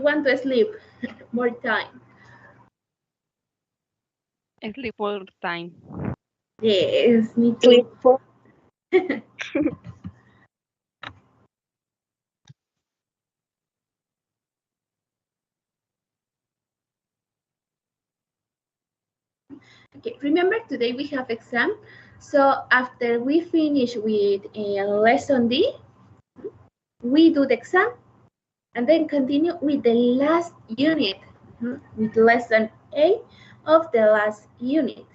want to sleep more time. Sleep all the time. Yes, me Sleep too. for Okay, remember today we have exam. So after we finish with lesson D, we do the exam and then continue with the last unit, with lesson A of the last unit.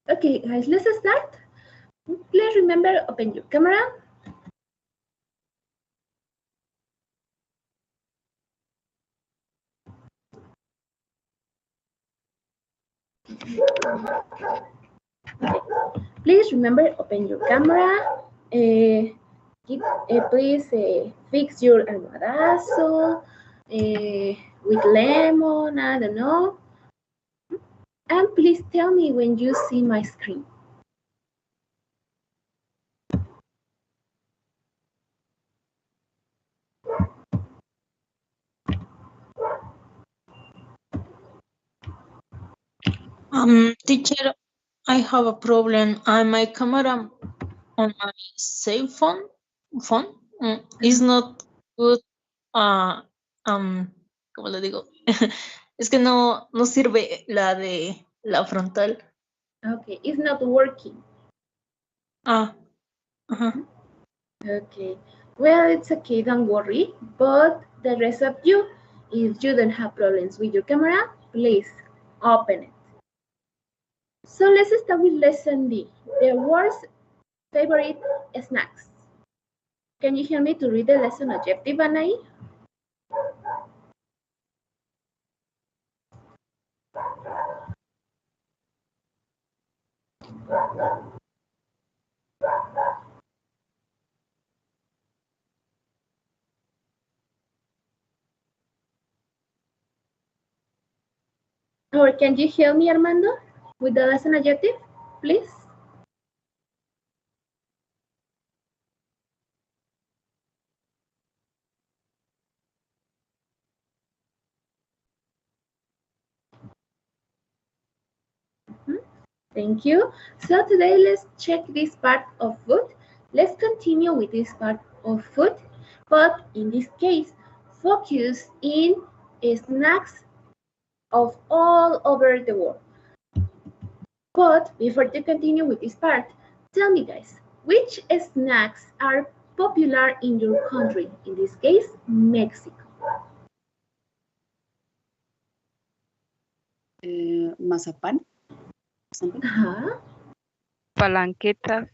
Okay, guys, let's start. Please remember, open your camera. Please remember, open your camera. Please fix your almohadazo with lemon, I don't know. And please tell me when you see my screen. teacher, I have a problem. My camera on my cell phone is not good. ¿Cómo le digo? Es que no sirve la de la frontal. Okay, it's not working. Okay, well, it's okay, don't worry. But the rest of you, if you don't have problems with your camera, please open it. So let's start with lesson D, the worst favorite snacks. Can you hear me to read the lesson objective, Anai? Or can you help me, Armando, with the lesson objective, please? Thank you. So today let's check this part of food. Let's continue with this part of food, but in this case, focus in snacks of all over the world. But before to continue with this part, tell me guys, which snacks are popular in your country? In this case, Mexico. Mazapán. Ajá. Palanquetas.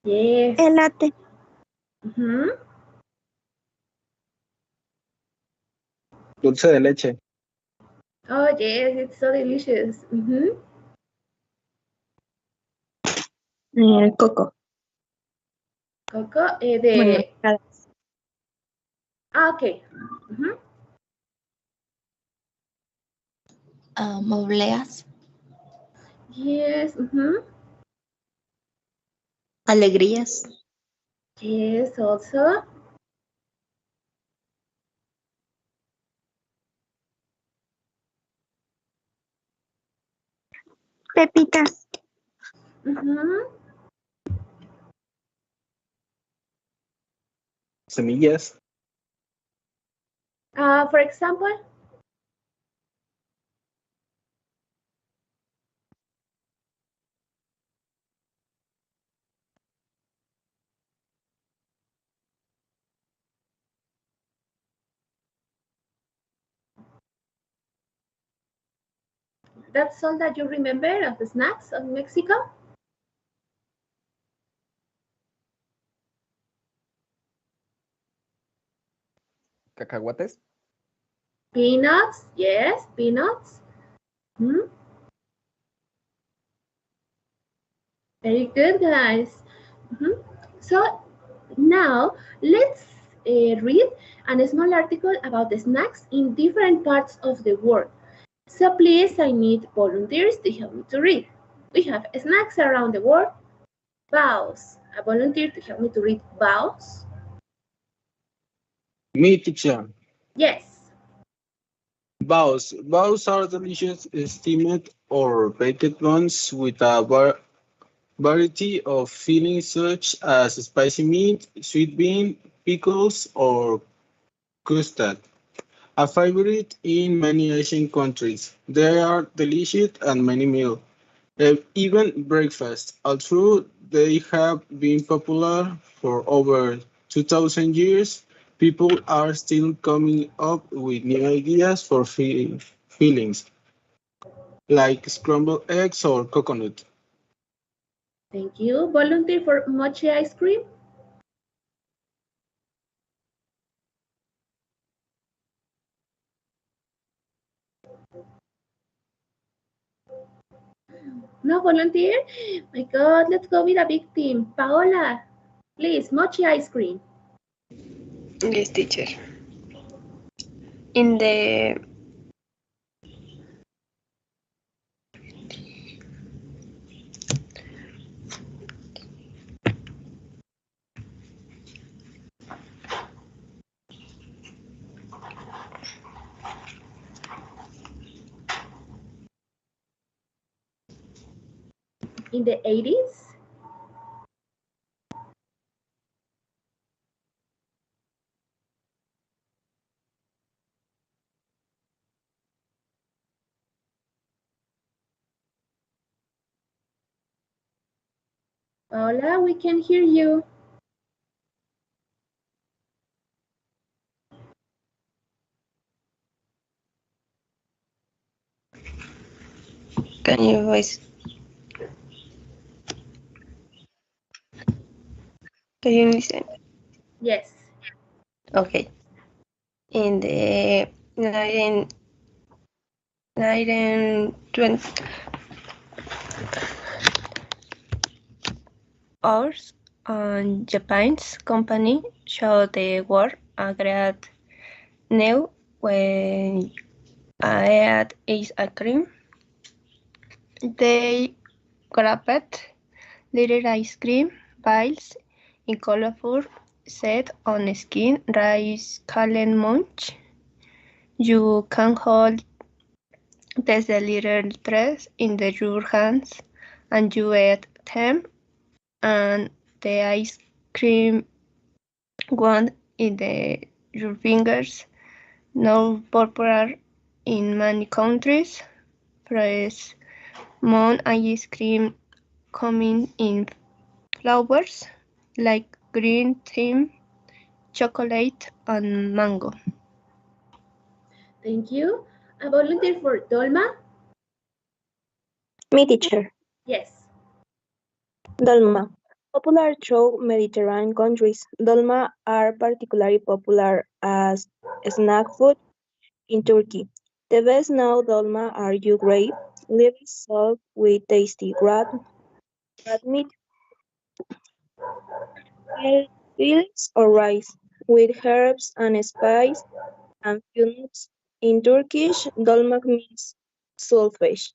Yes. Elate. Dulce de leche. Oh yes, it's so delicious. Coco. Coco, Bueno, okay. Obleas. Yes. Alegrías. Yes, also. Pepitas. Semillas. For example. That's all that you remember of the snacks of Mexico? Cacahuates. Peanuts, yes, peanuts. Very good, guys. Mhm. So now let's read a small article about the snacks in different parts of the world. So please, I need volunteers to help me to read. We have snacks around the world. Bows. A volunteer to help me to read bows? Me, teacher. Yes. Bows. Bows are delicious steamed or baked buns with a variety of fillings such as spicy meat, sweet bean, pickles, or custard. A favorite in many Asian countries. They are delicious at many meals, even breakfast. Although they have been popular for over 2,000 years, people are still coming up with new ideas for fillings, like scrambled eggs or coconut. Thank you. Volunteer for mochi ice cream? No volunteer? My God, let's go with a big team. Paola, please, mochi ice cream. Yes, teacher. In the In the 80s? Paola, we can hear you. can you voice? Can you listen? Yes. Okay. In the 1920 hours, Japan's company showed the world a great new when I had ice cream. They grabbed little ice cream balls in colorful set on skin rice called munch. You can hold the little trees in your hands and you eat them and the ice cream wand in your fingers. Now popular in many countries. Fresh moon ice cream coming in flavors like green tea, chocolate, and mango. Thank you. A volunteer for Dolma? Me, teacher. Yes. Dolma. Popular throughout Mediterranean countries, dolma are particularly popular as snack food in Turkey. The best known dolma are grape, little salt with tasty rat meat, fields or rice, with herbs and spice and few nuts. In Turkish, dolma means saltfish.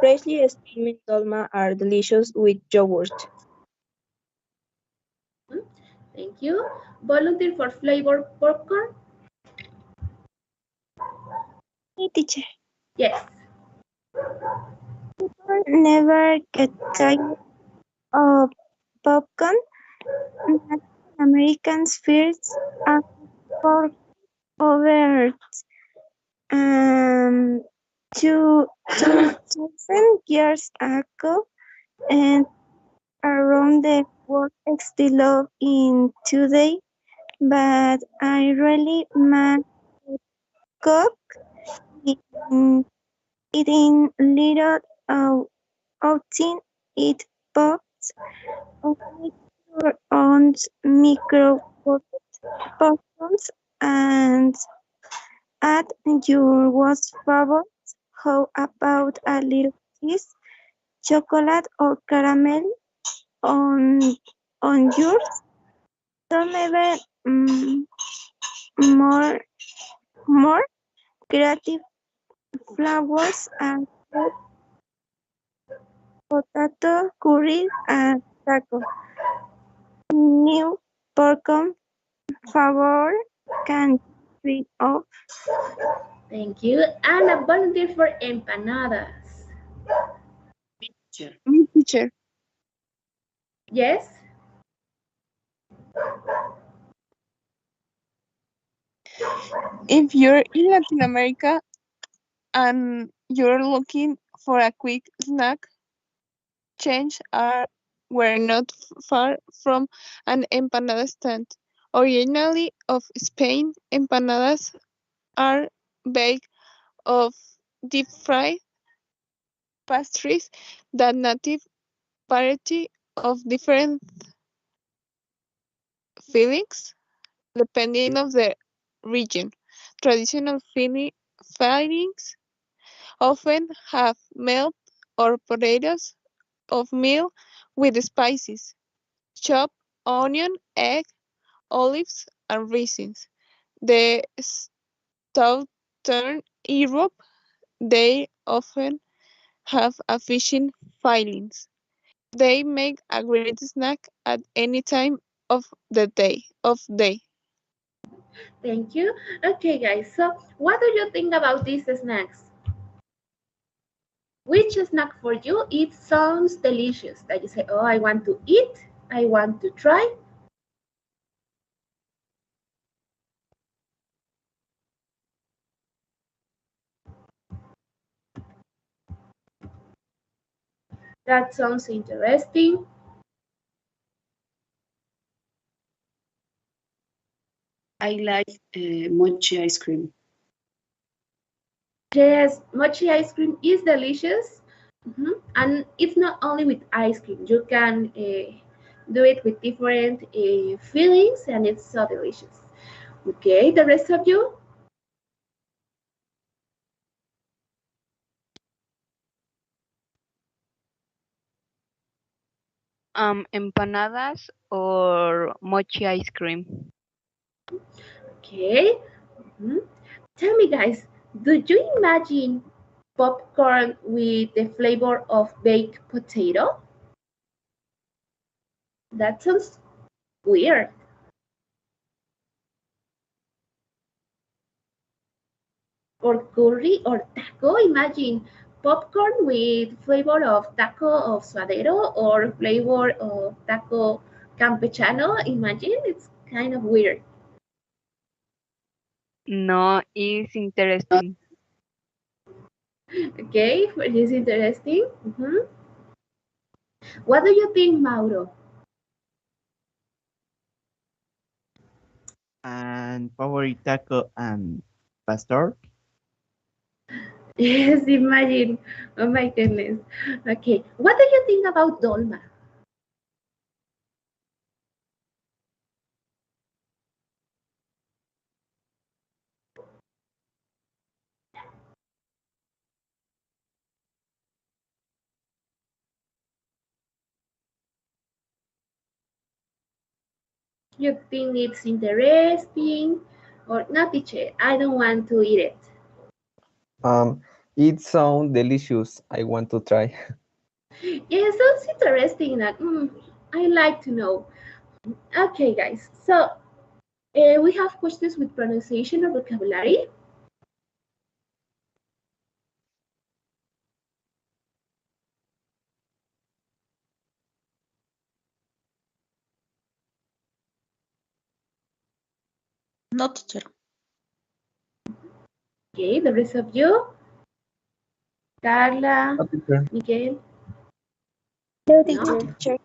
Freshly steamed dolma are delicious with yogurt. Thank you. Volunteer for flavor popcorn? Me, teacher. Yes. Never get tired of popcorn. Native Americans first and for over um, 2,000 years ago, and around the world still love in today. But I really might cook in eating little outing it pops or make your own micro portions and add your worst favorite. How about a little cheese? chocolate or caramel on yours. Some even more creative flavors and potato, curry, and taco. New pork favor can be of Thank you. And a volunteer for empanadas. Teacher. Me, teacher. Yes? If you're in Latin America and you're looking for a quick snack, change are were not far from an empanada stand. Originally of Spain, empanadas are baked of deep fried pastries that native variety of different fillings depending of the region. Traditional fillings often have milk or potatoes of meal with spices, chopped onion, egg, olives, and raisins. The southern Europe, they often have a fishing fillings. They make a great snack at any time of the day. Thank you. Okay, guys. So, what do you think about these snacks? Which snack for you it sounds delicious? That you say, oh, I want to eat, I want to try. That sounds interesting. I like mochi ice cream. Yes, mochi ice cream is delicious. And it's not only with ice cream. You can do it with different fillings, and it's so delicious. Okay, the rest of you? Empanadas or mochi ice cream. Okay. Mhm. Tell me, guys, do you imagine popcorn with the flavor of baked potato? That sounds weird. Or curry or taco. Imagine popcorn with flavor of taco of suadero or flavor of taco campechano. Imagine it's kind of weird. No, it's interesting. Okay, it is interesting. What do you think, Mauro? And favorite taco and pastor. Yes, imagine. Oh my goodness. Okay, what do you think about dolma? You think it's interesting or not, teacher? I don't want to eat it. Um, it sounds delicious. I want to try. Yeah, sounds interesting. That I like to know. Okay, guys. So we have questions with pronunciation or vocabulary. No, teacher. Okay, the rest of you, Carla, No, teacher. Miguel. no No. teacher.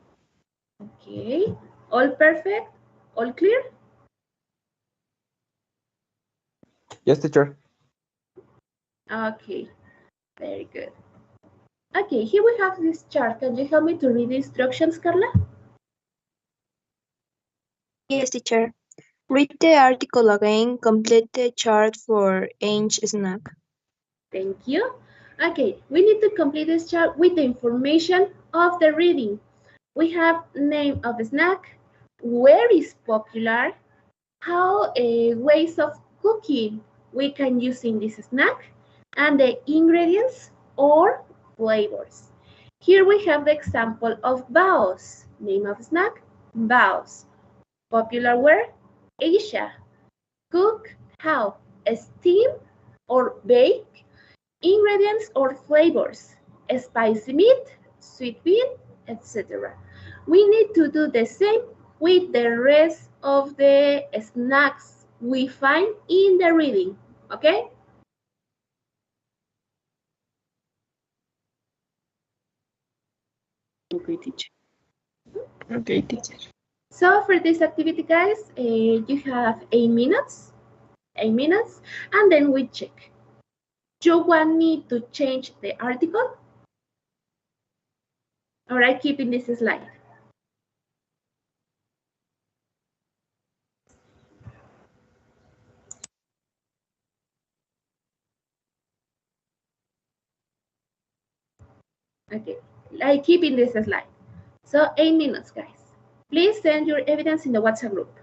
Okay, all perfect, all clear. Yes, teacher. Okay, very good. Okay, here we have this chart. Can you help me to read the instructions, Carla? Yes, teacher. Read the article again. Complete the chart for each snack. Thank you. Okay, we need to complete this chart with the information of the reading. We have name of snack, where is popular, how ways of cooking we can use in this snack, and the ingredients or flavors. Here we have the example of baos. Name of snack, baos. Popular where? Asia. Cook how? Steam or bake? Ingredients or flavors, spicy meat, sweet bean, etc. We need to do the same with the rest of the snacks we find in the reading, okay? Okay, teacher. Okay, teacher. So for this activity, guys, you have 8 minutes, and then we check. You want me to change the article? All right, keep in this slide. Okay, I keep in this slide. So 8 minutes, guys. Please send your evidence in the WhatsApp group.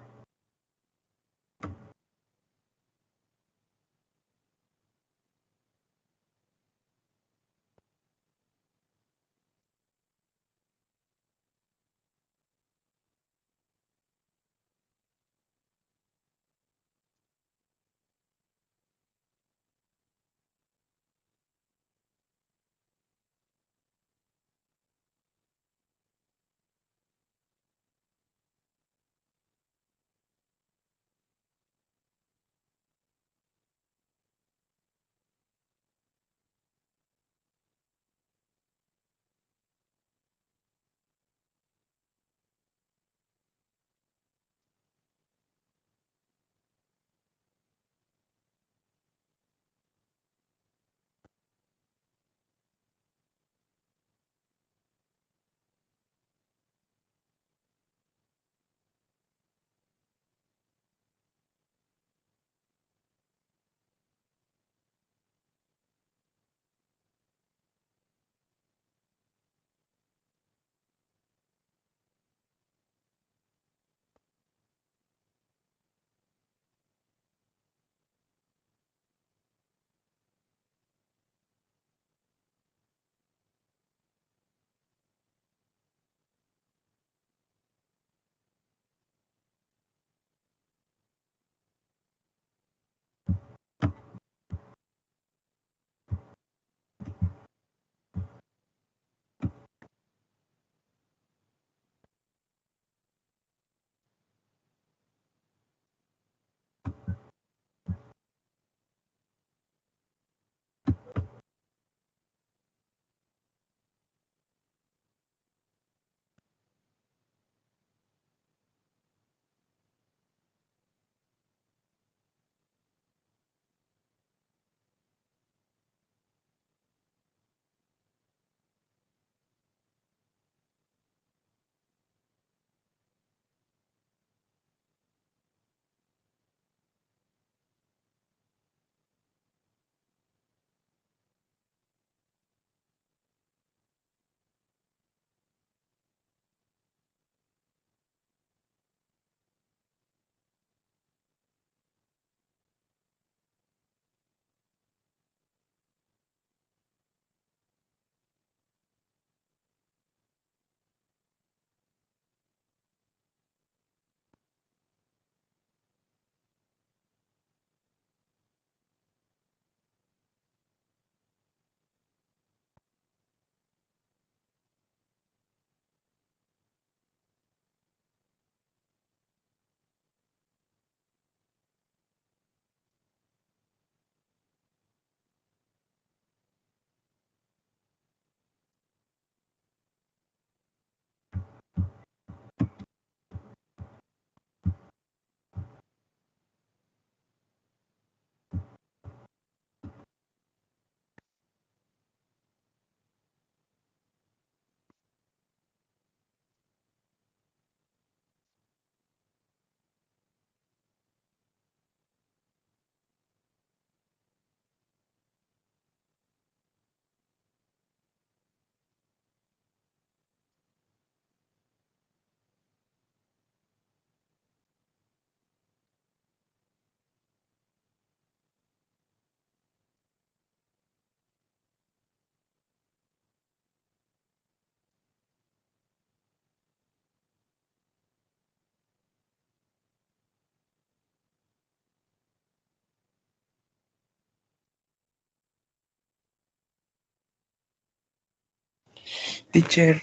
Teacher,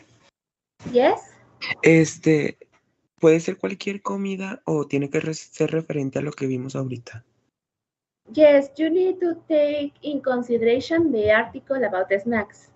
Yes? este, ¿puede ser cualquier comida o tiene que ser referente a lo que vimos ahorita? Yes, you need to take in consideration the article about the snacks.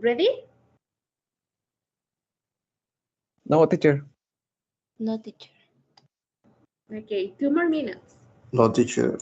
Ready? No, teacher. No, teacher. Okay, 2 more minutes. No, teacher.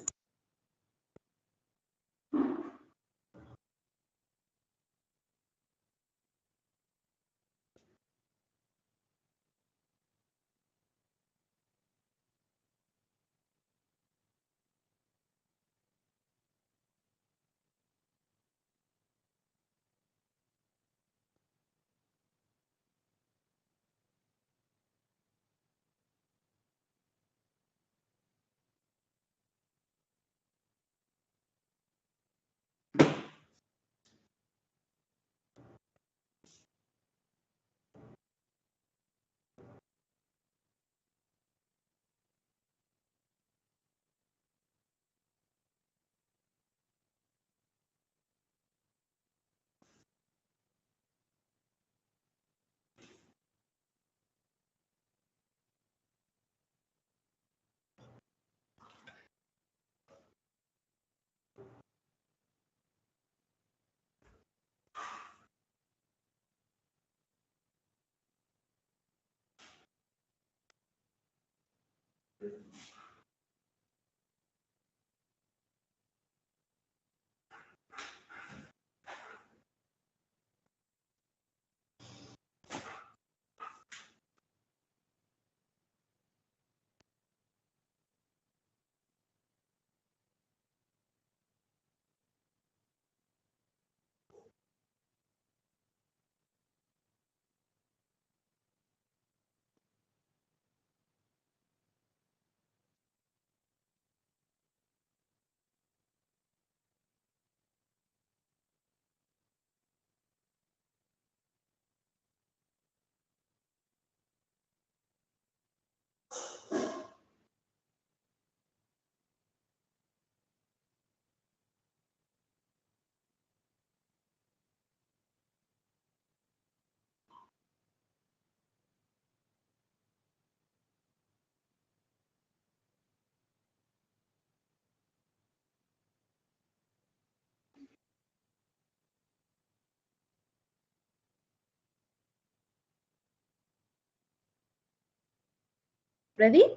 Ready?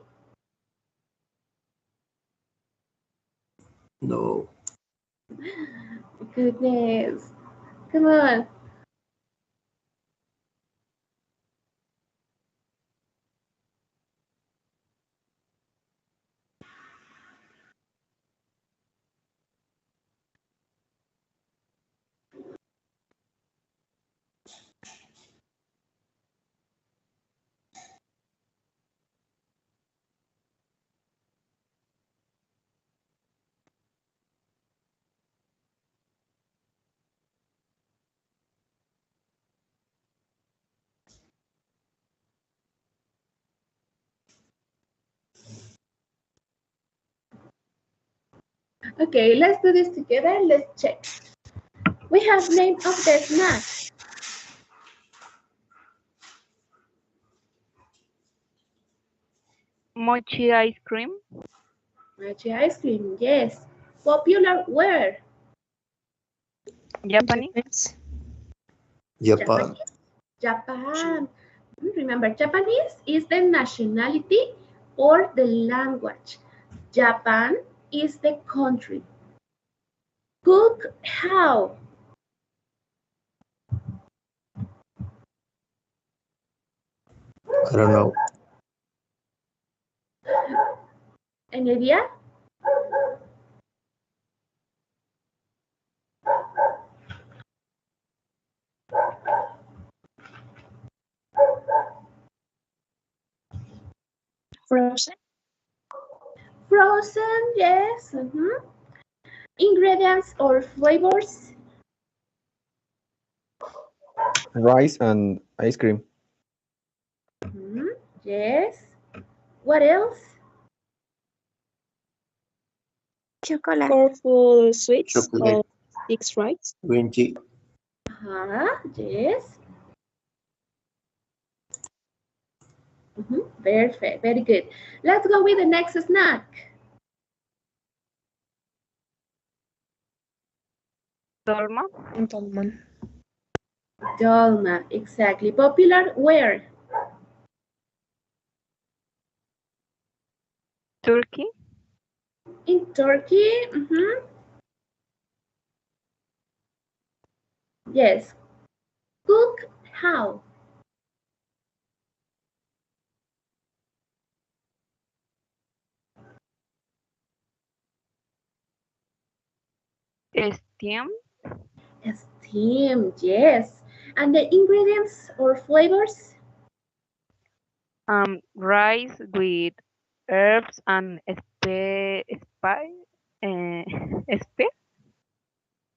No. Goodness. Come on. Okay, let's do this together. Let's check. We have name of the snack. Mochi ice cream. Mochi ice cream, yes. Popular where? Japanese. Japan. Japan. Remember, Japanese is the nationality or the language. Japan is the country. Cook how? I don't know. Any idea? Frozen. Frozen, yes. Ingredients or flavors? Rice and ice cream. Yes. What else? Chocolate. Colorful sweets Chocolate. or sticks, right? Green tea. Yes. Perfect, very good. Let's go with the next snack. Dolma. Dolma, exactly. Popular where? Turkey. In Turkey. Yes. Cook how? Steam. Steam, yes. And the ingredients or flavors? Rice with herbs and spice,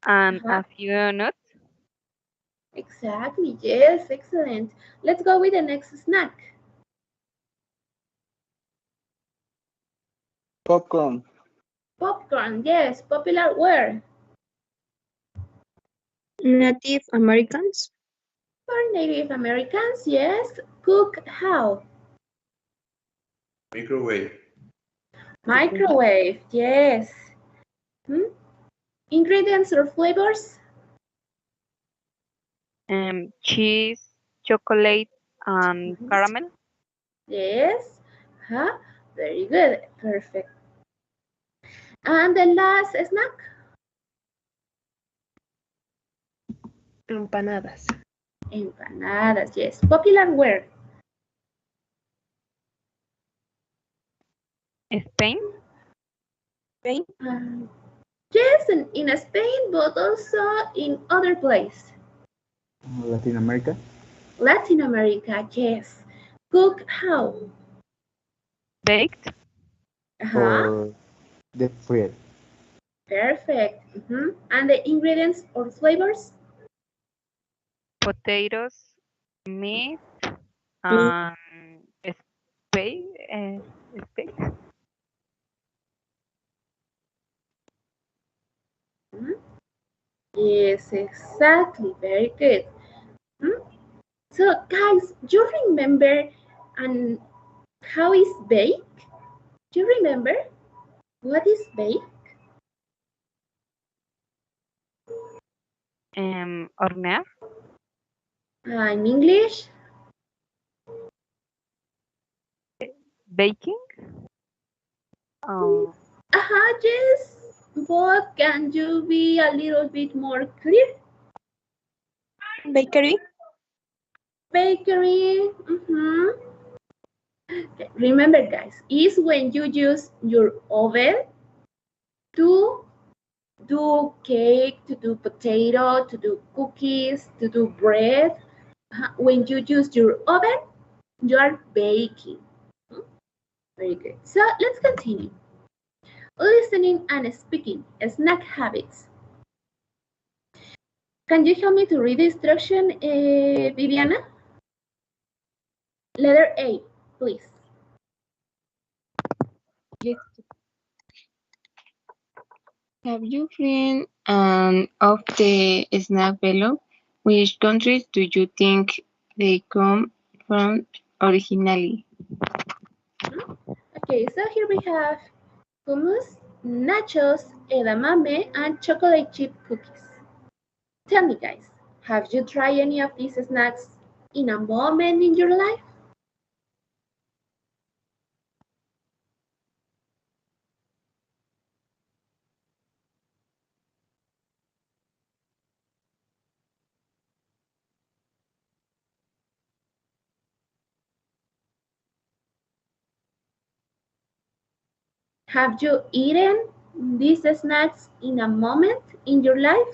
and a few nuts. Exactly, yes, excellent. Let's go with the next snack. Popcorn. Popcorn, yes. Popular where? Native Americans. For Native Americans, yes. Cook how? Microwave. Microwave, yes. Ingredients or flavors? Cheese, chocolate, and caramel. Yes. Very good. Perfect. And the last snack? Empanadas. Empanadas, yes. Popular where? Spain. Spain. Yes, in Spain, but also in other places. Latin America. Latin America, yes. Cook how? Baked. Or deep fried. Perfect. And the ingredients or flavors? Potatoes, meat, and space. Space. Yes, exactly. Very good. So, guys, you remember and how is bake? Do you remember what is bake? Hornear. In English? Baking. Yes. But can you be a little bit more clear? Bakery. Bakery. Remember, guys, is when you use your oven to do cake, to do potato, to do cookies, to do bread. When you use your oven, you are baking. Very good. So let's continue. Listening and speaking, snack habits. Can you help me to read the instruction, Viviana? Letter A, please. Yes. Have you friend of the snack below? Which countries do you think they come from originally? Okay, so here we have hummus, nachos, edamame, and chocolate chip cookies. Tell me, guys, have you tried any of these snacks in a moment in your life? Have you eaten these snacks in a moment in your life?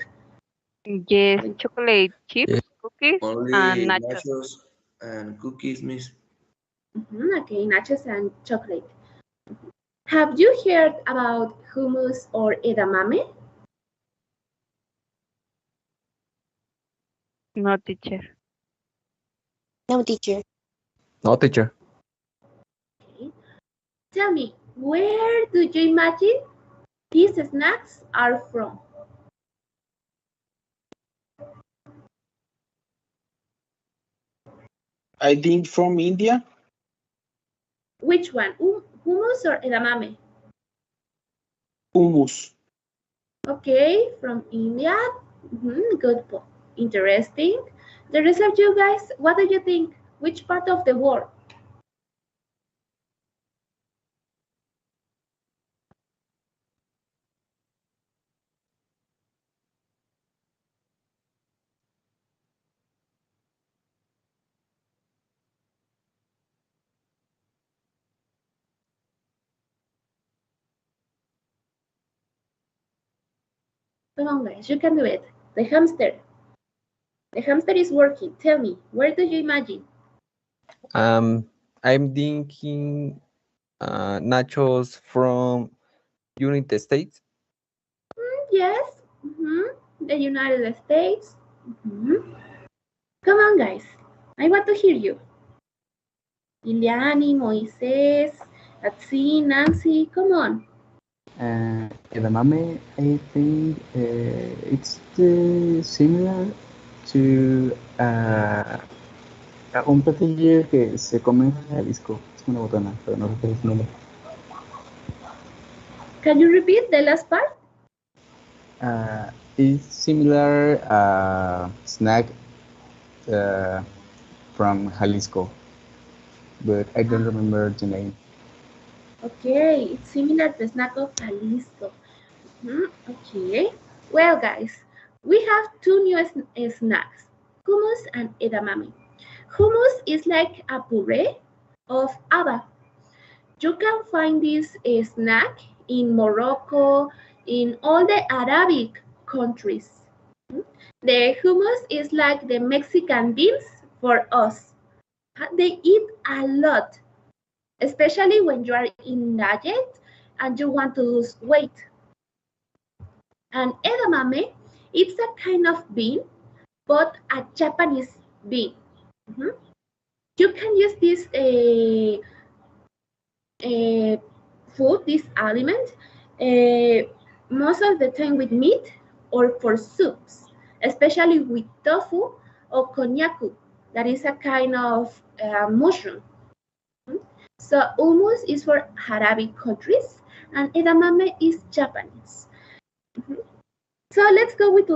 Yes, chocolate chips, Yeah, cookies, and only nachos. nachos and cookies, miss. Okay, nachos and chocolate. Have you heard about hummus or edamame? No, teacher. No, teacher. No, teacher. Okay. Tell me, where do you imagine these snacks are from? I think from India. Which one, hummus or edamame? Hummus. Okay, from India. Good, interesting. The rest of you guys, what do you think? Which part of the world? Come on, guys, you can do it. The hamster. The hamster is working. Tell me, where do you imagine? I'm thinking nachos from United States. Yes, the United States. Come on, guys. I want to hear you. Iliani, Moises, Atsi, Nancy, come on. Edamame, I think it's similar to a un platillo que se come en Jalisco. Es una botana, pero no recuerdo su nombre. Can you repeat the last part? It's similar snack from Jalisco, but I don't remember the name. Okay, it's similar to snack of Jalisco. Okay. Well, guys, we have two new snacks, hummus and edamame. Hummus is like a puree of haba. You can find this snack in Morocco, in all the Arabic countries. The hummus is like the Mexican beans for us. They eat a lot, especially when you are in diet and you want to lose weight. And edamame, it's a kind of bean, but a Japanese bean. You can use this food, this aliment, most of the time with meat or for soups, especially with tofu or konnyaku. That is a kind of mushroom. So hummus is for Arabic countries and edamame is Japanese. So let's go with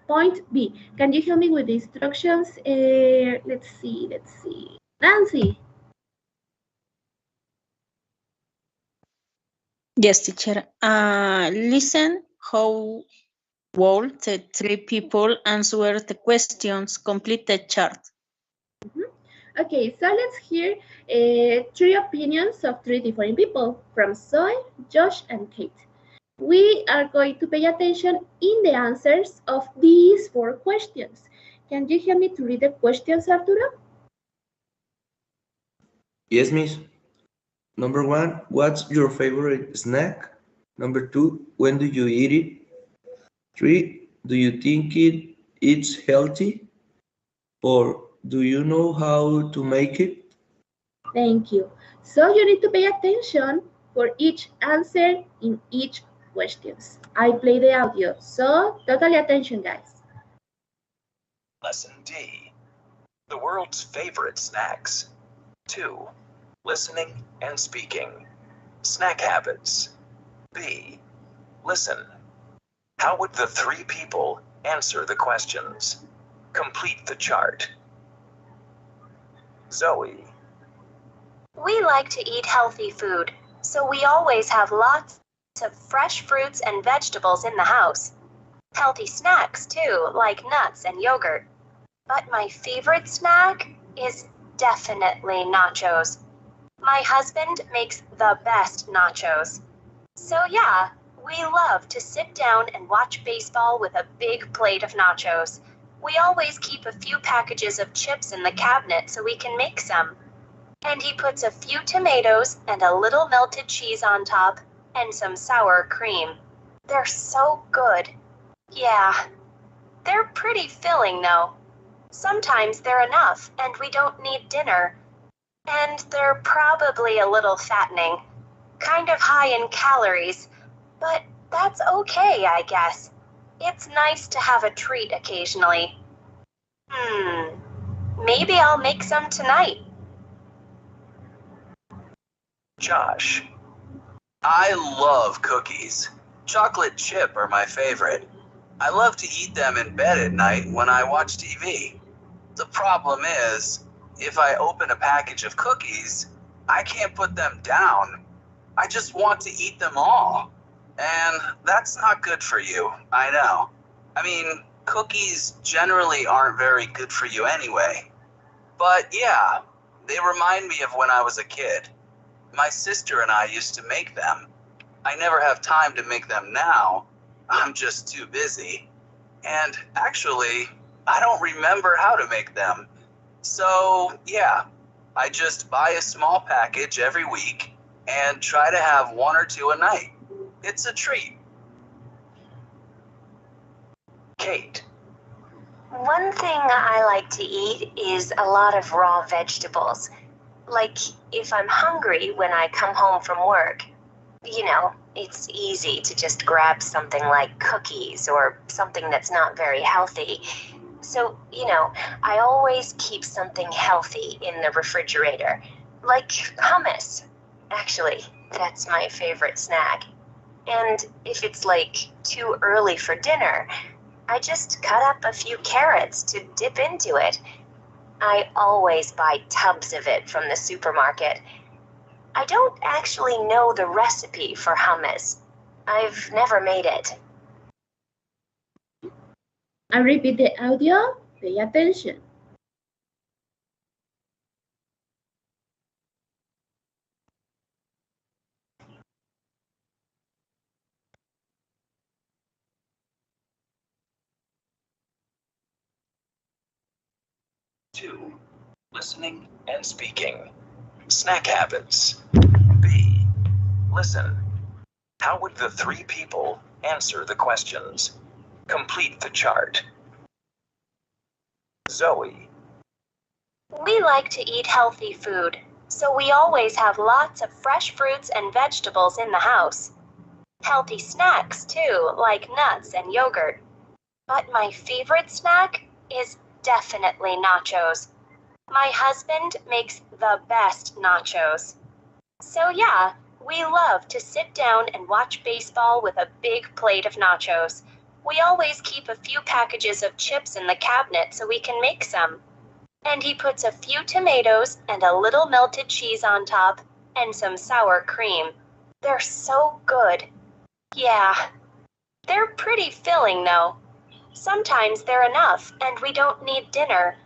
point B. Can you help me with the instructions? Let's see. Nancy. Yes, teacher. Listen how will the three people answer the questions. Complete the chart. Okay, so let's hear three opinions of three different people from Zoe, Josh, and Kate. We are going to pay attention in the answers of these four questions. Can you help me to read the questions, Arturo? Yes, miss. Number one, what's your favorite snack? Number two, when do you eat it? Three, do you think it's healthy? Or do you know how to make it? Thank you. So you need to pay attention for each answer in each questions. I play the audio, so totally attention, guys. Lesson D. The world's favorite snacks. 2. Listening and speaking. Snack habits. B. Listen. How would the 3 people answer the questions? Complete the chart. Zoe. We like to eat healthy food, so we always have lots of fresh fruits and vegetables in the house. Healthy snacks too, like nuts and yogurt. But my favorite snack is definitely nachos. My husband makes the best nachos. So yeah, we love to sit down and watch baseball with a big plate of nachos. We always keep a few packages of chips in the cabinet so we can make some. And he puts a few tomatoes and a little melted cheese on top and some sour cream. They're so good. Yeah, they're pretty filling though. Sometimes they're enough and we don't need dinner. And they're probably a little fattening. Kind of high in calories, but that's okay, I guess. It's nice to have a treat occasionally. Maybe I'll make some tonight. Josh. I love cookies. Chocolate chip are my favorite. I love to eat them in bed at night when I watch TV. The problem is, if I open a package of cookies, I can't put them down. I just want to eat them all. And that's not good for you, I know. I mean, cookies generally aren't very good for you anyway. But yeah, they remind me of when I was a kid. My sister and I used to make them. I never have time to make them now. I'm just too busy. And actually, I don't remember how to make them. So yeah, I just buy a small package every week and try to have 1 or 2 a night. It's a treat. Kate. One thing I like to eat is a lot of raw vegetables. Like if I'm hungry when I come home from work, you know, it's easy to just grab something like cookies or something that's not very healthy. So, you know, I always keep something healthy in the refrigerator, like hummus. Actually, that's my favorite snack. And if it's like too early for dinner, I just cut up a few carrots to dip into it. I always buy tubs of it from the supermarket. I don't actually know the recipe for hummus. I've never made it. I repeat the audio. Pay attention. Two, listening and speaking. Snack habits. B, listen. How would the 3 people answer the questions? Complete the chart. Zoe. We like to eat healthy food, so we always have lots of fresh fruits and vegetables in the house. Healthy snacks too, like nuts and yogurt. But my favorite snack is definitely nachos. My husband makes the best nachos. So yeah, we love to sit down and watch baseball with a big plate of nachos. We always keep a few packages of chips in the cabinet so we can make some. And he puts a few tomatoes and a little melted cheese on top and some sour cream. They're so good. Yeah, they're pretty filling though. Sometimes they're enough and we don't need dinner.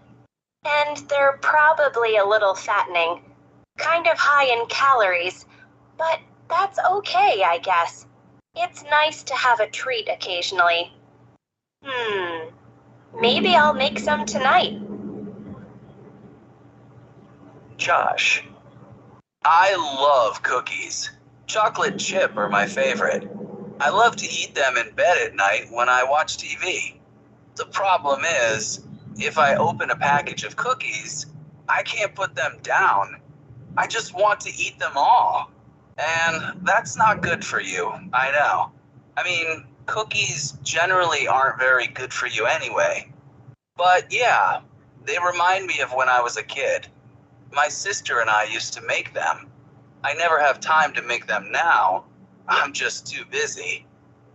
And they're probably a little fattening. Kind of high in calories. But that's okay, I guess. It's nice to have a treat occasionally. Maybe I'll make some tonight. Josh. I love cookies. Chocolate chip are my favorite. I love to eat them in bed at night when I watch TV. The problem is, if I open a package of cookies, I can't put them down. I just want to eat them all. And that's not good for you, I know. I mean, cookies generally aren't very good for you anyway. But yeah, they remind me of when I was a kid. My sister and I used to make them. I never have time to make them now. I'm just too busy.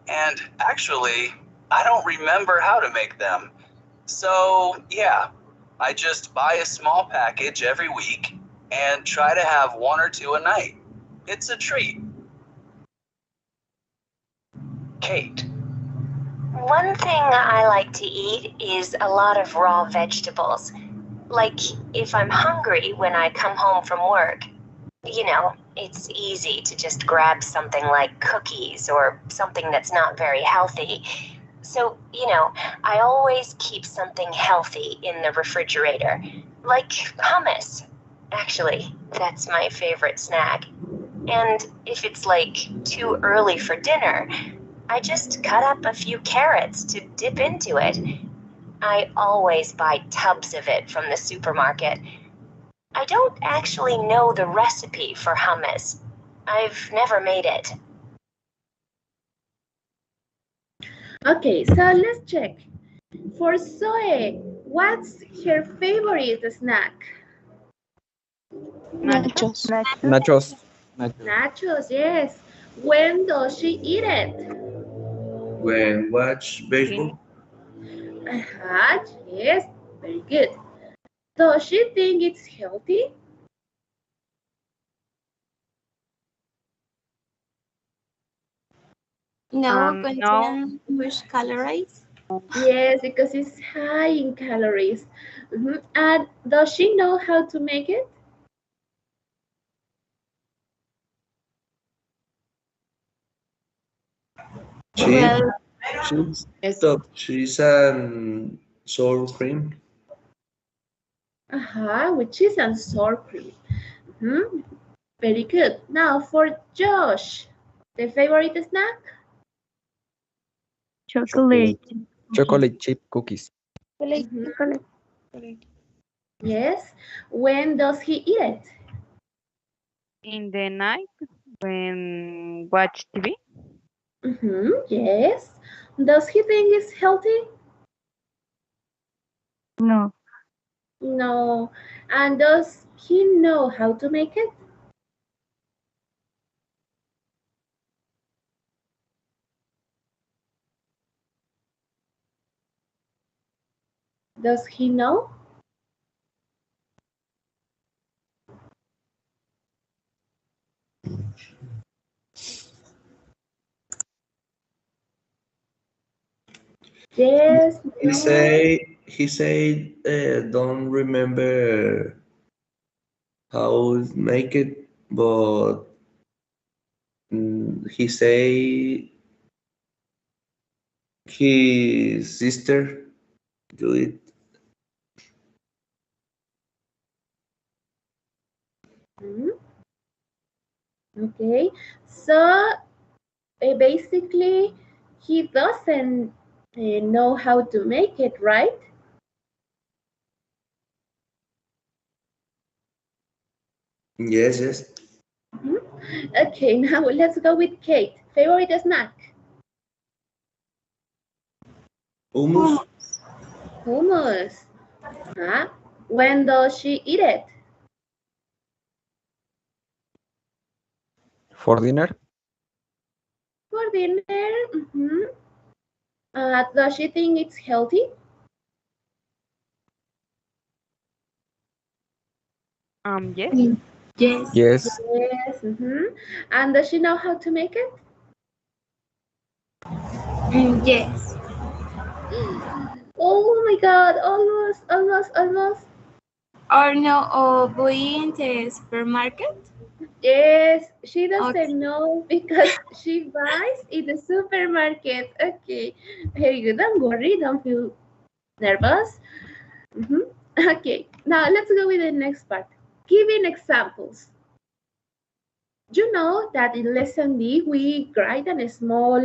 And actually, I don't remember how to make them. So, yeah, I just buy a small package every week and try to have one or two a night. It's a treat. Kate. One thing I like to eat is a lot of raw vegetables. Like if I'm hungry when I come home from work, you know, it's easy to just grab something like cookies or something that's not very healthy. So, you know, I always keep something healthy in the refrigerator, like hummus. Actually, that's my favorite snack. And if it's like too early for dinner, I just cut up a few carrots to dip into it. I always buy tubs of it from the supermarket. I don't actually know the recipe for hummus. I've never made it. Okay, so let's check. For Zoe, what's her favorite snack? Nachos. Nachos. Nachos, yes. When does she eat it? When watch baseball? Yes, very good. Does she think it's healthy? No. Contain much calories. Yes, because it's high in calories. And does she know how to make it? Cheese. Well, Cheese and sour cream. With cheese and sour cream. Very good. Now for Josh, the favorite snack? Chocolate. Chocolate chip cookies. Chocolate. Yes. When does he eat it? In the night when watch TV. Yes. Does he think it's healthy? No. No. And does he know how to make it? Does he know? Yes. He No. said don't remember how to make it, but he say his sister do it. Okay. So basically, he doesn't know how to make it, right? Yes. Okay, now let's go with Kate. Favorite snack? Hummus. Hummus. When does she eat it? For dinner? For dinner. Does she think it's healthy? Yes. Yes. Yes. Yes. And does she know how to make it? Yes. Oh my God! Almost. Or no, or buy in the supermarket. Yes, she doesn't Okay. know because she buys in the supermarket. Okay, very good. Don't worry. Don't feel nervous. Okay, now let's go with the next part. Giving examples. You know that in lesson B, we write a small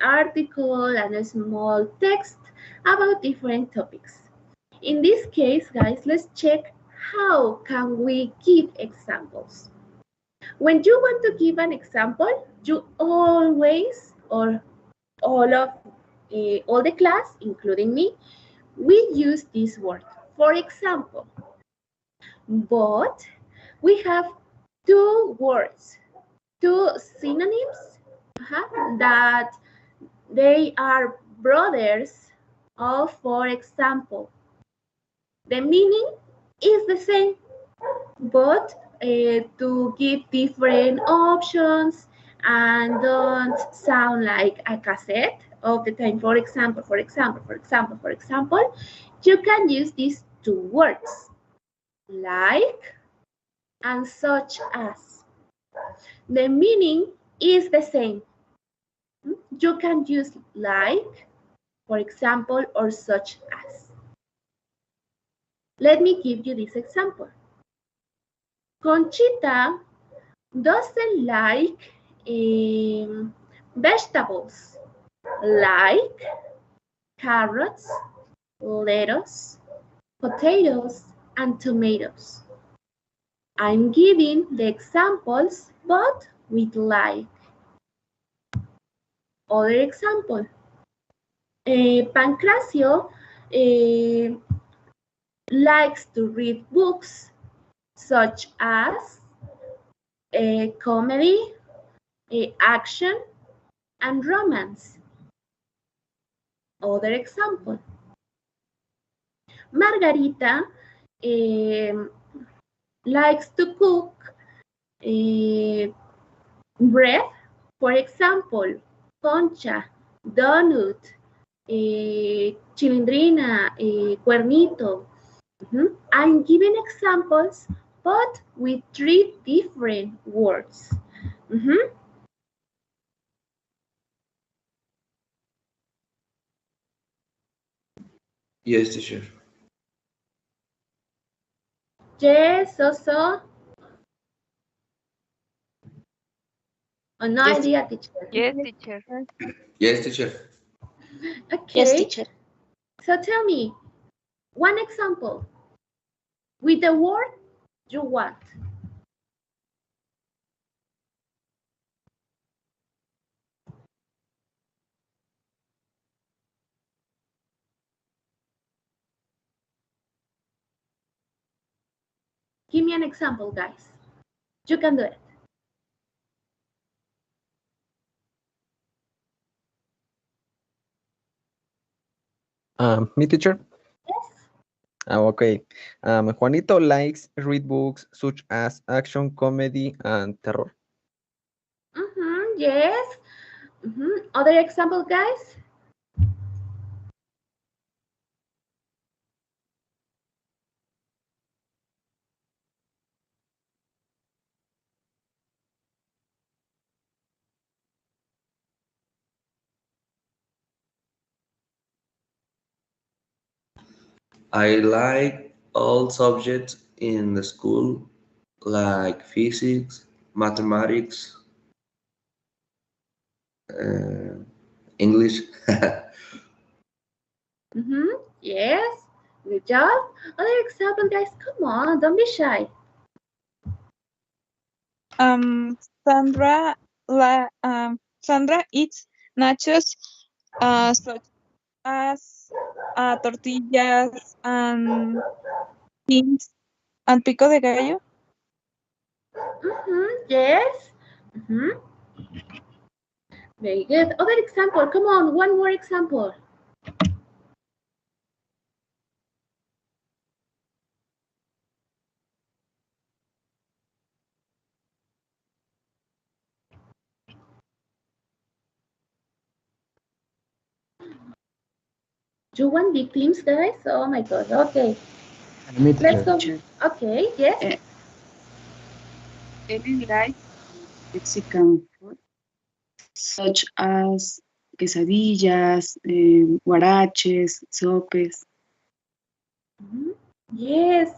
article and a small text about different topics. In this case, guys, let's check how can we give examples. When you want to give an example, you always or all the class, including me, we use this word. For example, but we have two words, two synonyms that they are brothers of, for example, the meaning is the same, but to give different options and don't sound like a cassette of the time. For example, you can use these two words, like and such as. The meaning is the same. You can use like, for example, or such as. Let me give you this example. Conchita doesn't like vegetables like carrots, lettuce, potatoes, and tomatoes. I'm giving the examples, but with like. Other example, Pancracio likes to read books such as comedy, action, and romance. Other example, Margarita likes to cook bread, for example, concha, donut, chilindrina, cuernito. I'm giving examples, but with three different words. Yes, teacher. Yes, so. Oh, no Yes. idea, teacher. Yes, teacher. Yes, teacher. Okay. Yes, teacher. So tell me, one example with the word you want. Give me an example, guys. You can do it. Me, teacher? Yes. Okay. Juanito likes read books such as action, comedy, and terror. Yes. Other example, guys? I like all subjects in the school, like physics, mathematics, English. Yes. Good job. Other example, guys. Come on, don't be shy. Sandra eats nachos such as tortillas and beans and pico de gallo. Yes. Very good. Other example. Come on, one more example. You want big teams, guys? Oh my God. Okay. Me, Let's teacher. go. Okay. Yes. Ellen likes Mexican food, such as quesadillas, huaraches, sopes. Yes.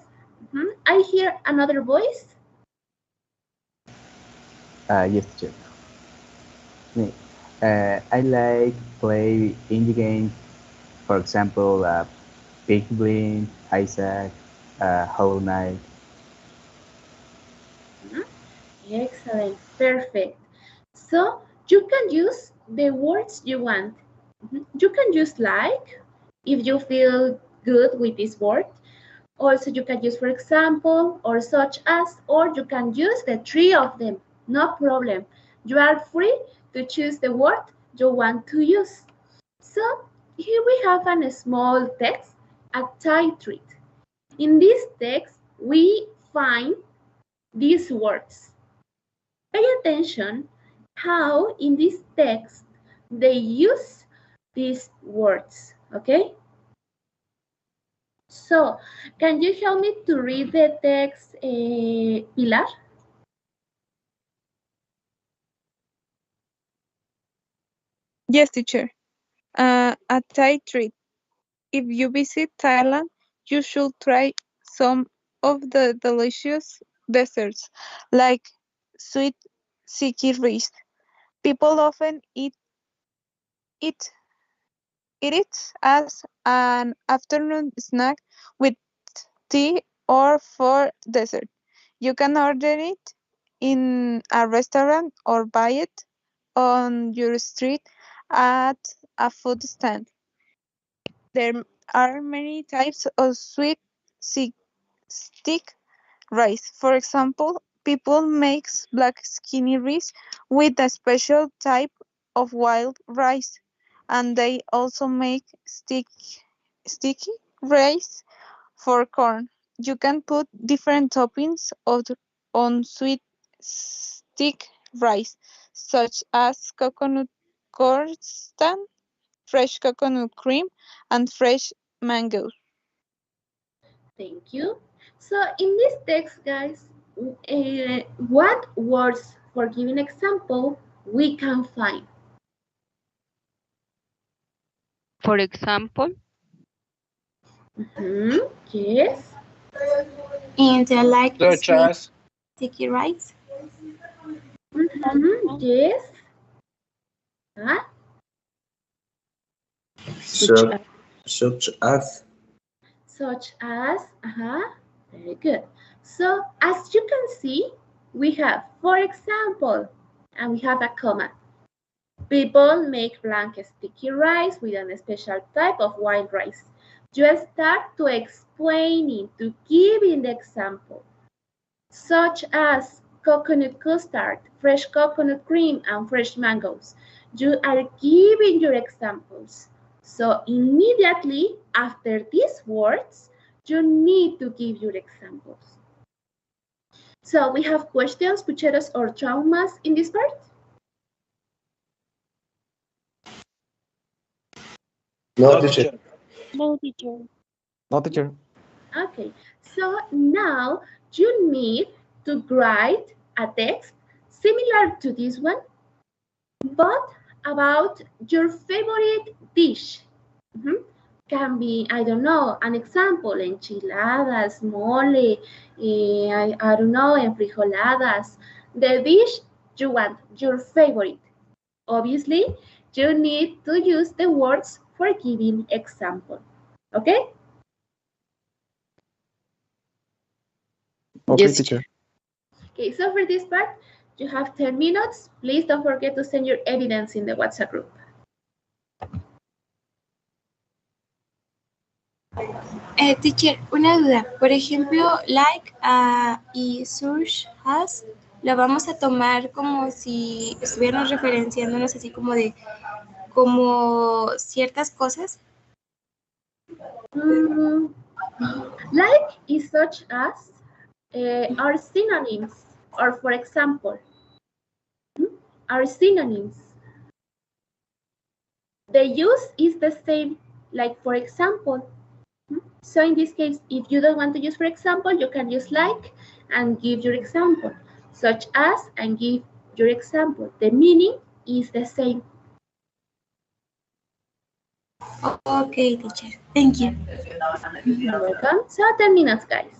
I hear another voice. Yes, teacher. Me. I like play indie games. For example, Big Blind, Isaac, Hollow Knight. Excellent. Perfect. So you can use the words you want. You can use like if you feel good with this word. Also, you can use for example or such as, or you can use the three of them. No problem. You are free to choose the word you want to use. So here we have a small text, a title. In this text, we find these words. Pay attention how in this text they use these words, okay? So, can you help me to read the text, Pilar? Yes, teacher. A Thai treat. If you visit Thailand, you should try some of the delicious desserts, like sweet sticky rice. People often it eat it as an afternoon snack with tea or for dessert. You can order it in a restaurant or buy it on your street at a food stand. There are many types of sweet stick rice. For example, people make black skinny rice with a special type of wild rice, and they also make sticky rice for corn. You can put different toppings on sweet stick rice, such as coconut custard, fresh coconut cream, and fresh mango. Thank you. So in this text, guys, what words for giving example we can find? For example, Yes. And like Such sweet as sticky rice. Yes. Huh? Such, such as. Such as, very good. So as you can see, we have, for example, and we have a comma. People make blank sticky rice with a special type of wild rice. You start to explaining, to giving the example, such as coconut custard, fresh coconut cream, and fresh mangoes. You are giving your examples. So immediately after these words, you need to give your examples. So we have questions, pucheros, or traumas in this part? No, teacher. No, teacher. No, teacher. Okay, so now you need to write a text similar to this one, but about your favorite dish. Can be, I don't know, an example, enchiladas, mole, I don't know, enfrijoladas. The dish you want, your favorite. Obviously, you need to use the words for giving example. Okay? Okay, Yes, teacher. Okay, so for this part, you have 10 minutes. Please don't forget to send your evidence in the WhatsApp group. Teacher, una duda. Por ejemplo, like y search as, lo vamos a tomar como si estuviéramos referenciándonos así como de, como ciertas cosas. Like is such as are synonyms, or for example, are synonyms. The use is the same, like for example. So in this case, if you don't want to use for example, you can use like and give your example, such as and give your example. The meaning is the same. Okay, teacher. Thank you. You're welcome. So 10 minutes, guys.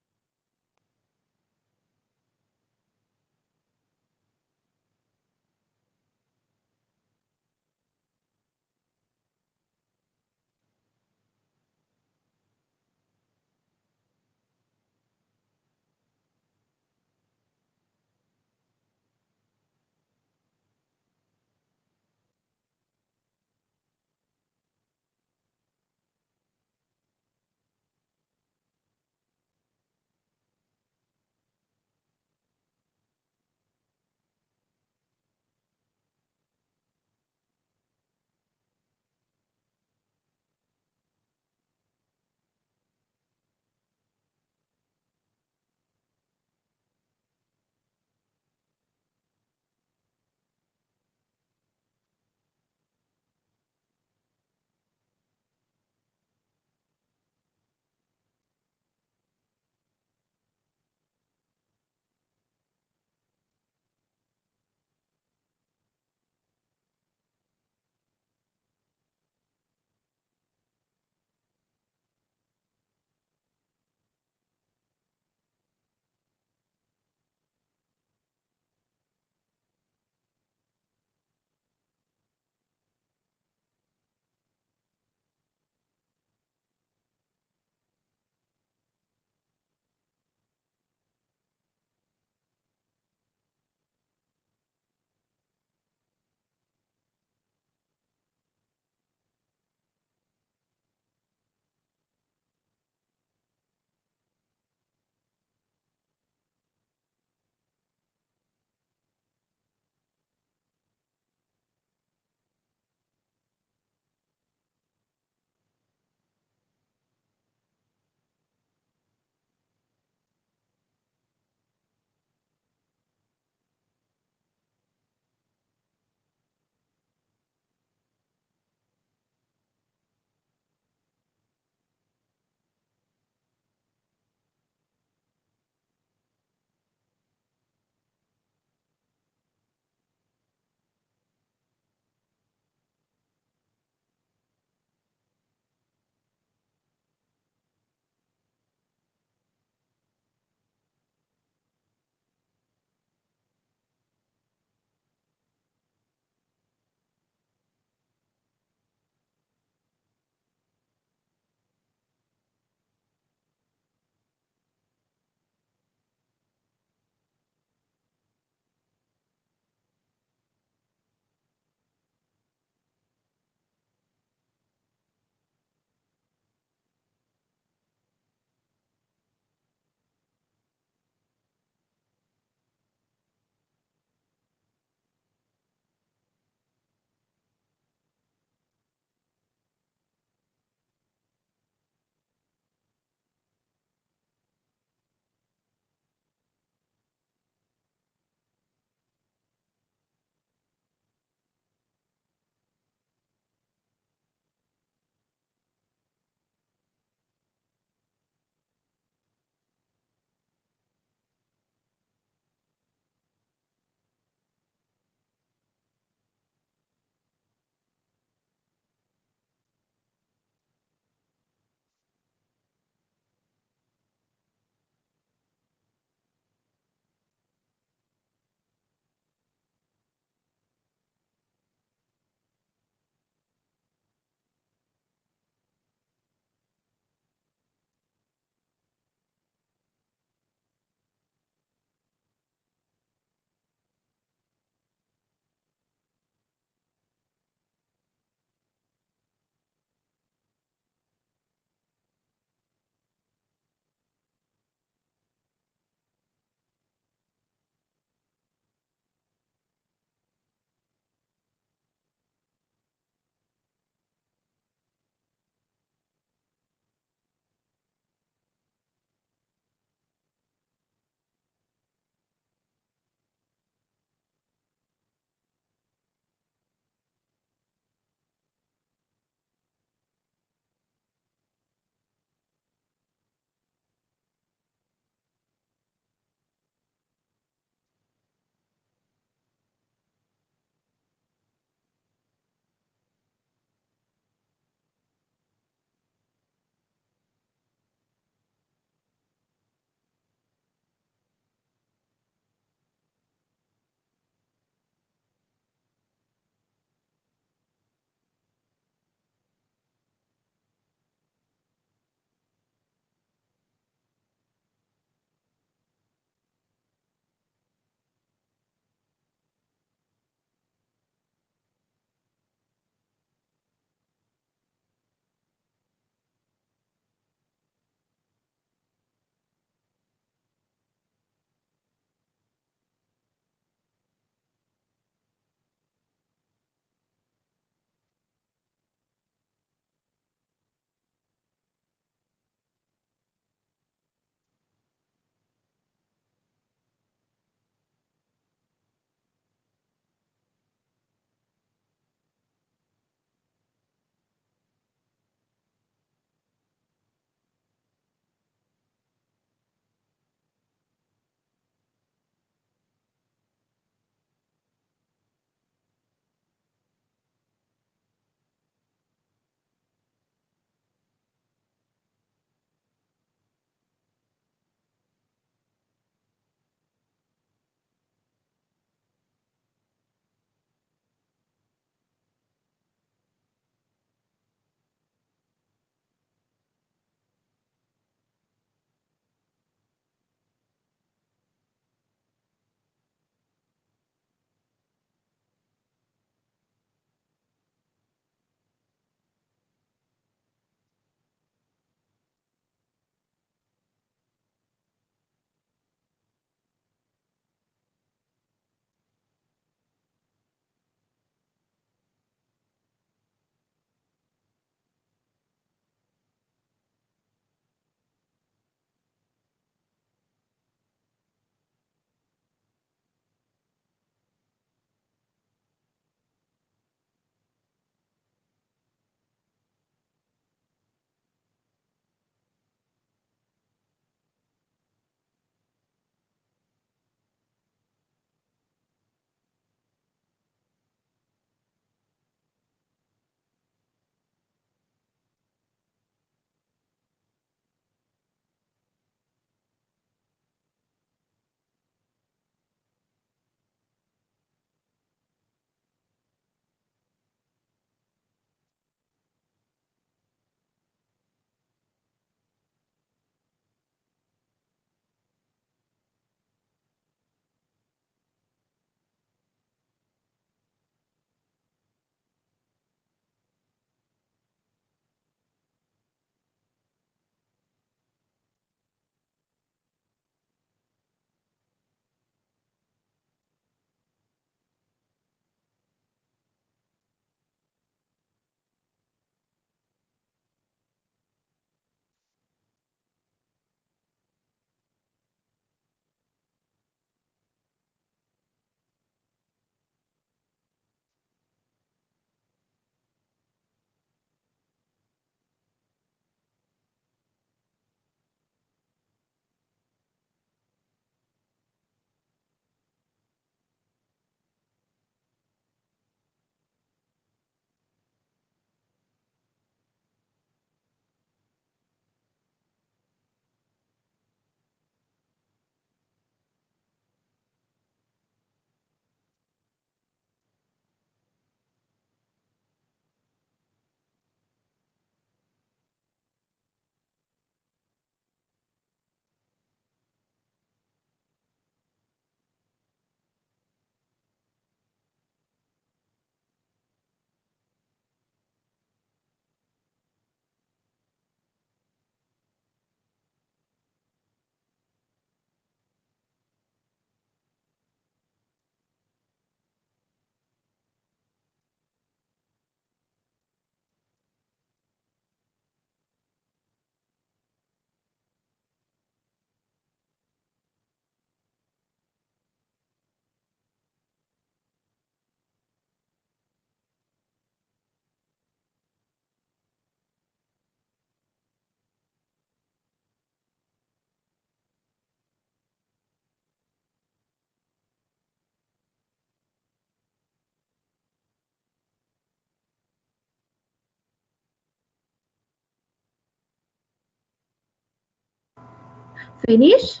Finish?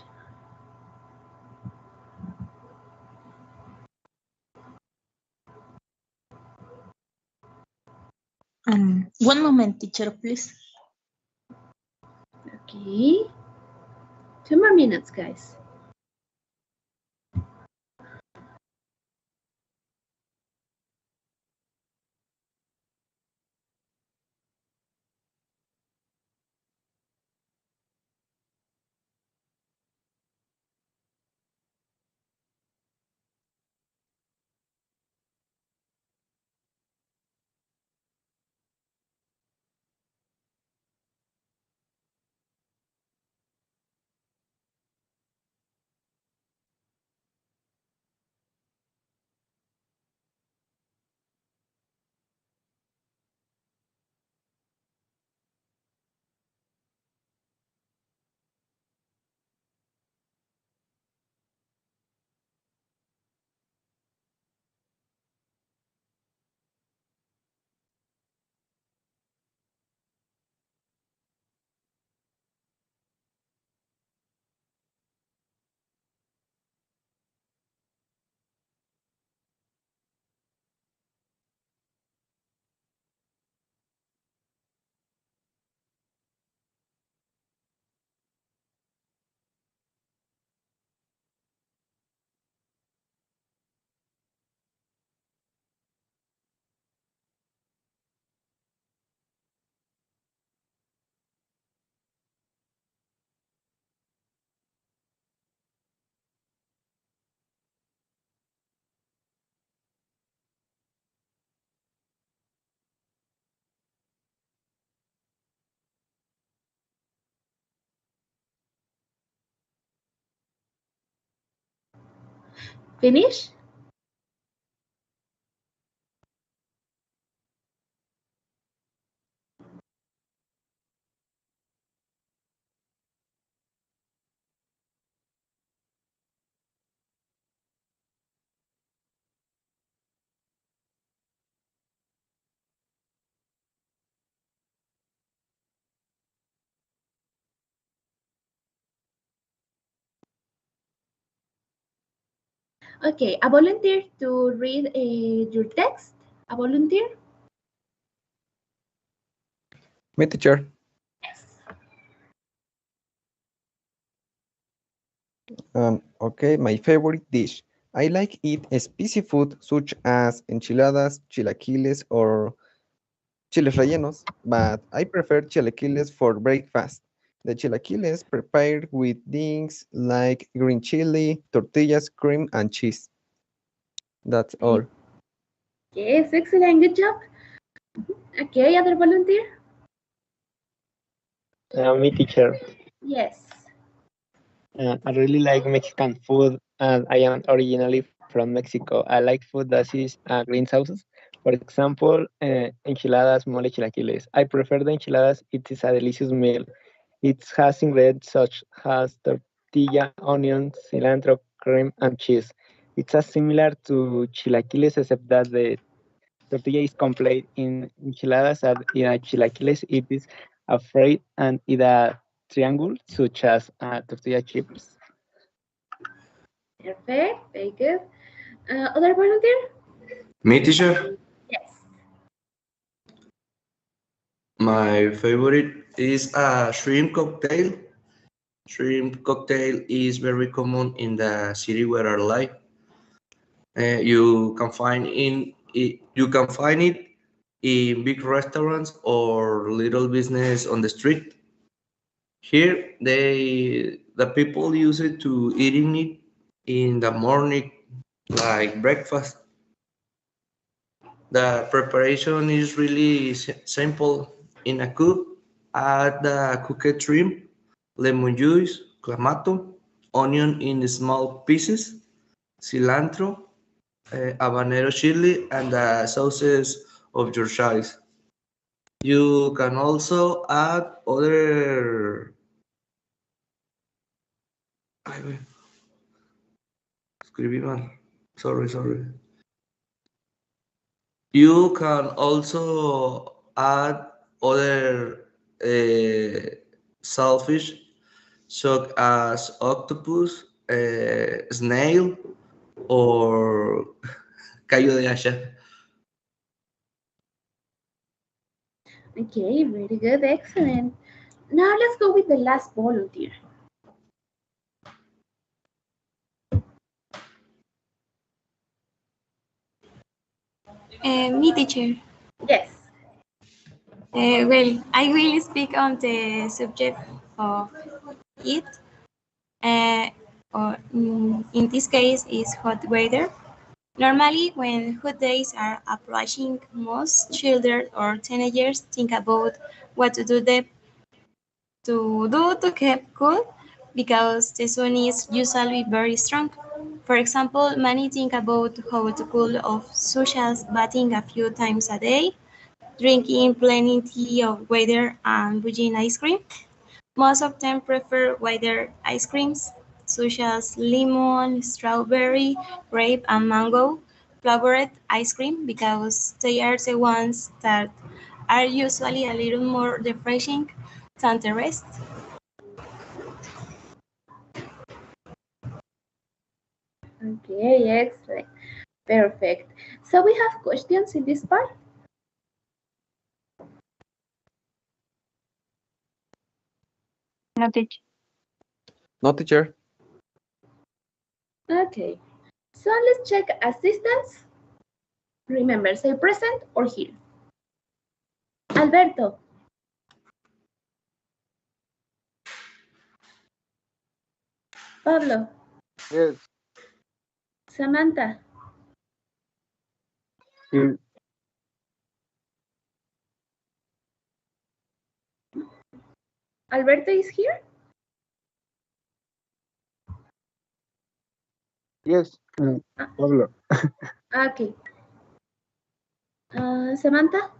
One moment, teacher, please. Okay. 2 more minutes, guys. Finish? Okay, a volunteer to read your text. A volunteer? Me, teacher. Okay, my favorite dish. I like eat spicy food such as enchiladas, chilaquiles, or chiles rellenos, but I prefer chilaquiles for breakfast. The chilaquiles prepared with things like green chili, tortillas, cream, and cheese. That's all. Yes, excellent. Good job. Okay, other volunteer? Me, teacher. Yes. I really like Mexican food, and I am originally from Mexico. I like food that is green sauces. For example, enchiladas, mole, chilaquiles. I prefer the enchiladas. It is a delicious meal. It has ingredients such as tortilla, onions, cilantro, cream, and cheese. It's as similar to chilaquiles, except that the tortilla is complete in enchiladas, and in a chilaquiles it is a fried and in a triangle, such as tortilla chips. Perfect. Very good. Other volunteer? Me, teacher? Yes. My favorite is a shrimp cocktail. Shrimp cocktail is very common in the city where I live. You can find it in big restaurants or little business on the street. Here, the people use it to eating it in the morning, like breakfast. The preparation is really simple. In a cup, add the cooked shrimp, lemon juice, clamato, onion in small pieces, cilantro, habanero chili, and the sauces of your choice. You can also add other. Ay, escribí mal. Sorry. You can also add other shellfish such as octopus, snail, or callo de hacha. Okay, very good, excellent. Now let's go with the last volunteer. Me, teacher. Yes. Well, I will speak on the subject of it. Or in this case, is hot weather. Normally, when hot days are approaching, most children or teenagers think about what to keep cool because the sun is usually very strong. For example, many think about how to cool off, such as bathing a few times a day, drinking plenty of water, and buying ice cream. Most of them prefer whiter ice creams, such as lemon, strawberry, grape, and mango flavored ice cream because they are the ones that are usually a little more refreshing than the rest. Okay, excellent. Perfect. So we have questions in this part? No, teacher. No, teacher. Okay. So let's check assistance. Remember, say present or here. Alberto. Pablo. Yes. Samantha. Here. Alberto is here? Yes. Pablo. Okay. Samantha?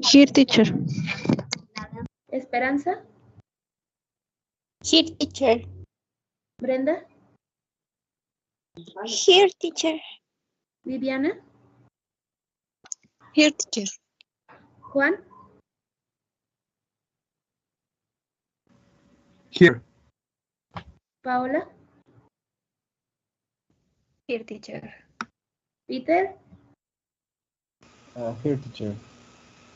Here, teacher. Esperanza? Here, teacher. Brenda? Here, teacher. Viviana? Here, teacher. Juan? Here. Paola? Here, teacher. Peter? Here, teacher.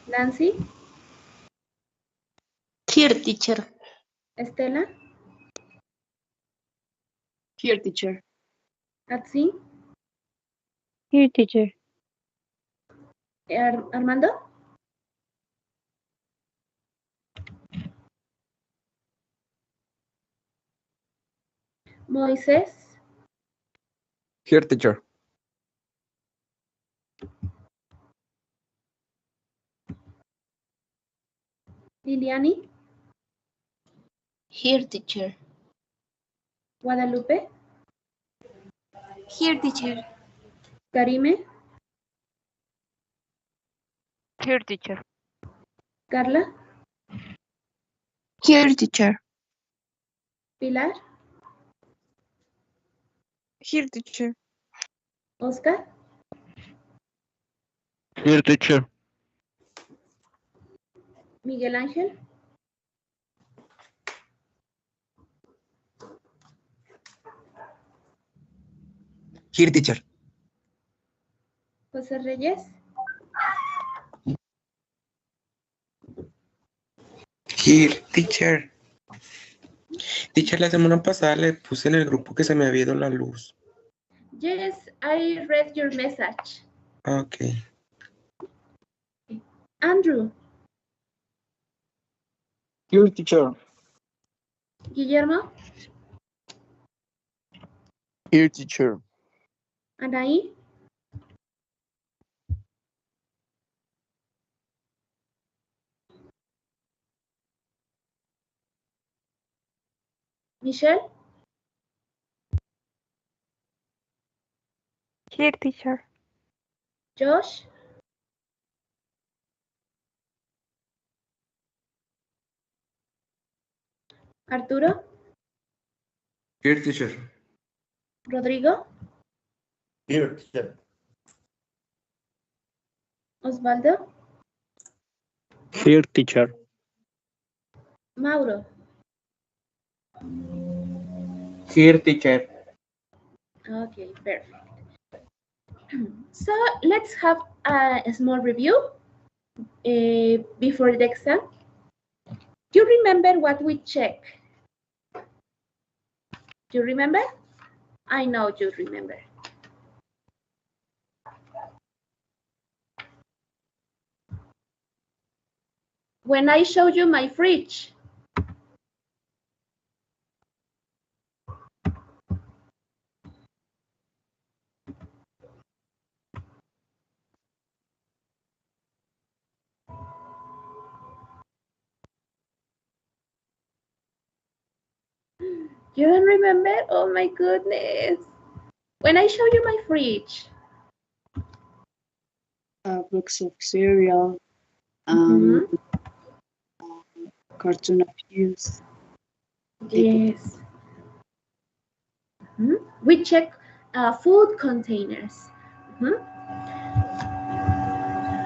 Nancy? Here, teacher. Estela? Here, teacher. Atsin? Here, teacher. Armando? Moisés? Here, teacher. Liliani? Here, teacher. Guadalupe? Here, teacher. Karime? Here, teacher. Carla? Here, teacher. Pilar? Here, teacher. Oscar? Here, teacher. Miguel Ángel? Here, teacher. José Reyes? Here, teacher. Teacher, la semana pasada le puse en el grupo que se me había ido la luz. Yes, I read your message. Ok. Andrew? Here, teacher. Guillermo? Here, teacher. Anaí? Michelle? Here, teacher. Josh? Arturo? Here, teacher. Rodrigo? Here, teacher. Osvaldo? Here, teacher. Mauro. Here, teacher. Okay, perfect. So let's have a small review before the exam. You remember what we check? You remember? I know you remember. When I show you my fridge, you don't remember? Oh my goodness. When I show you my fridge. A box of cereal, carton of juice. Yes. We check food containers.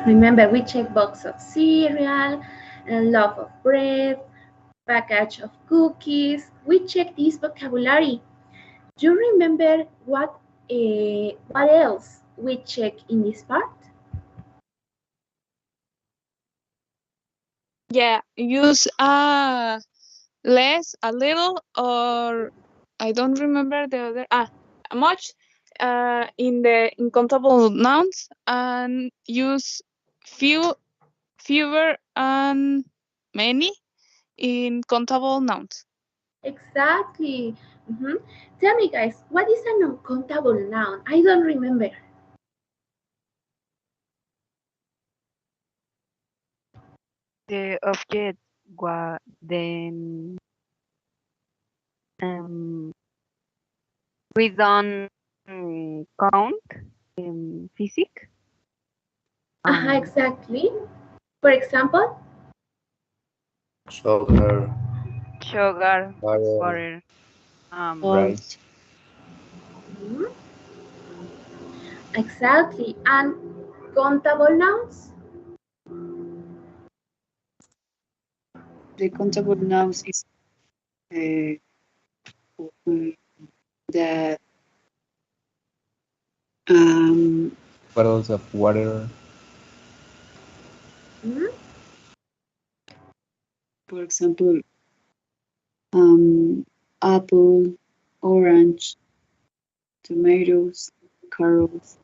Remember, we check box of cereal, a loaf of bread, package of cookies. We check this vocabulary. Do you remember what else we check in this part? Yeah, use less, a little, or I don't remember the other. Much in the uncountable nouns, and use fewer, and many in countable nouns. Exactly. Tell me, guys, what is an uncountable noun? I don't remember. The object then we don't count physics. Exactly. For example, Sugar, Sugar, water, water, rice. mhm, exactly. And countable nouns? The countable nouns is that Bottles of water. for example, apple, orange, tomatoes, carrots.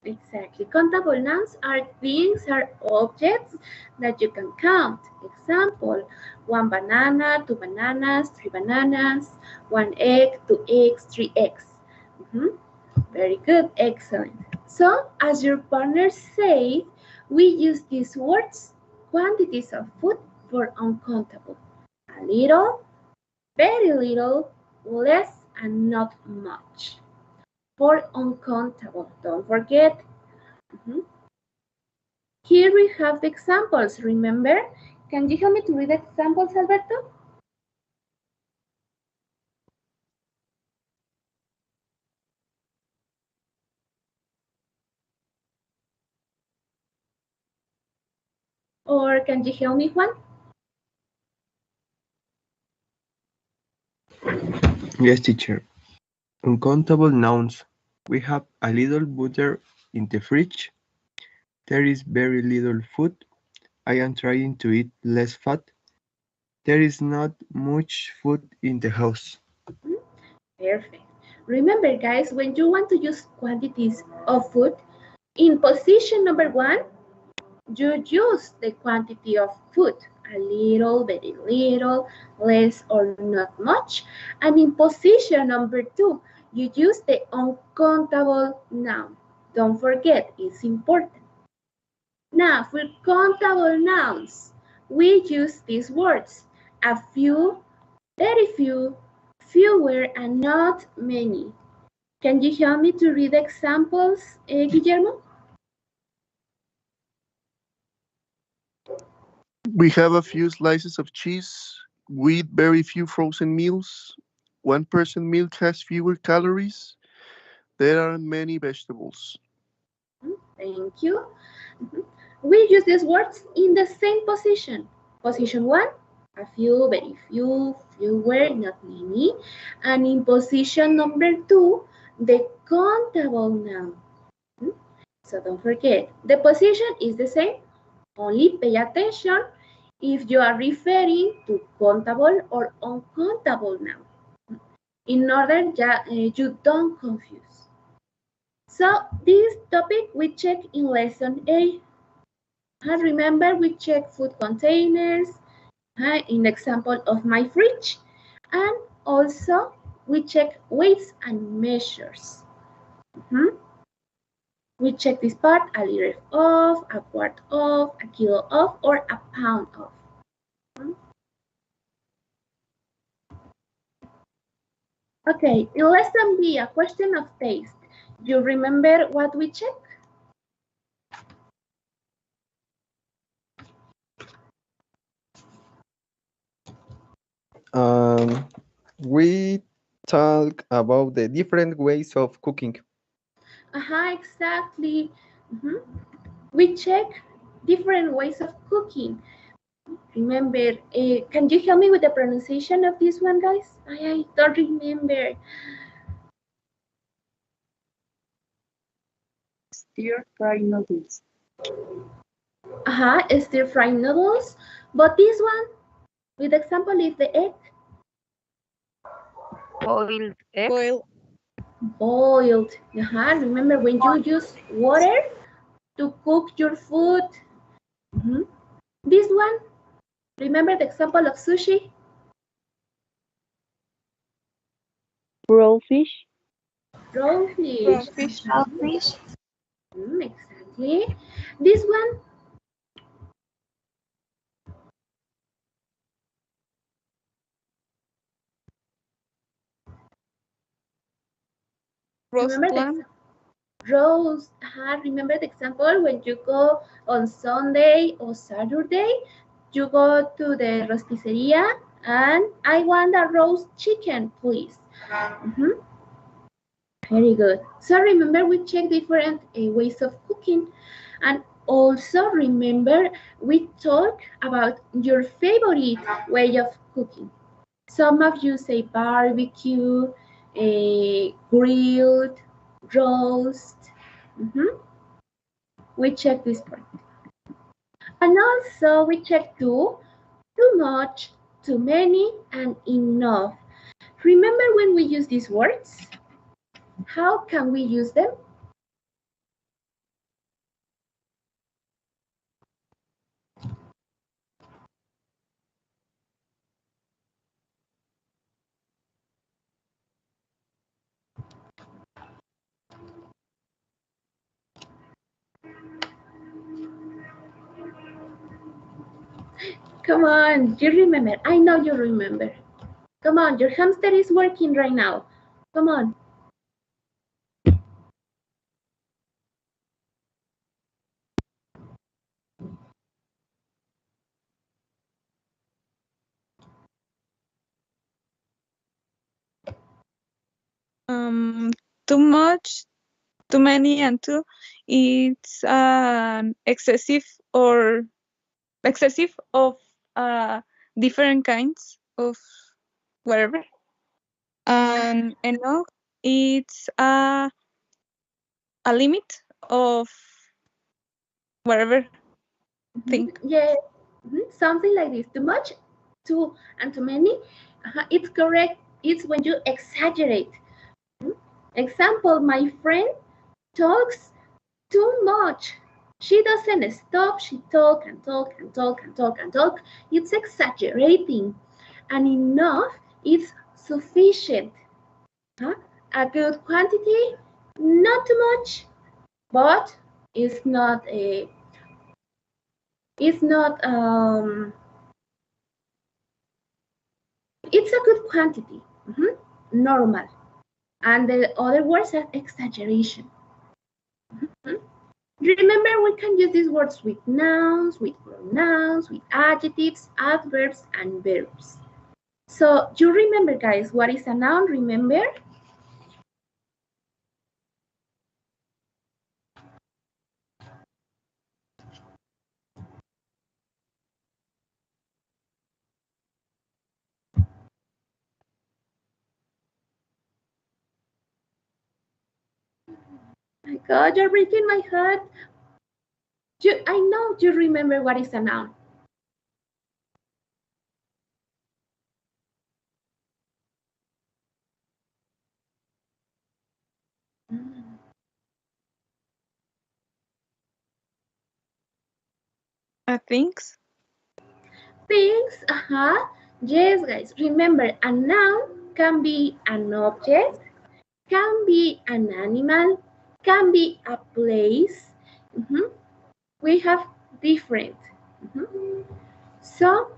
Exactly. Countable nouns are things or objects that you can count. Example, one banana, two bananas, three bananas, one egg, two eggs, three eggs. Very good, excellent. So, as your partner said, we use these words, quantities of food, for uncountable. A little, very little, less, and not much. For uncountable, don't forget. Here we have the examples, remember? Can you help me to read the examples, Alberto? Or can you help me, Juan? Yes, teacher. Uncountable nouns. We have a little butter in the fridge. There is very little food. I am trying to eat less fat. There is not much food in the house. Perfect. Remember, guys, when you want to use quantities of food, in position number 1, you use the quantity of food, a little, very little, less or not much. And in position number 2, you use the uncountable noun. Don't forget, it's important. Now, for countable nouns, we use these words, a few, very few, fewer, and not many. Can you help me to read examples, Guillermo? We have a few slices of cheese with very few frozen meals. One person milk has fewer calories. There are many vegetables. Thank you. We use these words in the same position. Position 1, A few, very few, fewer, not many. And in position number 2, the countable noun. So don't forget, the position is the same. Only pay attention if you are referring to countable or uncountable noun, in order that you don't confuse. So this topic we check in lesson 8. Remember, we check food containers in the example of my fridge, and also we check weights and measures. We check this part: a liter of, a quart of, a kilo of, or a pound of. Okay, in lesson B, a question of taste. You remember what we check? We talk about the different ways of cooking. Exactly. We check different ways of cooking. Remember, can you help me with the pronunciation of this one, guys? I don't remember. Stir-fry noodles. Stir-fry noodles. But this one, with example, is the egg. Boiled egg. Boiled. Remember when you use water to cook your food? This one, remember the example of sushi? Raw fish. Raw fish. Raw fish. Raw fish. Exactly. This one, Roast lamb. Roast. Remember the example when you go on Sunday or Saturday, you go to the rosticeria and I want a roast chicken, please. Very good. So remember, we check different ways of cooking, and also remember we talk about your favorite way of cooking. Some of you say barbecue, grilled, roast. We check this point. And also we check too much, too many, and enough. Remember when we use these words? How can we use them? Come on, you remember. I know you remember. Come on, your hamster is working right now. Come on. Too much, too many, and too. It's an excessive of different kinds of whatever. And enough, it's a limit of whatever thing. Yeah, something like this. Too much, too, and too many. It's correct. It's when you exaggerate. Example, my friend talks too much. She doesn't stop. She talk and talk and talk and talk and talk. It's exaggerating. And enough is sufficient. A good quantity, not too much, but it's not a it's not it's a good quantity. Normal. And the other words are exaggeration. Remember, we can use these words with nouns, with pronouns, with adjectives, adverbs, and verbs. So you remember, guys, what is a noun? Remember? My God, you're breaking my heart. I know you remember what is a noun. Things. Things, yes, guys. Remember, a noun can be an object, can be an animal, can be a place. We have different. So,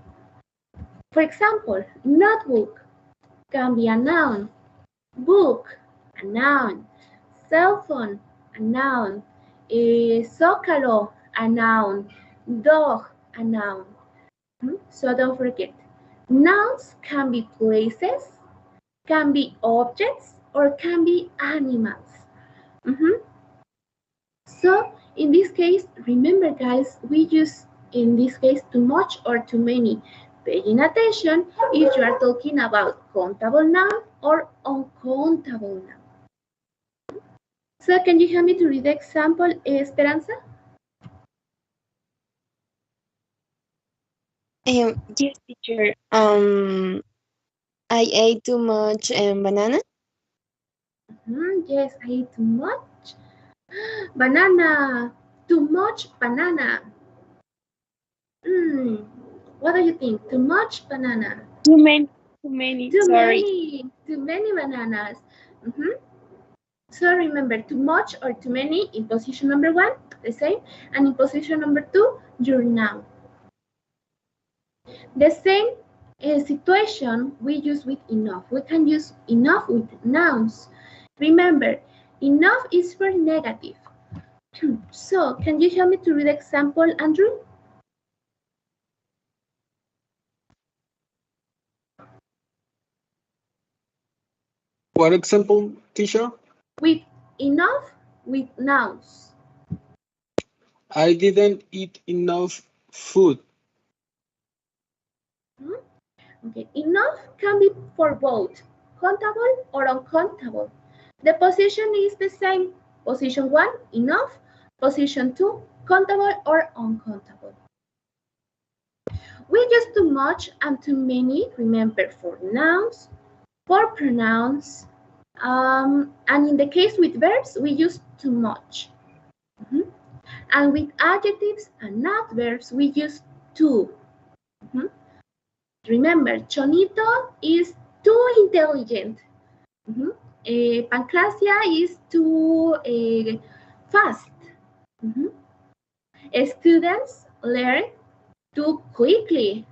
for example, notebook can be a noun, book, a noun, cell phone, a noun, zócalo, a noun, dog, a noun. So don't forget, nouns can be places, can be objects, or can be animals. So in this case, remember guys, we use in this case too much or too many. Paying attention if you are talking about countable noun or uncountable noun. So can you help me to read the example, Esperanza? Yes, teacher. I ate too much banana. Yes, I ate too much. Banana. Too much banana. What do you think? Too much banana? Too many. Too many. Too Sorry. many. Too many bananas. So remember, too much or too many in position number 1, the same, and in position number 2, your noun. The same situation we use with enough. We can use enough with nouns. Remember, enough is for negative. So, can you help me to read the example, Andrew? What example, teacher? With enough with nouns. I didn't eat enough food. Okay, enough can be for both countable or uncountable. The position is the same. Position 1, enough. Position 2, countable or uncountable. We use too much and too many, remember, for nouns, for pronouns, and in the case with verbs, we use too much. And with adjectives and adverbs, we use too. Remember, Chonito is too intelligent. Pancracia is too fast. Students learn too quickly.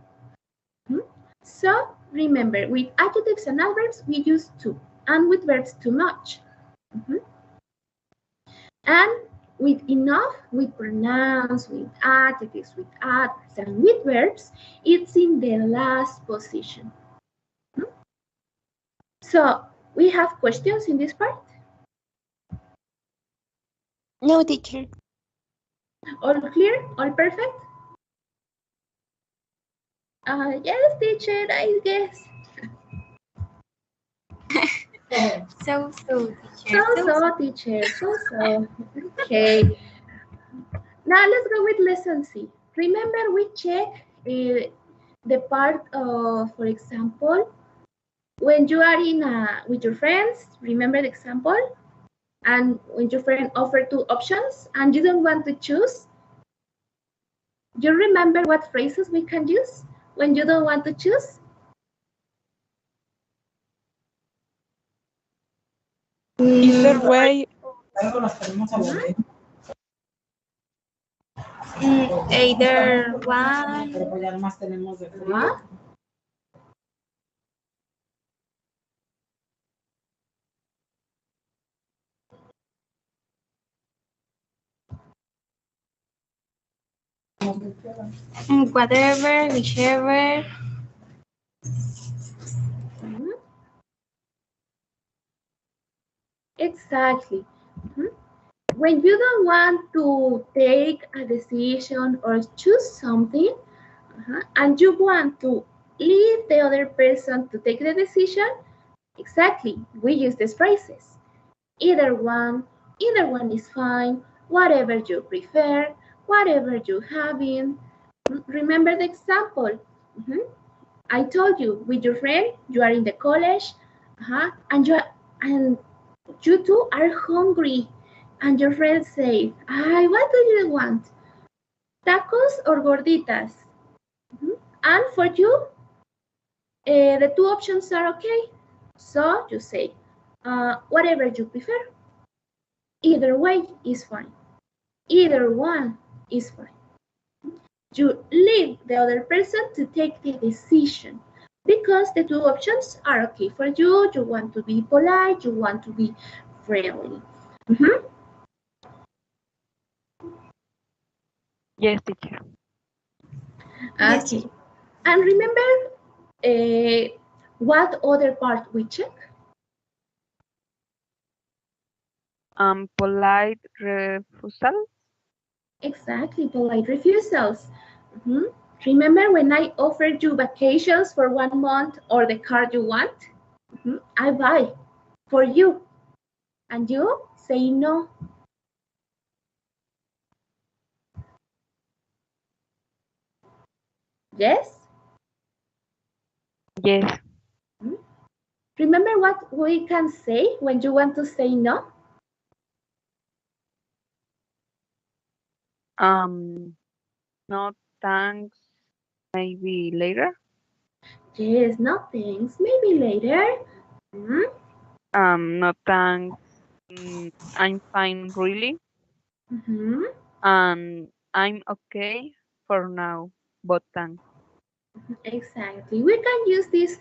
So remember, with adjectives and adverbs, we use too, and with verbs, too much. And with enough, with pronouns, with adjectives, with adverbs, and with verbs, it's in the last position. So we have questions in this part? No, teacher. All clear? All perfect? Yes, teacher, I guess. So, teacher. Okay. Now let's go with lesson C. Remember, we check the part of, for example, when you are in with your friends, remember the example? And when your friend offer 2 options and you don't want to choose, you remember what phrases we can use when you don't want to choose? Either way. Either one. What? Whatever, whichever. Exactly. When you don't want to take a decision or choose something, and you want to leave the other person to take the decision, exactly, we use these phrases. Either one, Either one is fine, whatever you prefer, whatever you having. Remember the example. Mhm. I told you, with your friend, you are in the college, and you two are hungry, and your friend say, "Ay, what do you want? Tacos or gorditas?" And for you, the two options are okay. So you say, whatever you prefer. Either way is fine. Either one is fine. You leave the other person to take the decision because the two options are okay for you. You want to be polite, you want to be friendly. Yes, teacher. Yes, Okay. And remember what other part we check? Polite refusal. Exactly, polite refusals. Remember when I offered you vacations for 1 month or the car you want? I buy for you. And you say no. Yes? Yes. Remember what we can say when you want to say no? No thanks. Maybe later. Yes, no thanks. Maybe later. No thanks. I'm fine, really. Mm-hmm. And I'm okay for now, but thanks. Exactly. We can use these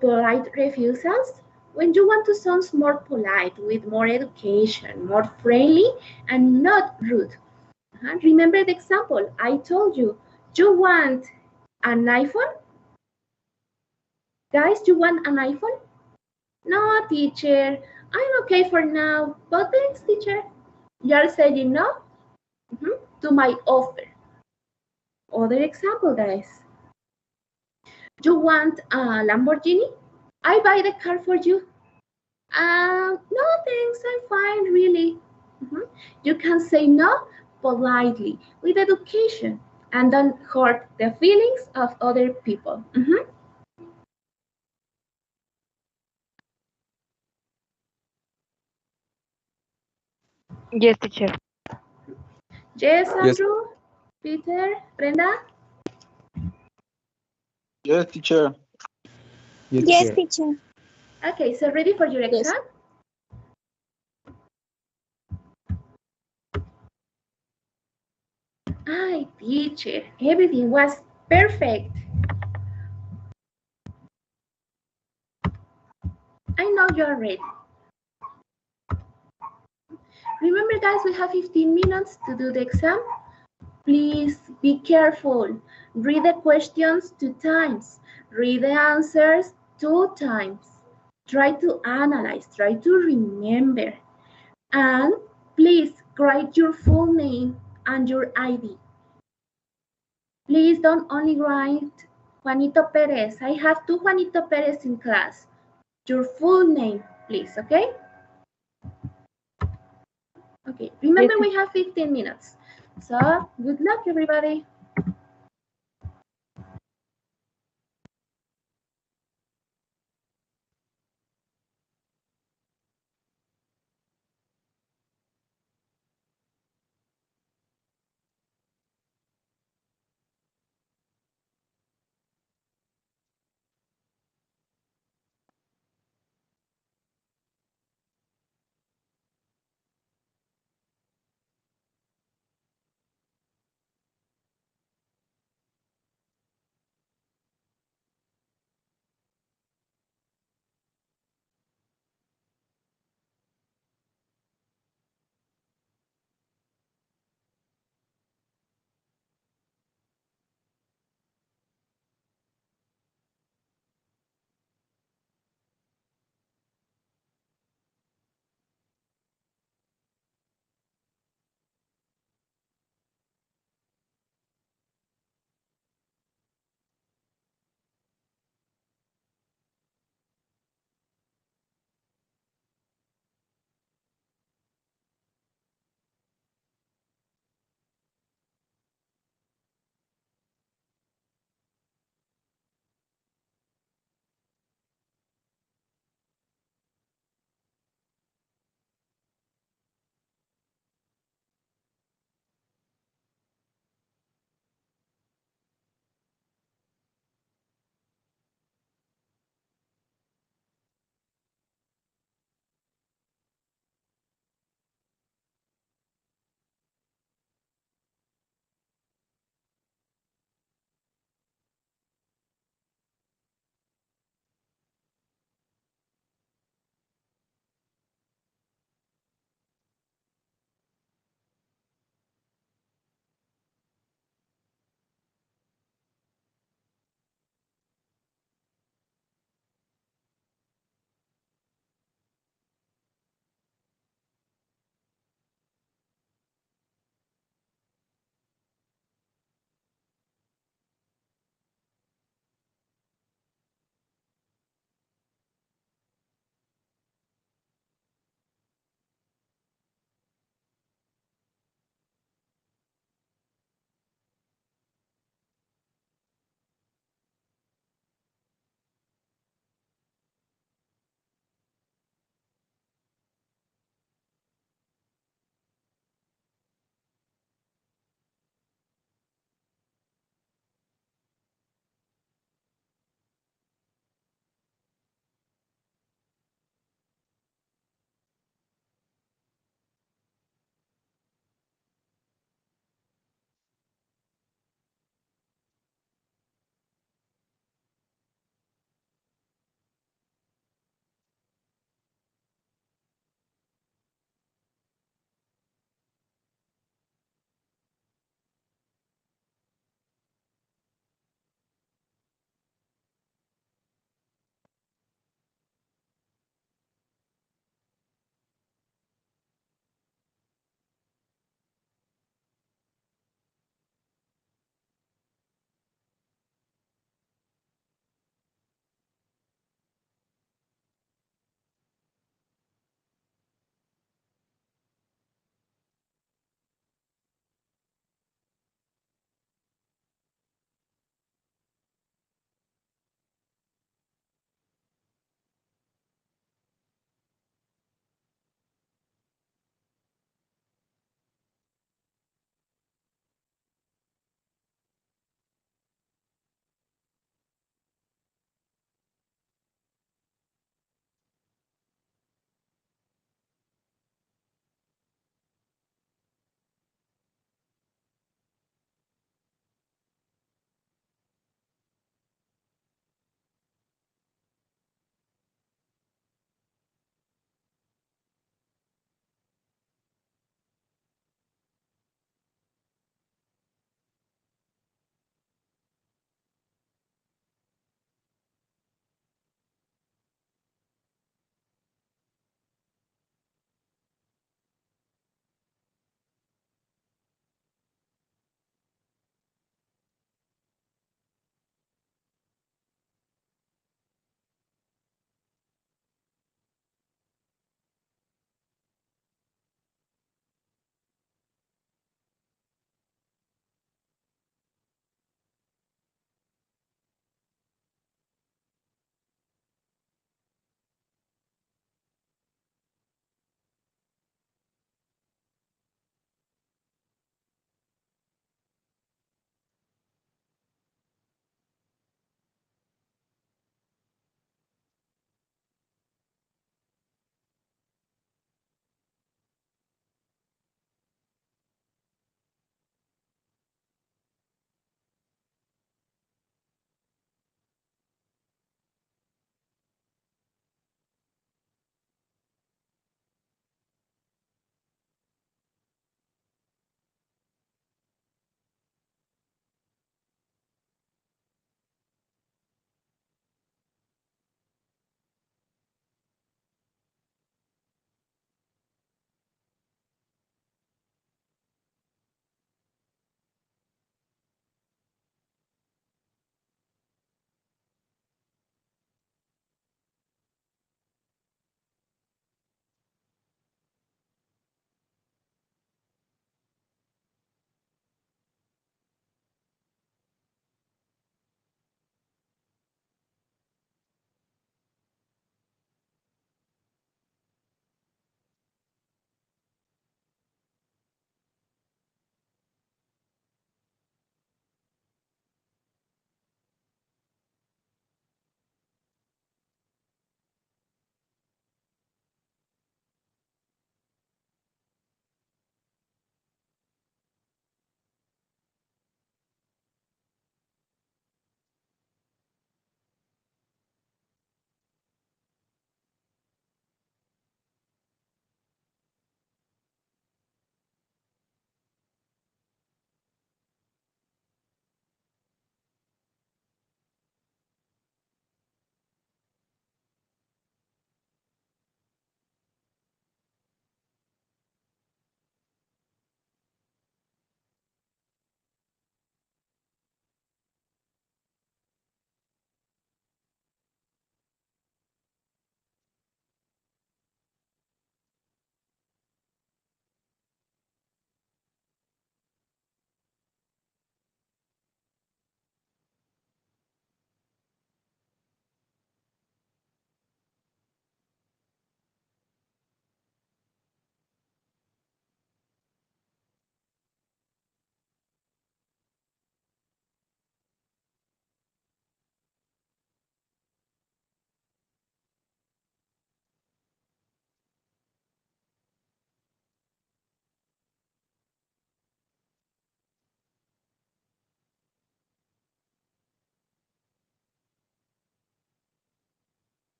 polite refusals when you want to sound more polite, with more education, more friendly, and not rude. Remember the example I told you. You want an iPhone? Guys, you want an iPhone? No, teacher. I'm okay for now, but thanks, teacher. You're saying no to my offer. Other example, guys. You want a Lamborghini? I buy the car for you. No, thanks. I'm fine, really. You can say no politely with education and don't hurt the feelings of other people. Yes, teacher. Yes, Yes. Andrew, Peter, Brenda. Yes, teacher. Yes, Yes, teacher. teacher. Okay, so ready for your Yes. exam? Hi, teacher. Everything was perfect. I know you're ready. Remember, guys, we have 15 minutes to do the exam. Please be careful. Read the questions 2 times. Read the answers 2 times. Try to analyze, try to remember. And please write your full name and your ID. Please don't only write Juanito Perez. I have 2 Juanito Perez in class. Your full name, please, okay? Okay, remember we have 15 minutes. So, good luck, everybody.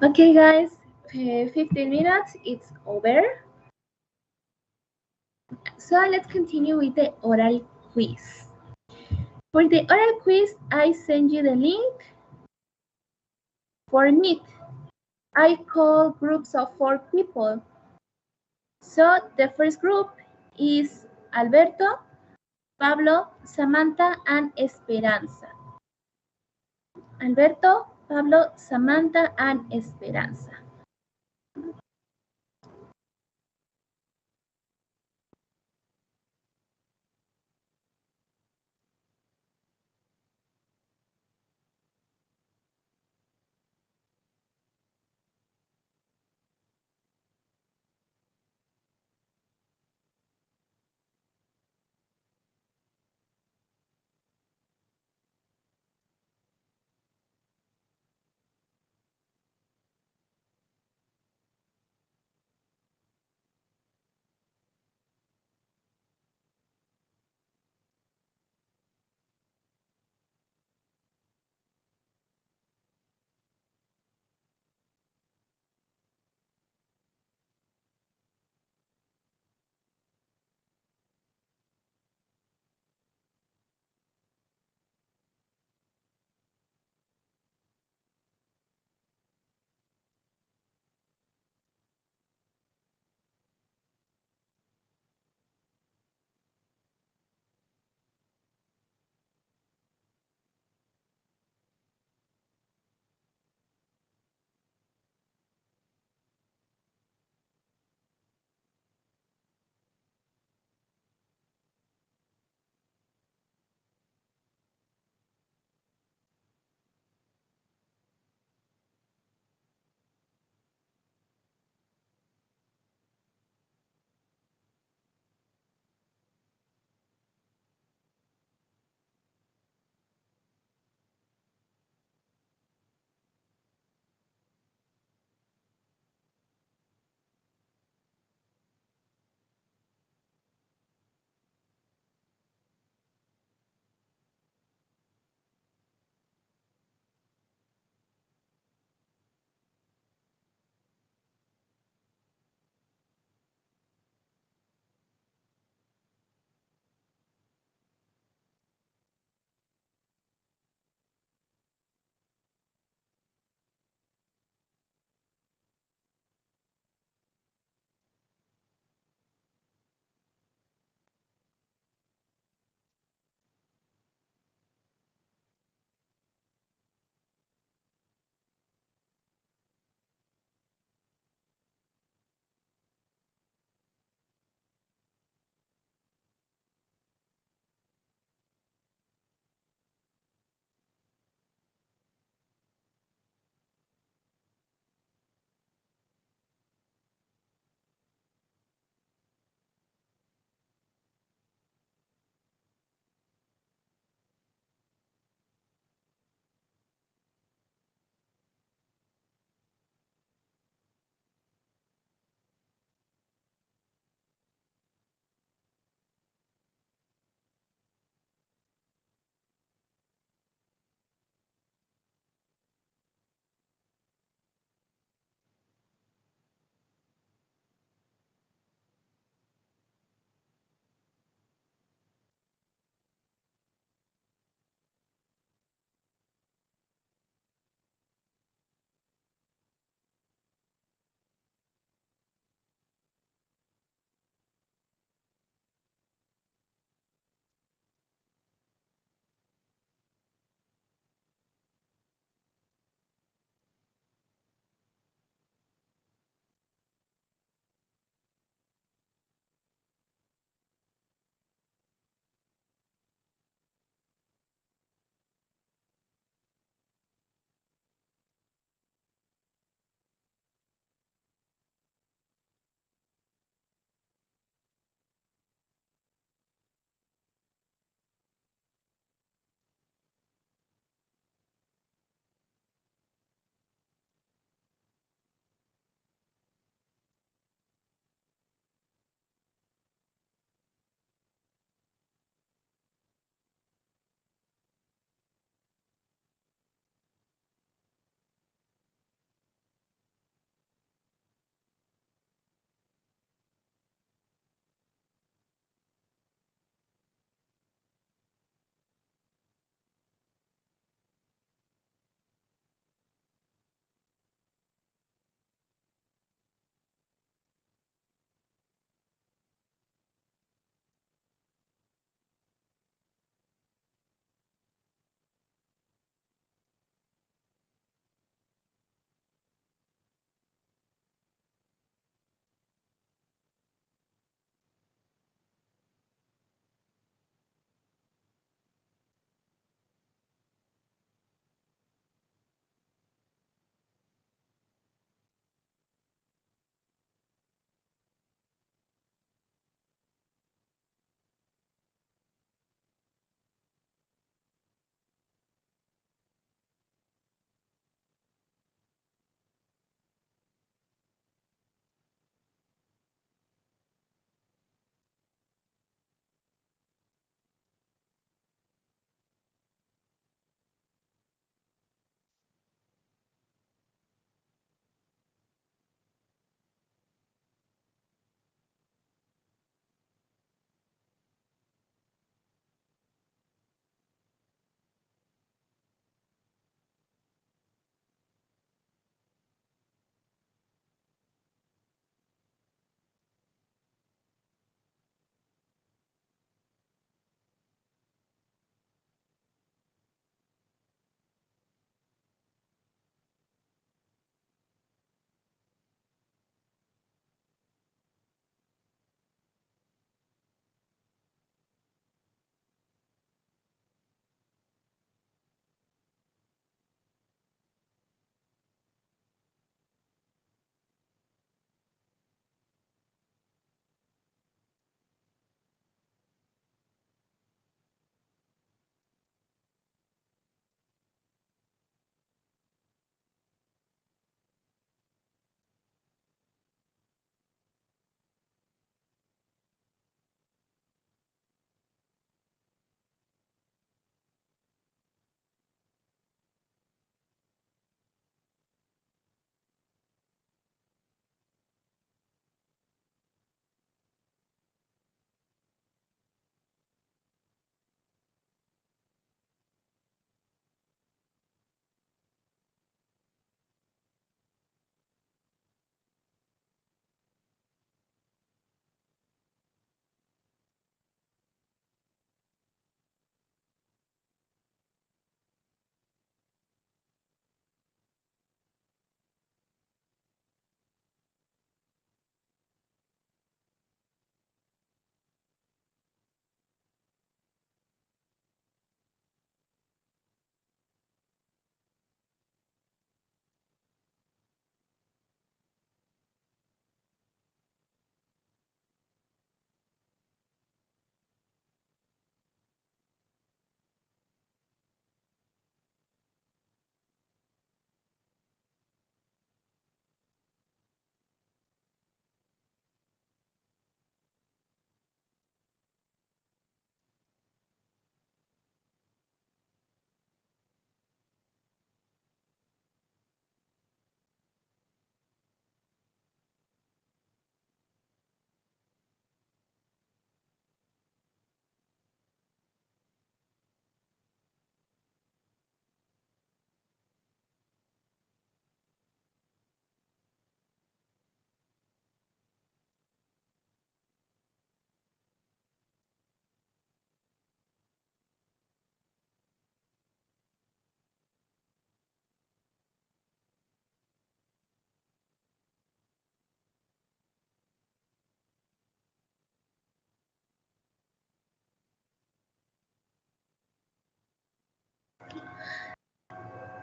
Okay, guys, 15 minutes, it's over. So let's continue with the oral quiz. For the oral quiz, I send you the link for Meet. I call groups of 4 people. So the first group is Alberto, Pablo, Samantha, and Esperanza. Alberto, Pablo, Samantha, and Esperanza.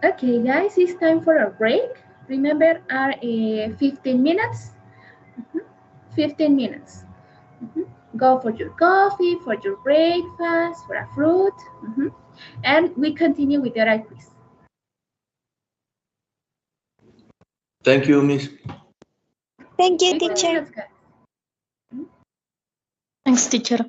Okay, guys, it's time for a break. Remember, our 15 minutes. 15 minutes. Go for your coffee, for your breakfast, for a fruit. And we continue with the oral quiz. Thank you, Miss. Thank you, 15 teacher. minutes, guys. Thanks, teacher.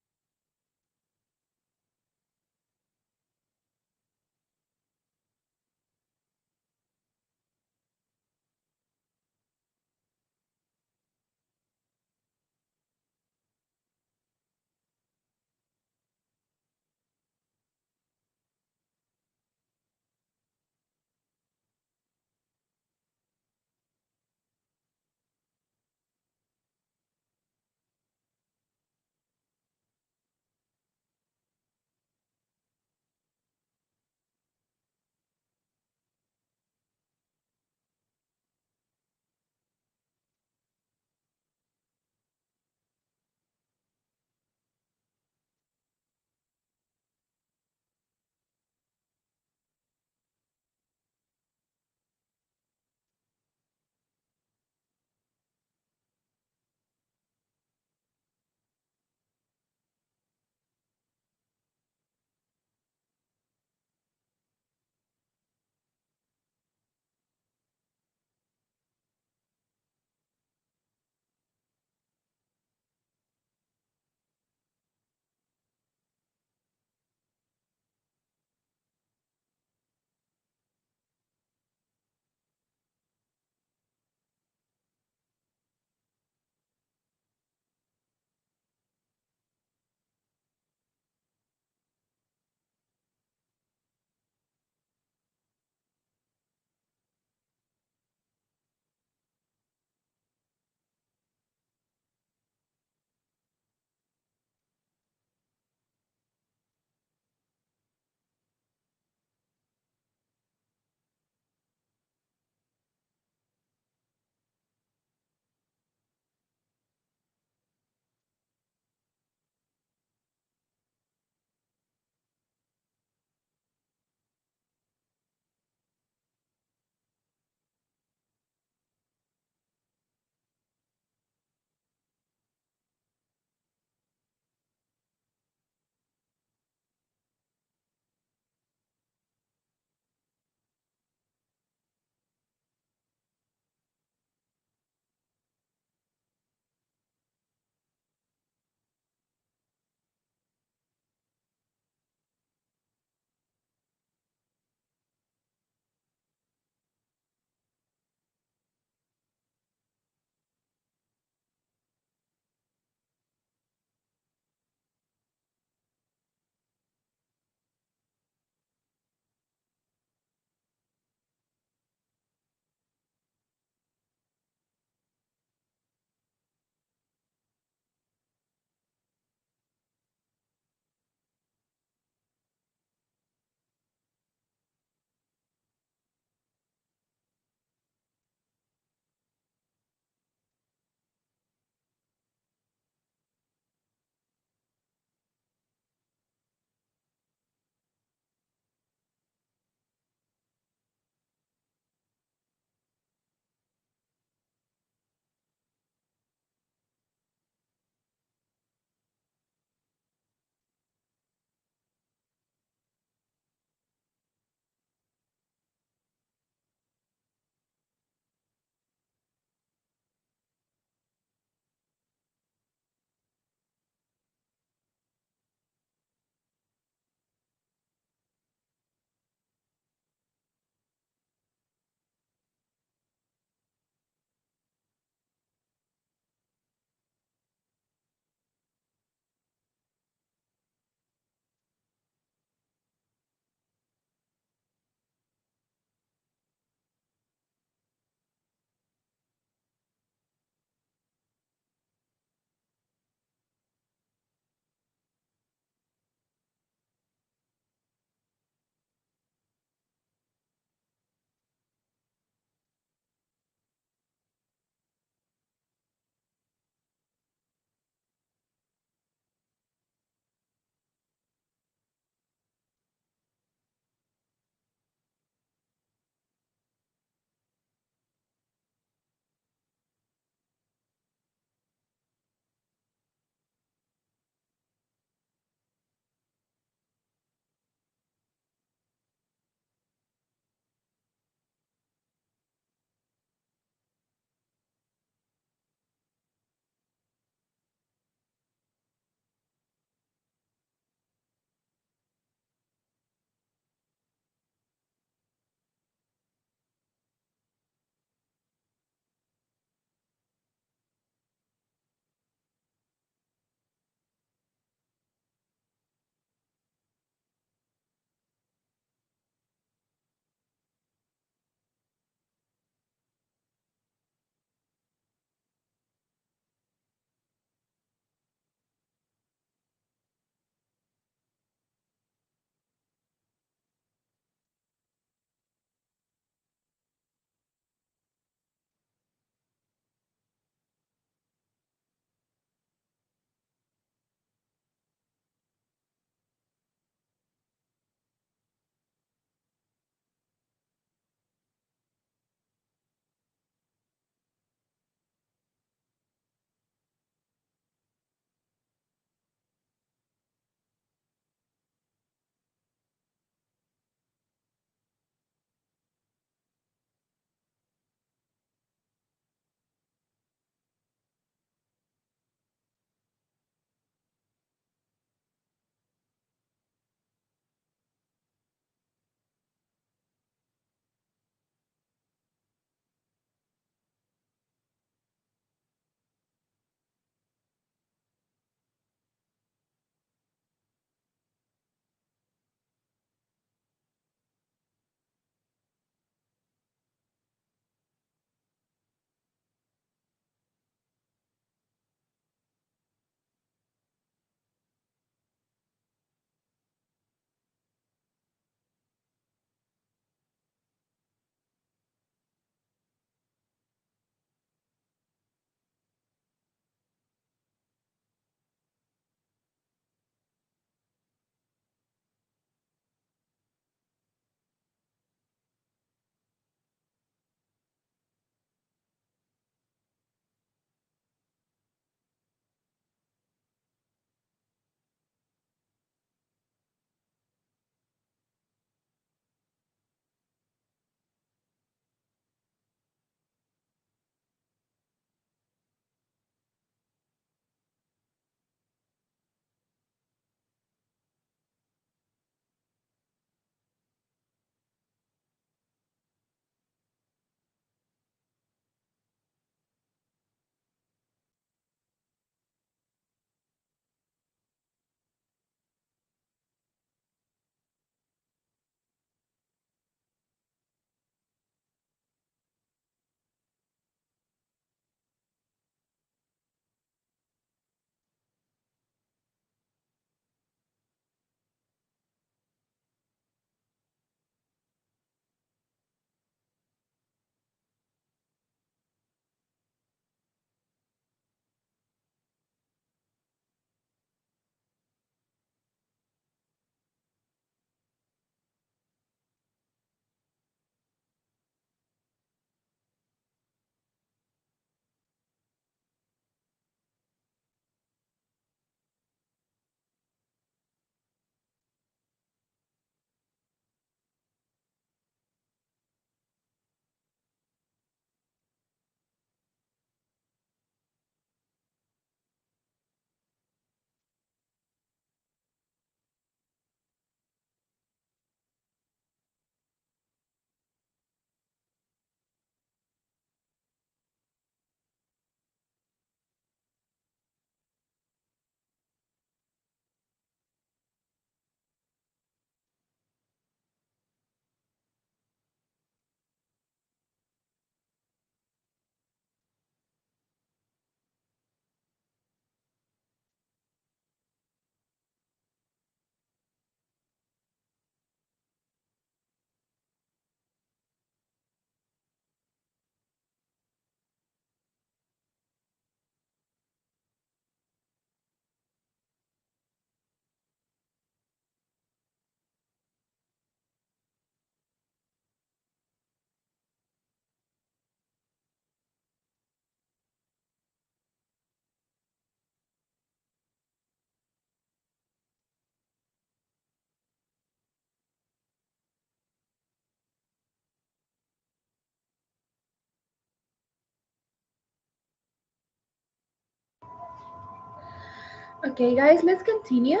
Okay, guys, let's continue.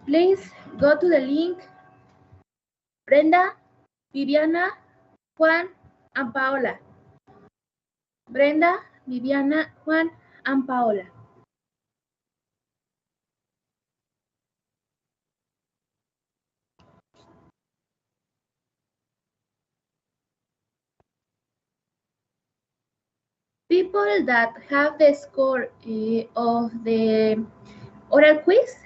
Please go to the link. Brenda, Viviana, Juan, and Paola. Brenda, Viviana, Juan, and Paola. People that have the score of the oral quiz,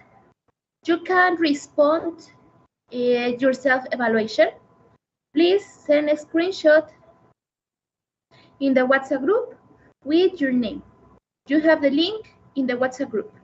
you can respond your self-evaluation. Please send a screenshot in the WhatsApp group with your name. You have the link in the WhatsApp group.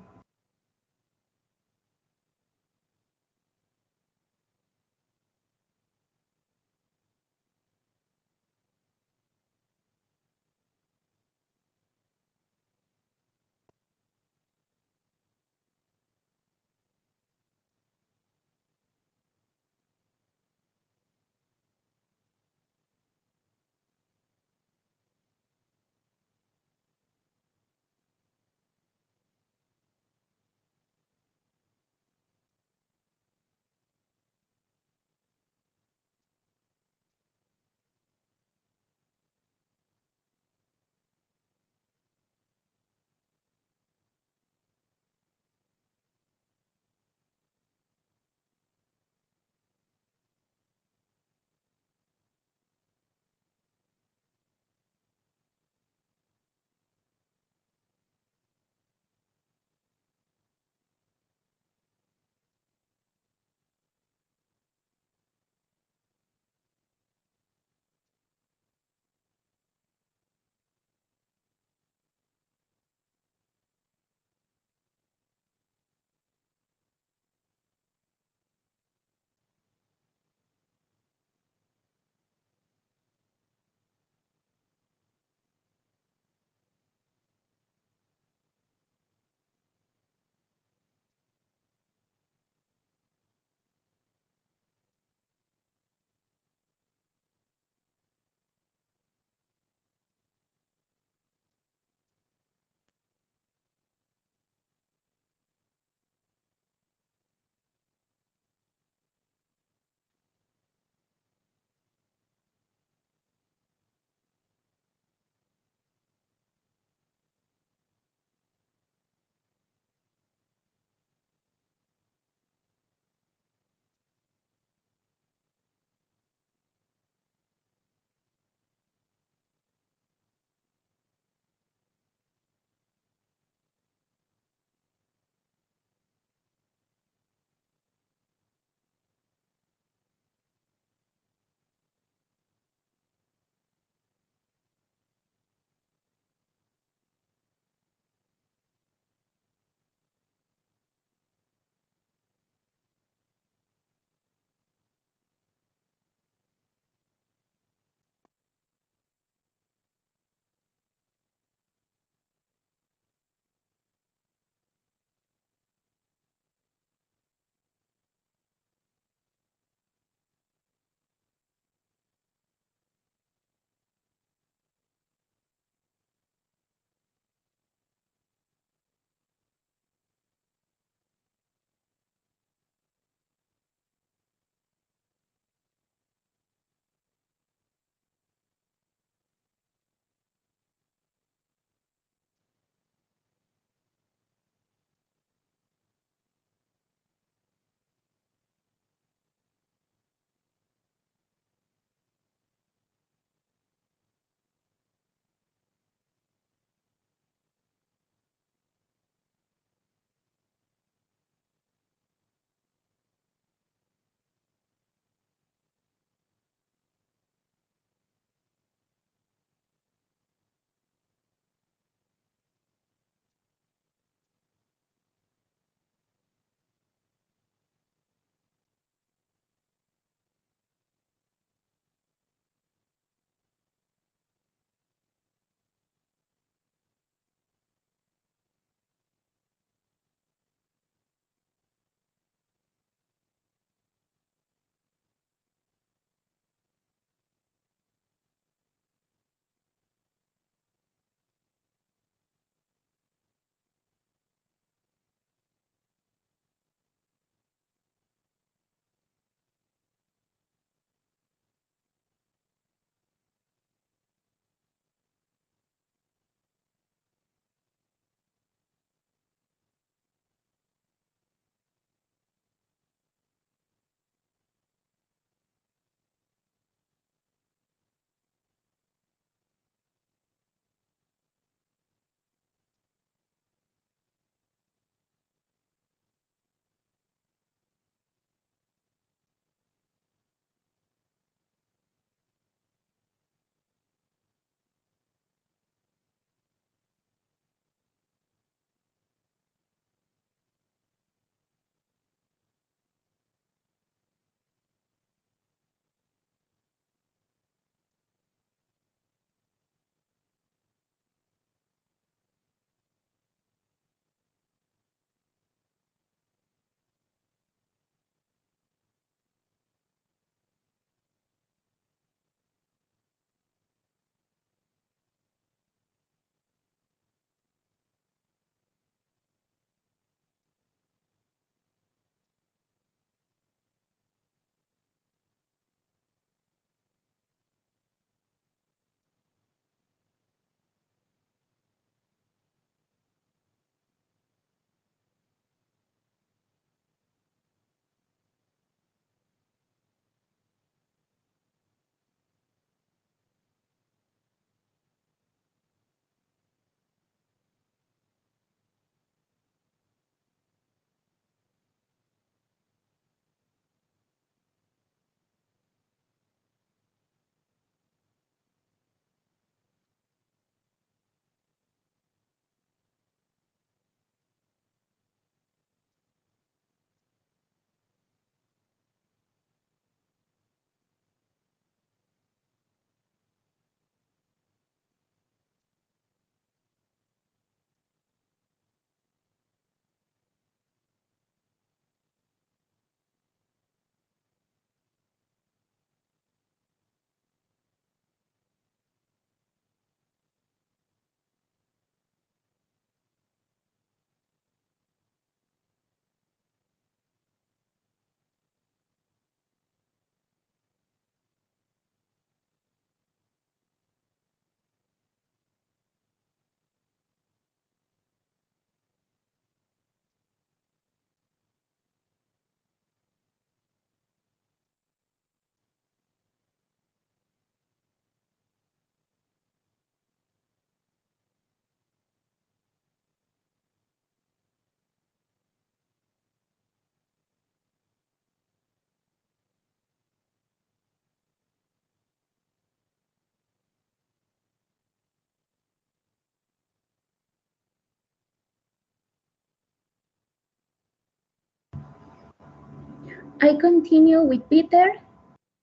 I continue with Peter,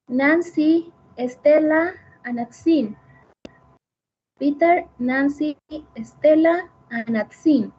Nancy, Estela, and Atsin. Peter, Nancy, Estela, and Atsin.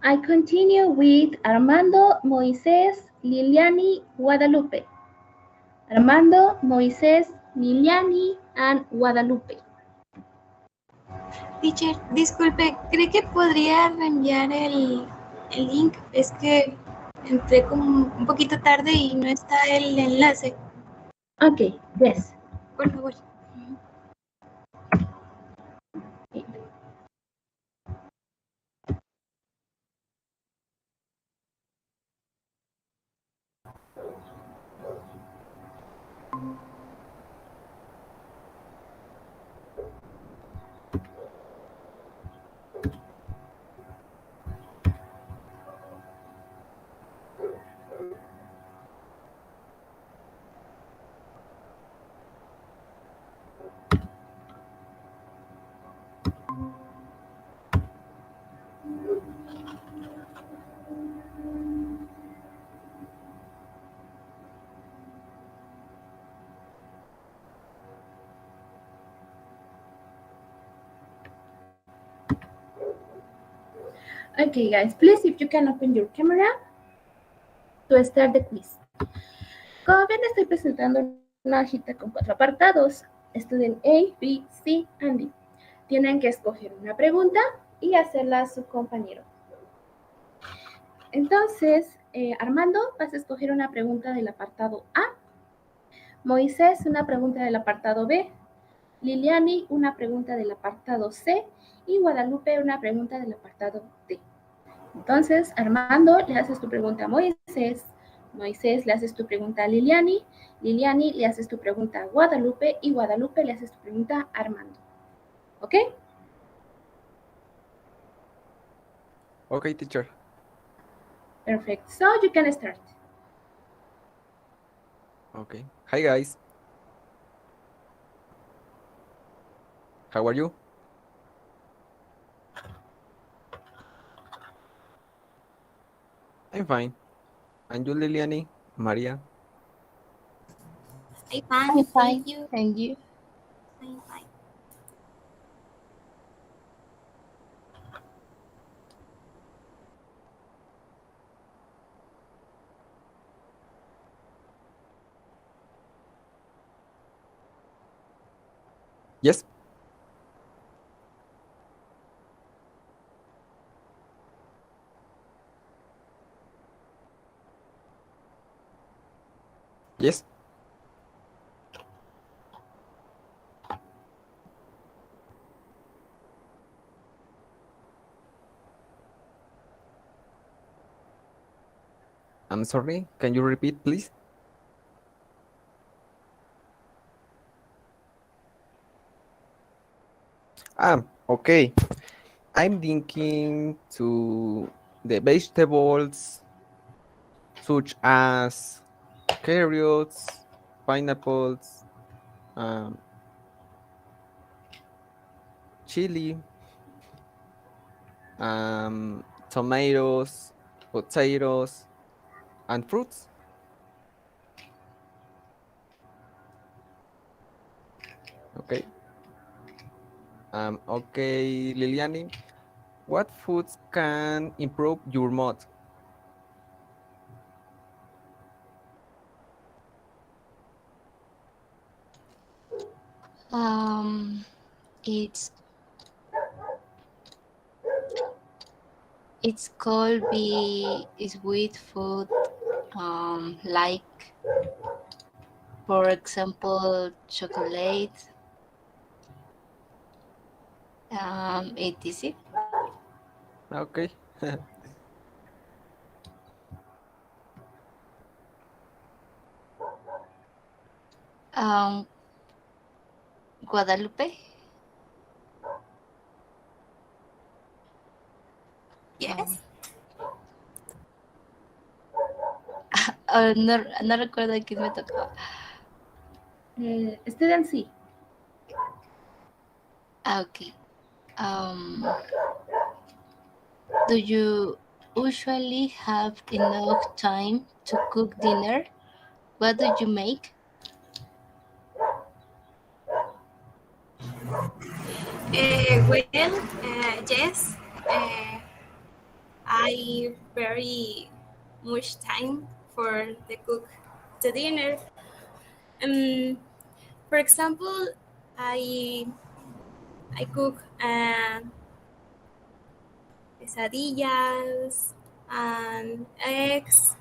I continue with Armando, Moisés, Liliani, Guadalupe. Armando, Moisés, Liliani, and Guadalupe. Teacher, disculpe, ¿cree que podría reenviar el link? Es que entré como un poquito tarde y no está el enlace. Okay, yes. Por favor. Okay, guys, please, if you can open your camera to start the quiz. Como ven, estoy presentando una hojita con 4 apartados. Estudian A, B, C, and D. Tienen que escoger una pregunta y hacerla a su compañero. Entonces, Armando, vas a escoger una pregunta del apartado A. Moisés, una pregunta del apartado B. Liliani, una pregunta del apartado C. Y Guadalupe, una pregunta del apartado D. Entonces, Armando, le haces tu pregunta a Moisés. Moisés, le haces tu pregunta a Liliani. Liliani, le haces tu pregunta a Guadalupe. Y Guadalupe, le haces tu pregunta a Armando. ¿Ok? Okay, teacher. Perfect. So, you can start. Okay. Hi, guys. How are you? I'm fine. And you, Liliani? Maria? I'm fine. I'm fine. Thank you. And you? I'm fine. Yes. Yes. I'm sorry. Can you repeat, please? Okay. I'm thinking to the vegetables such as carrots, pineapples, chili, tomatoes, potatoes, and fruits. Okay. Okay, Liliani, what foods can improve your mood? It's called be sweet food, like for example chocolate. It is it. Okay. Guadalupe. Yes. No, no recuerdo a quién me tocaba. Student C. Okay. Do you usually have enough time to cook dinner? What do you make? Well, yes. I very much time for the cook the dinner. Um, for example, I I cook quesadillas and eggs.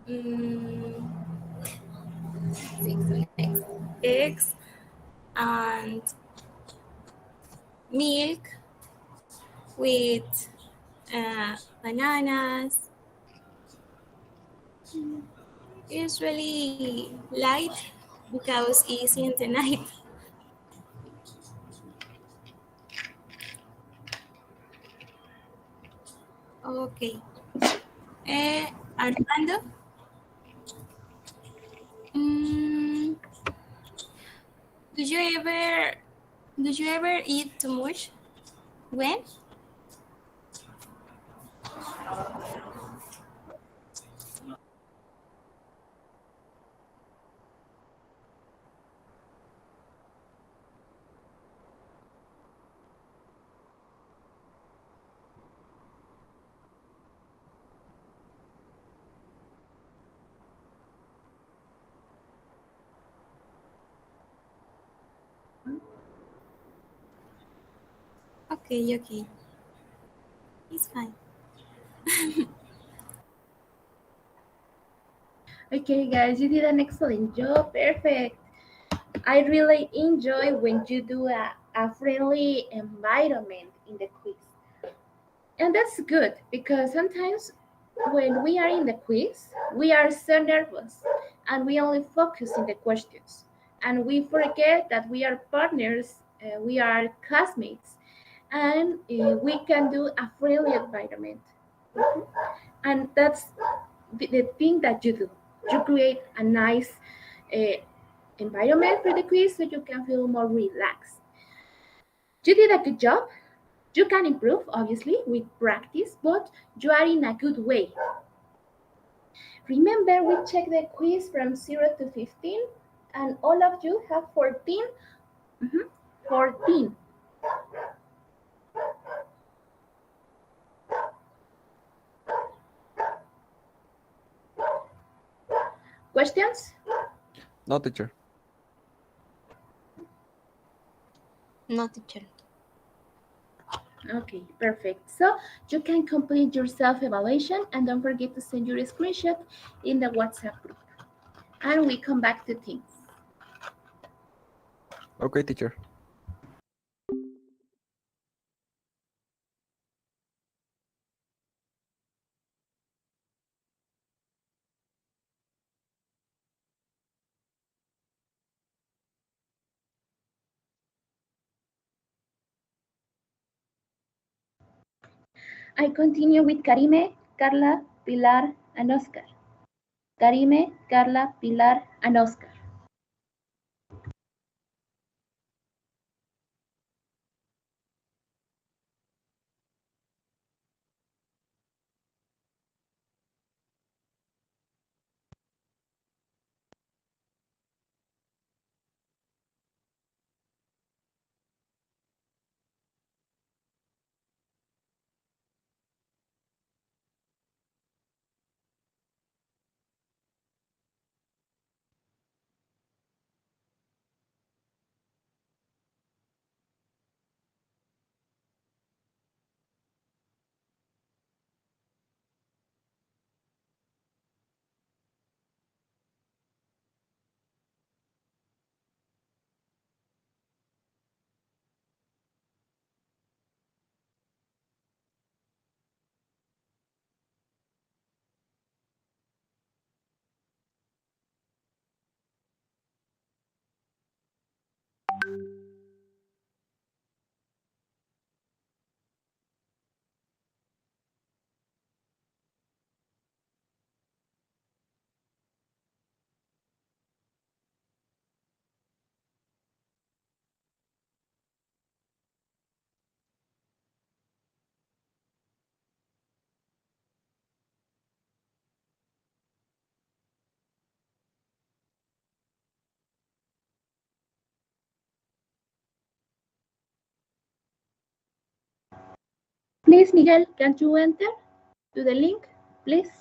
Um, eggs and milk with bananas. It's really light because it's in the night. Okay. Armando, mm, do you ever eat too much? When? Okay, okay. It's fine. Okay, guys, you did an excellent job. Perfect. I really enjoy when you do a friendly environment in the quiz. And that's good because sometimes when we are in the quiz, we are so nervous and we only focus in the questions. And we forget that we are partners, we are classmates, and we can do a friendly environment. Mhm. And that's the thing that you do. You create a nice uh, environment for the quiz so you can feel more relaxed. You did a good job. You can improve, obviously, with practice, but you are in a good way. Remember, we checked the quiz from 0 to 15, and all of you have 14. 14. Questions? No, teacher. No, teacher. Okay, perfect. So you can complete your self-evaluation and don't forget to send your screenshot in the WhatsApp group. And we come back to things. Okay, teacher. I continue with Karime, Carla, Pilar, and Oscar. Karime, Carla, Pilar, and Oscar. Please, Miguel, can you enter to the link, please?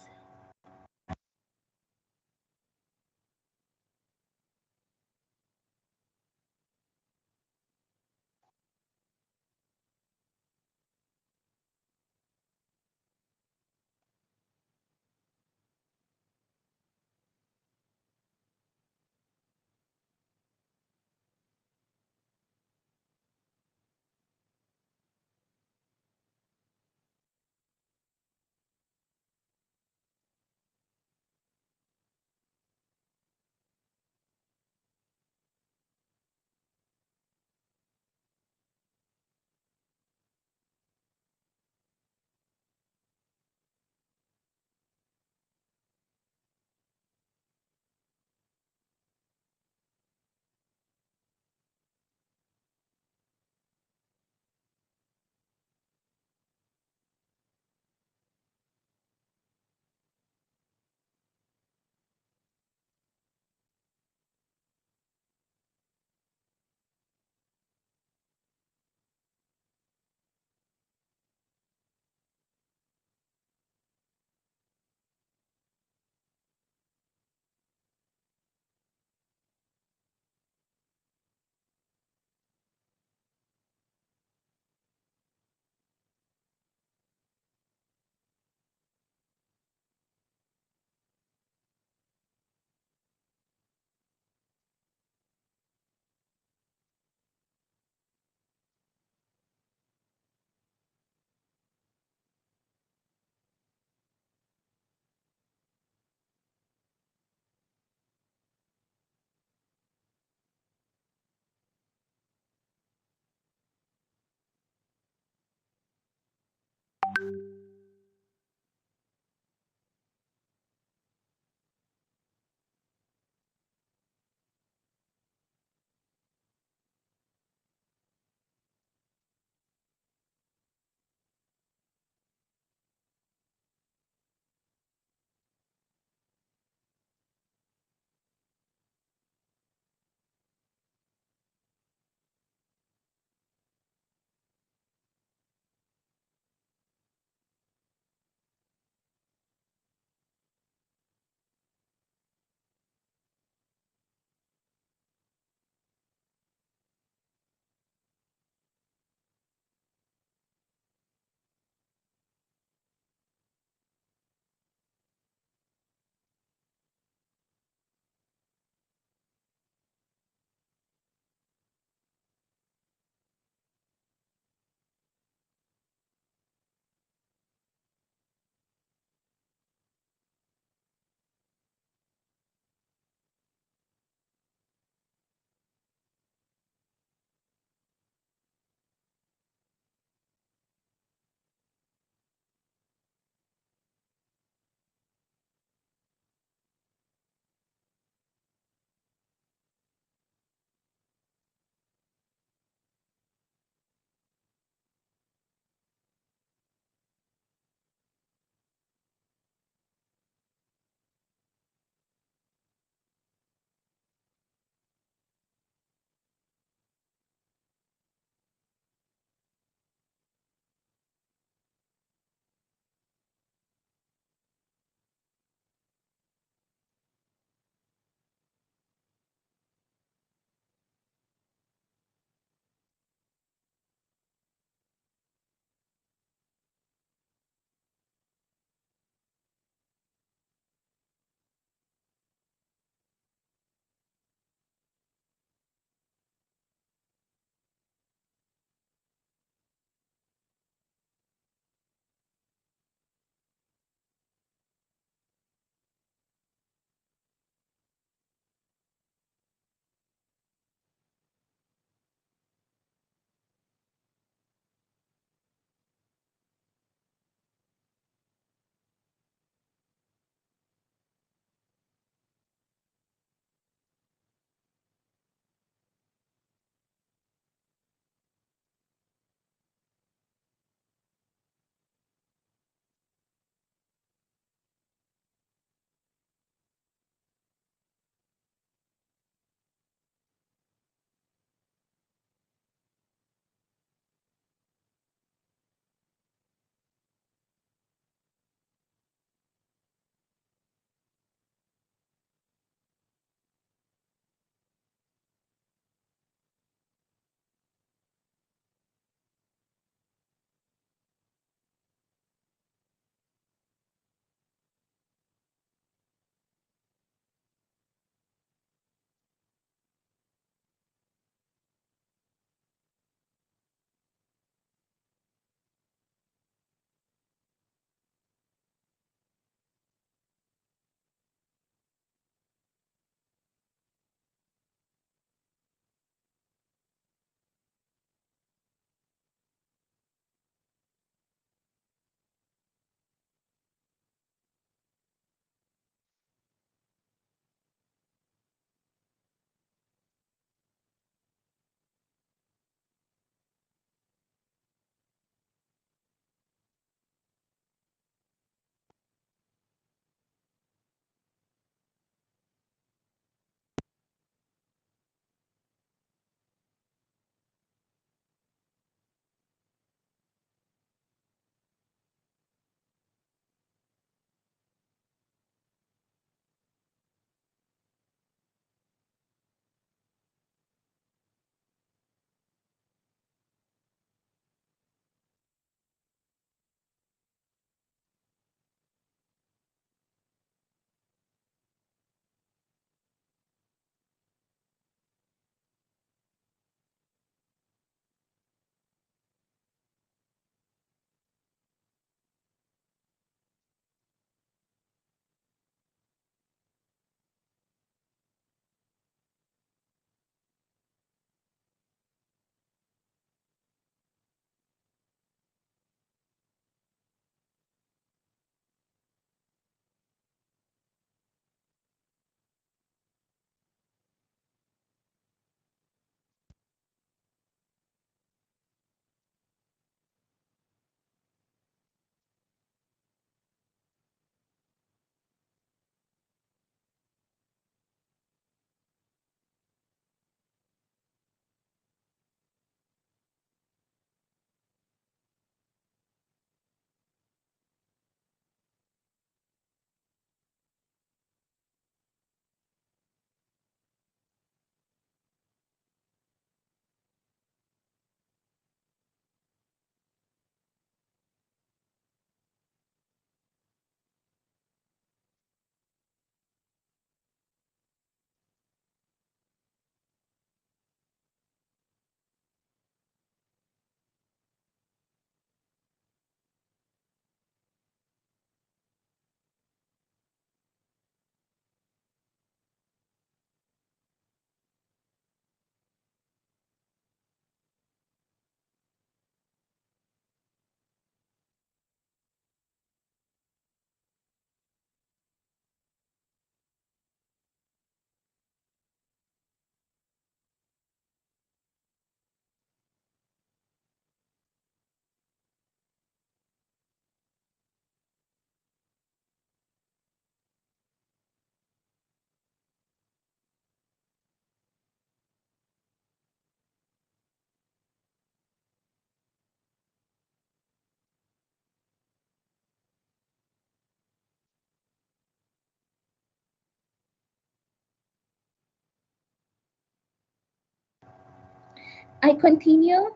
I continue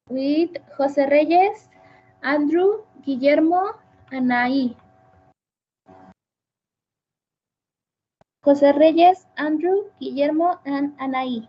with Jose Reyes, Andrew, Guillermo, Anaí. Jose Reyes, Andrew, Guillermo, and Anaí.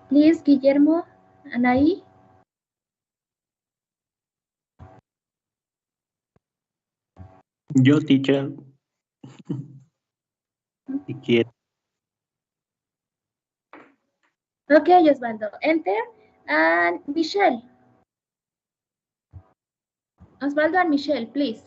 Please, Guillermo, Anaí. Yo, teacher, si quiere. Okay, Osvaldo, enter. And Michelle. Osvaldo and Michelle, please.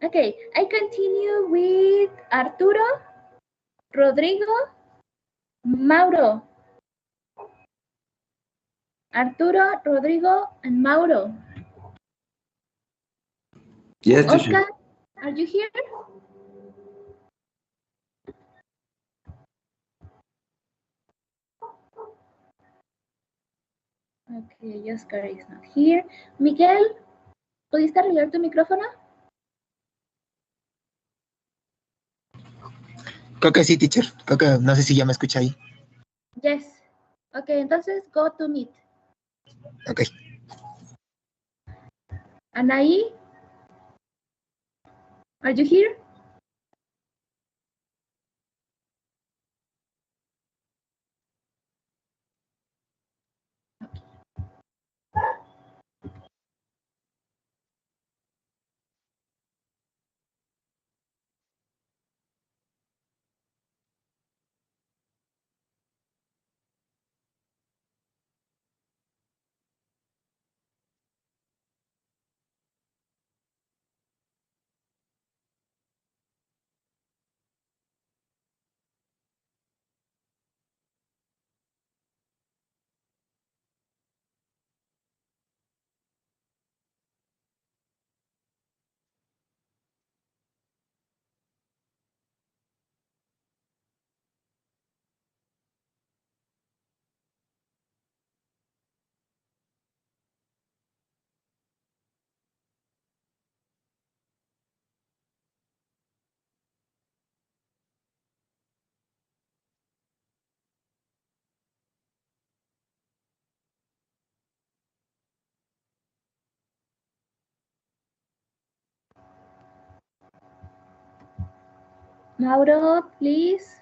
Okay, I continue with Arturo, Rodrigo, Mauro. Arturo, Rodrigo, and Mauro. Yes, Oscar, teacher. are you here? Okay, Oscar is not here. Miguel, ¿pudiste arreglar tu micrófono? Creo que sí, teacher. Creo que no sé si ya me escucha ahí. Yes. Okay, entonces go to meet. Ok. Anaí, are you here? Mauro, please.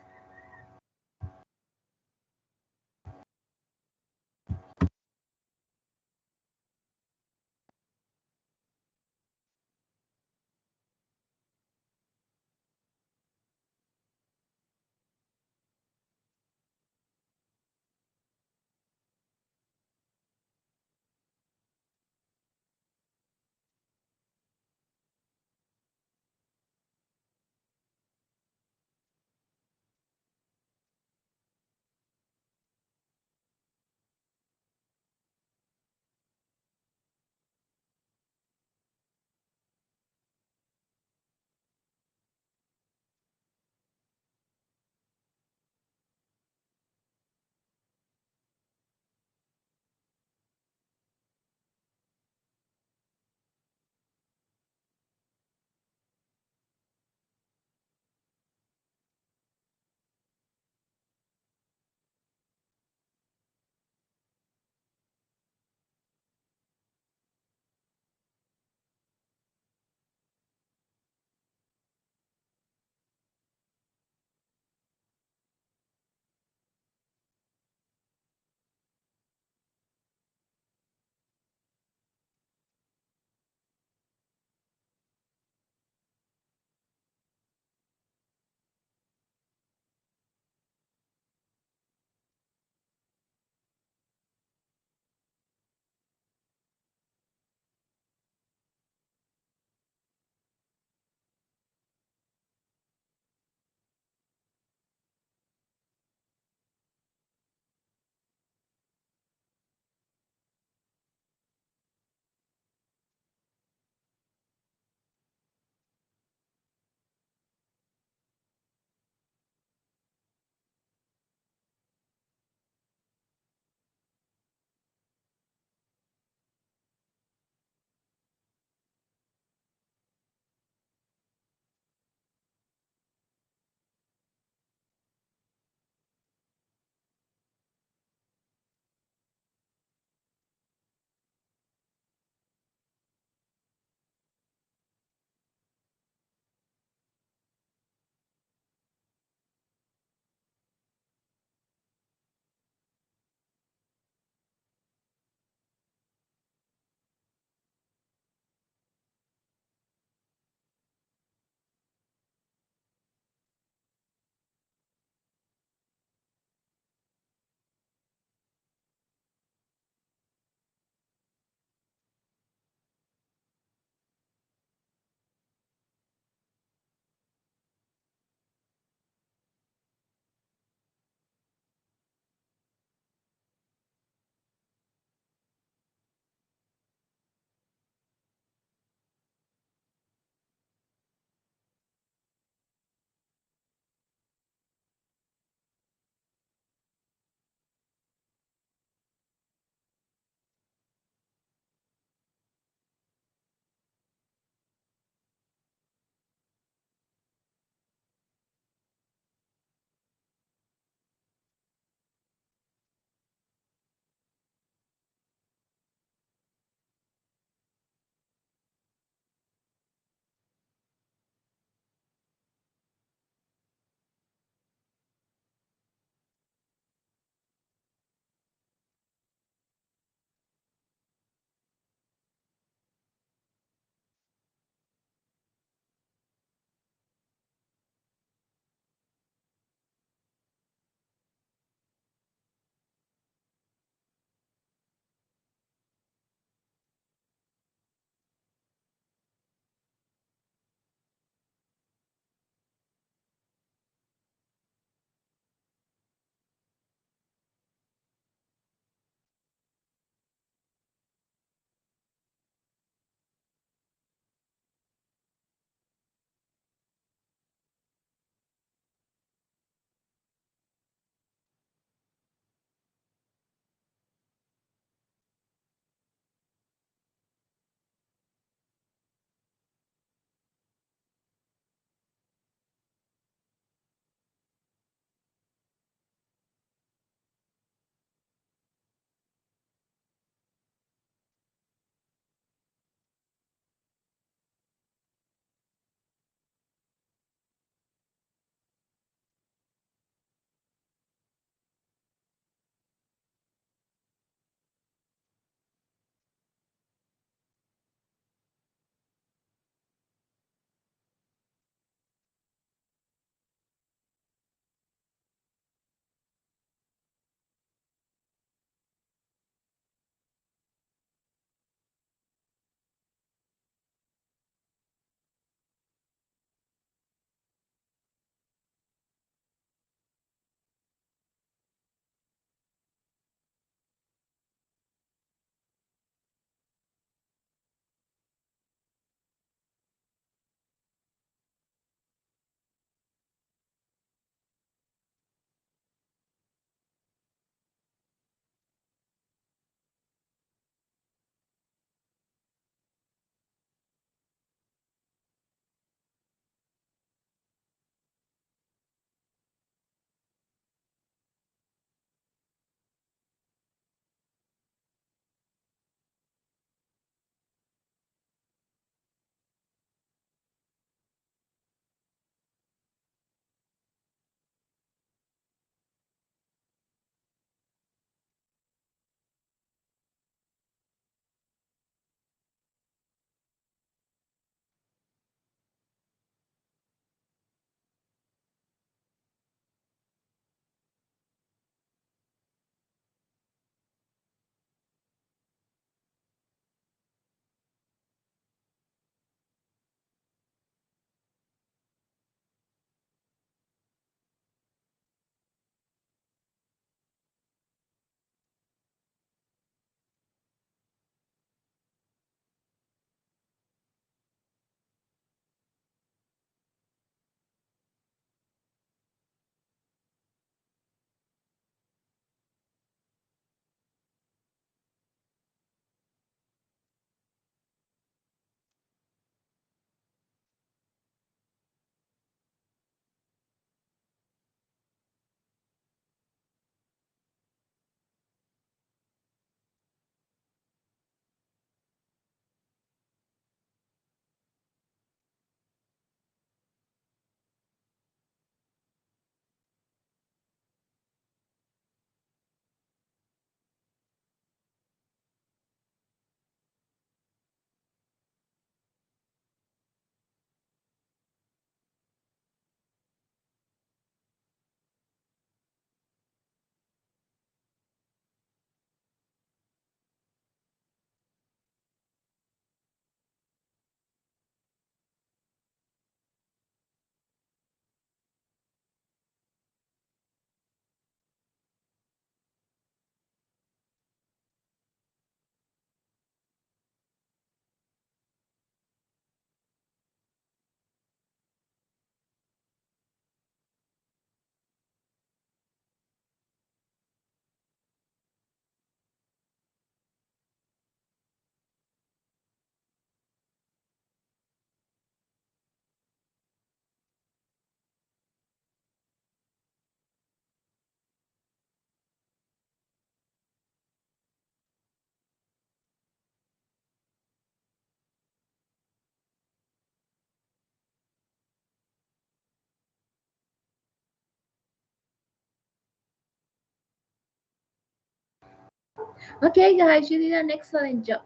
Okay, guys, you did an excellent job.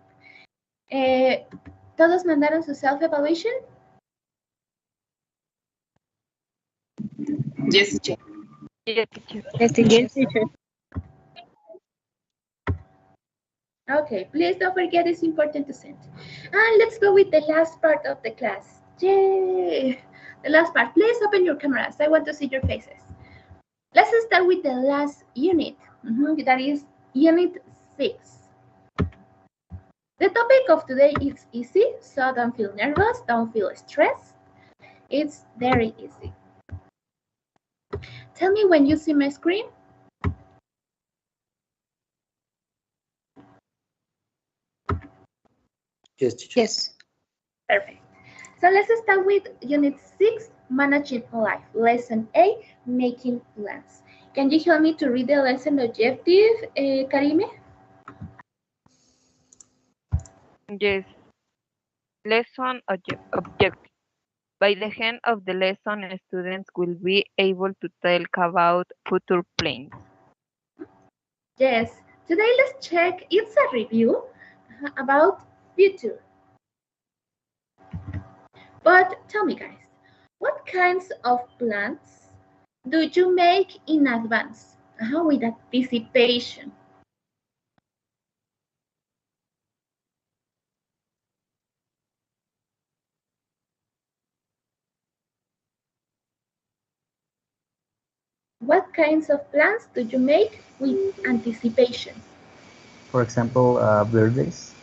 ¿Todos mandaron su self-evaluation? Yes, teacher. Yes, teacher. Yes, teacher. Okay, please don't forget it's important to send. And let's go with the last part of the class. Yay! The last part. Please open your cameras. I want to see your faces. Let's start with the last unit. That is unit 6. The topic of today is easy, so don't feel nervous, don't feel stressed. It's very easy. Tell me when you see my screen. Yes, teacher. Yes. Perfect. So let's start with Unit 6, Managing Life. Lesson A, Making Plans. Can you help me to read the lesson objective, Karime? Yes. Lesson objective. By the end of the lesson, students will be able to talk about future plans. Yes. Today let's check. It's a review about future. But tell me, guys, what kinds of plans do you make in advance with anticipation? What kinds of plans do you make with anticipation? For example, birthdays.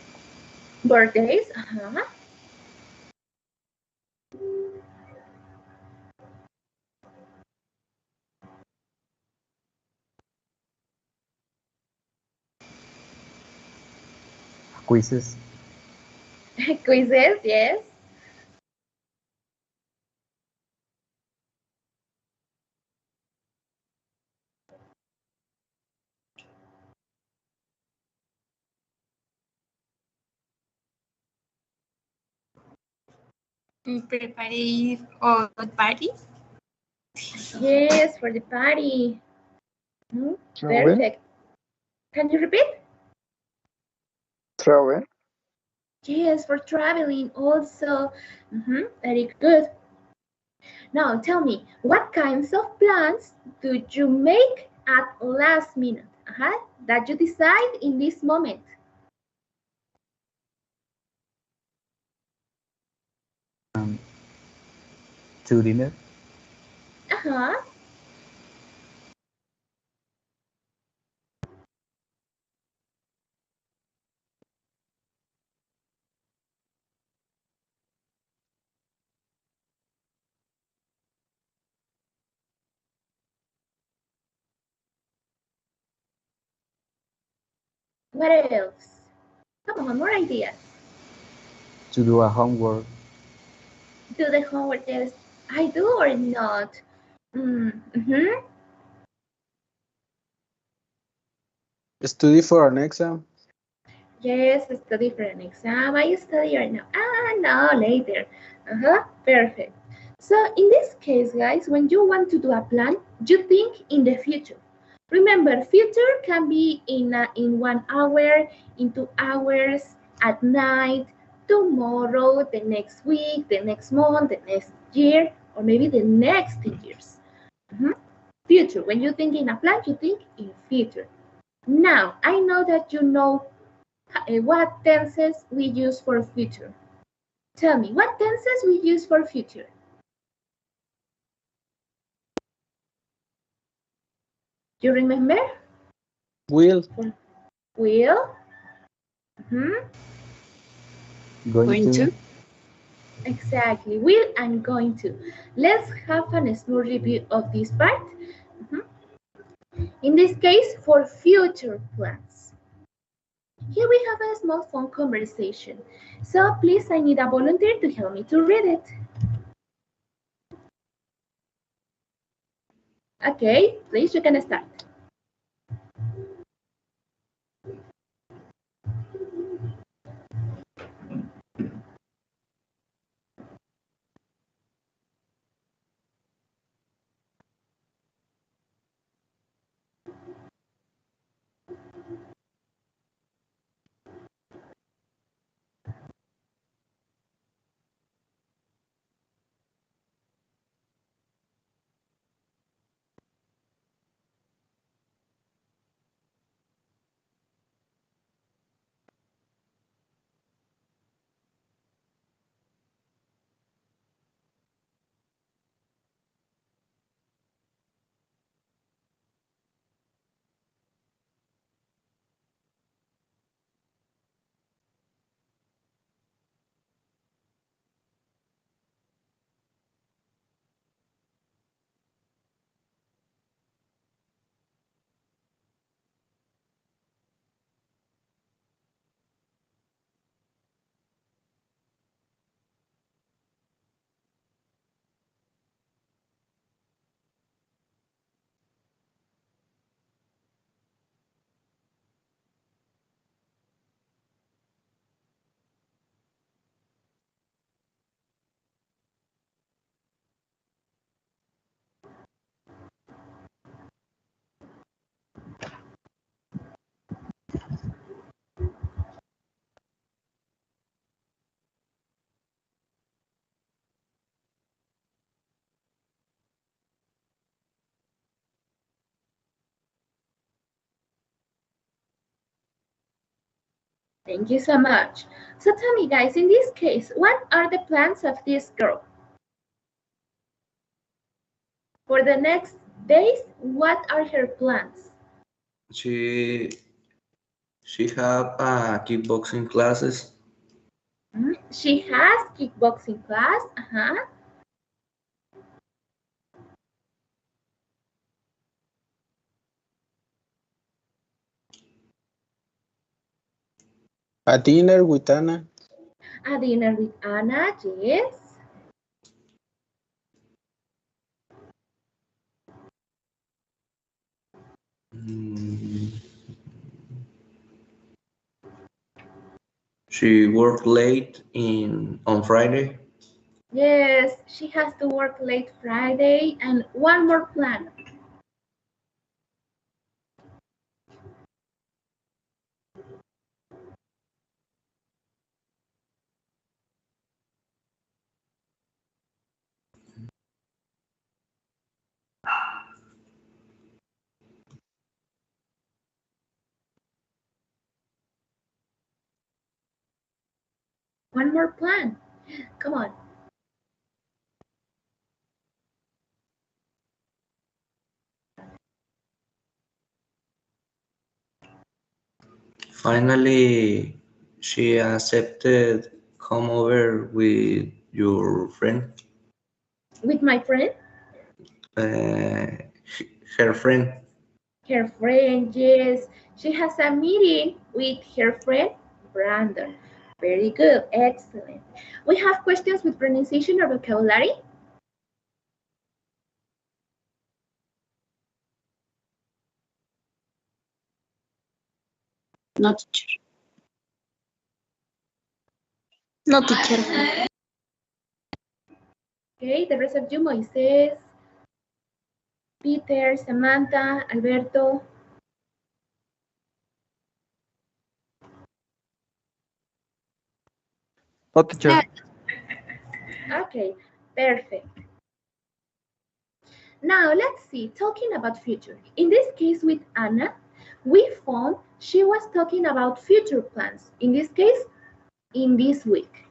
Birthdays? Quizzes. Quizzes, yes. Prepare or party. Yes, for the party. Travel. Perfect. Can you repeat? Travel. Yes, for traveling also. Very good. Now tell me, what kinds of plans do you make at last minute? That you decide in this moment. To dinner. What else? Come on, more ideas. To do a homework. Do the homework test. I do or not? Study for an exam. Yes, study for an exam. I study right now. No, later. Perfect. So in this case, guys, when you want to do a plan, you think in the future. Remember, future can be in 1 hour, in 2 hours, at night, tomorrow, the next week, the next month, the next year, or maybe the next 10 years. Future. When you think in a plan, you think in future. Now, I know that you know what tenses we use for future. Tell me, what tenses we use for future? You remember? Will. Will. Going to. Exactly. Will and going to. Let's have a small review of this part. In this case, for future plans. Here we have a small phone conversation. So please, I need a volunteer to help me to read it. Okay, please, you can start. Thank you so much. So tell me, guys, in this case, what are the plans of this girl? For the next days, what are her plans? She have kickboxing classes. She has kickboxing class. A dinner with Anna. A dinner with Anna, yes. She worked late on Friday. Yes, she has to work late Friday. And one more plan. One more plan. Come on. Finally, she accepted come over with your friend. With my friend? Her friend. Her friend, yes. She has a meeting with her friend, Brandon. Very good, excellent. We have questions with pronunciation or vocabulary? No, teacher. No, teacher. Okay, the rest of you, Moises, Peter, Samantha, Alberto. No, teacher. Okay, perfect. Now let's see, talking about future. In this case with Anna, we found she was talking about future plans. In this case, in this week.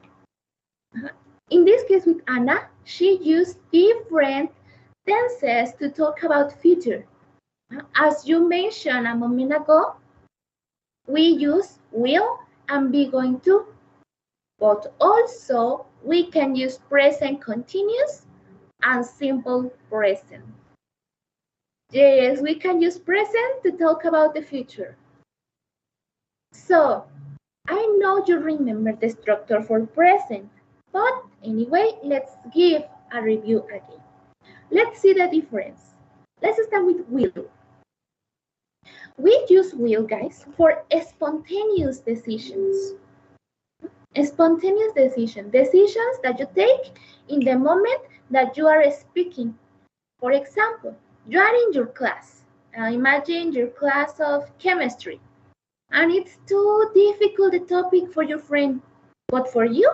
In this case with Anna, she used different tenses to talk about future. As you mentioned a moment ago, we use will and be going to, but also we can use present continuous and simple present. Yes, we can use present to talk about the future. So, I know you remember the structure for present, but anyway, let's give a review again. Let's see the difference. Let's start with will. We use will, guys, for spontaneous decisions. Spontaneous decisions that you take in the moment that you are speaking. For example, you are in your class. Imagine your class of chemistry, and it's too difficult a topic for your friend, but for you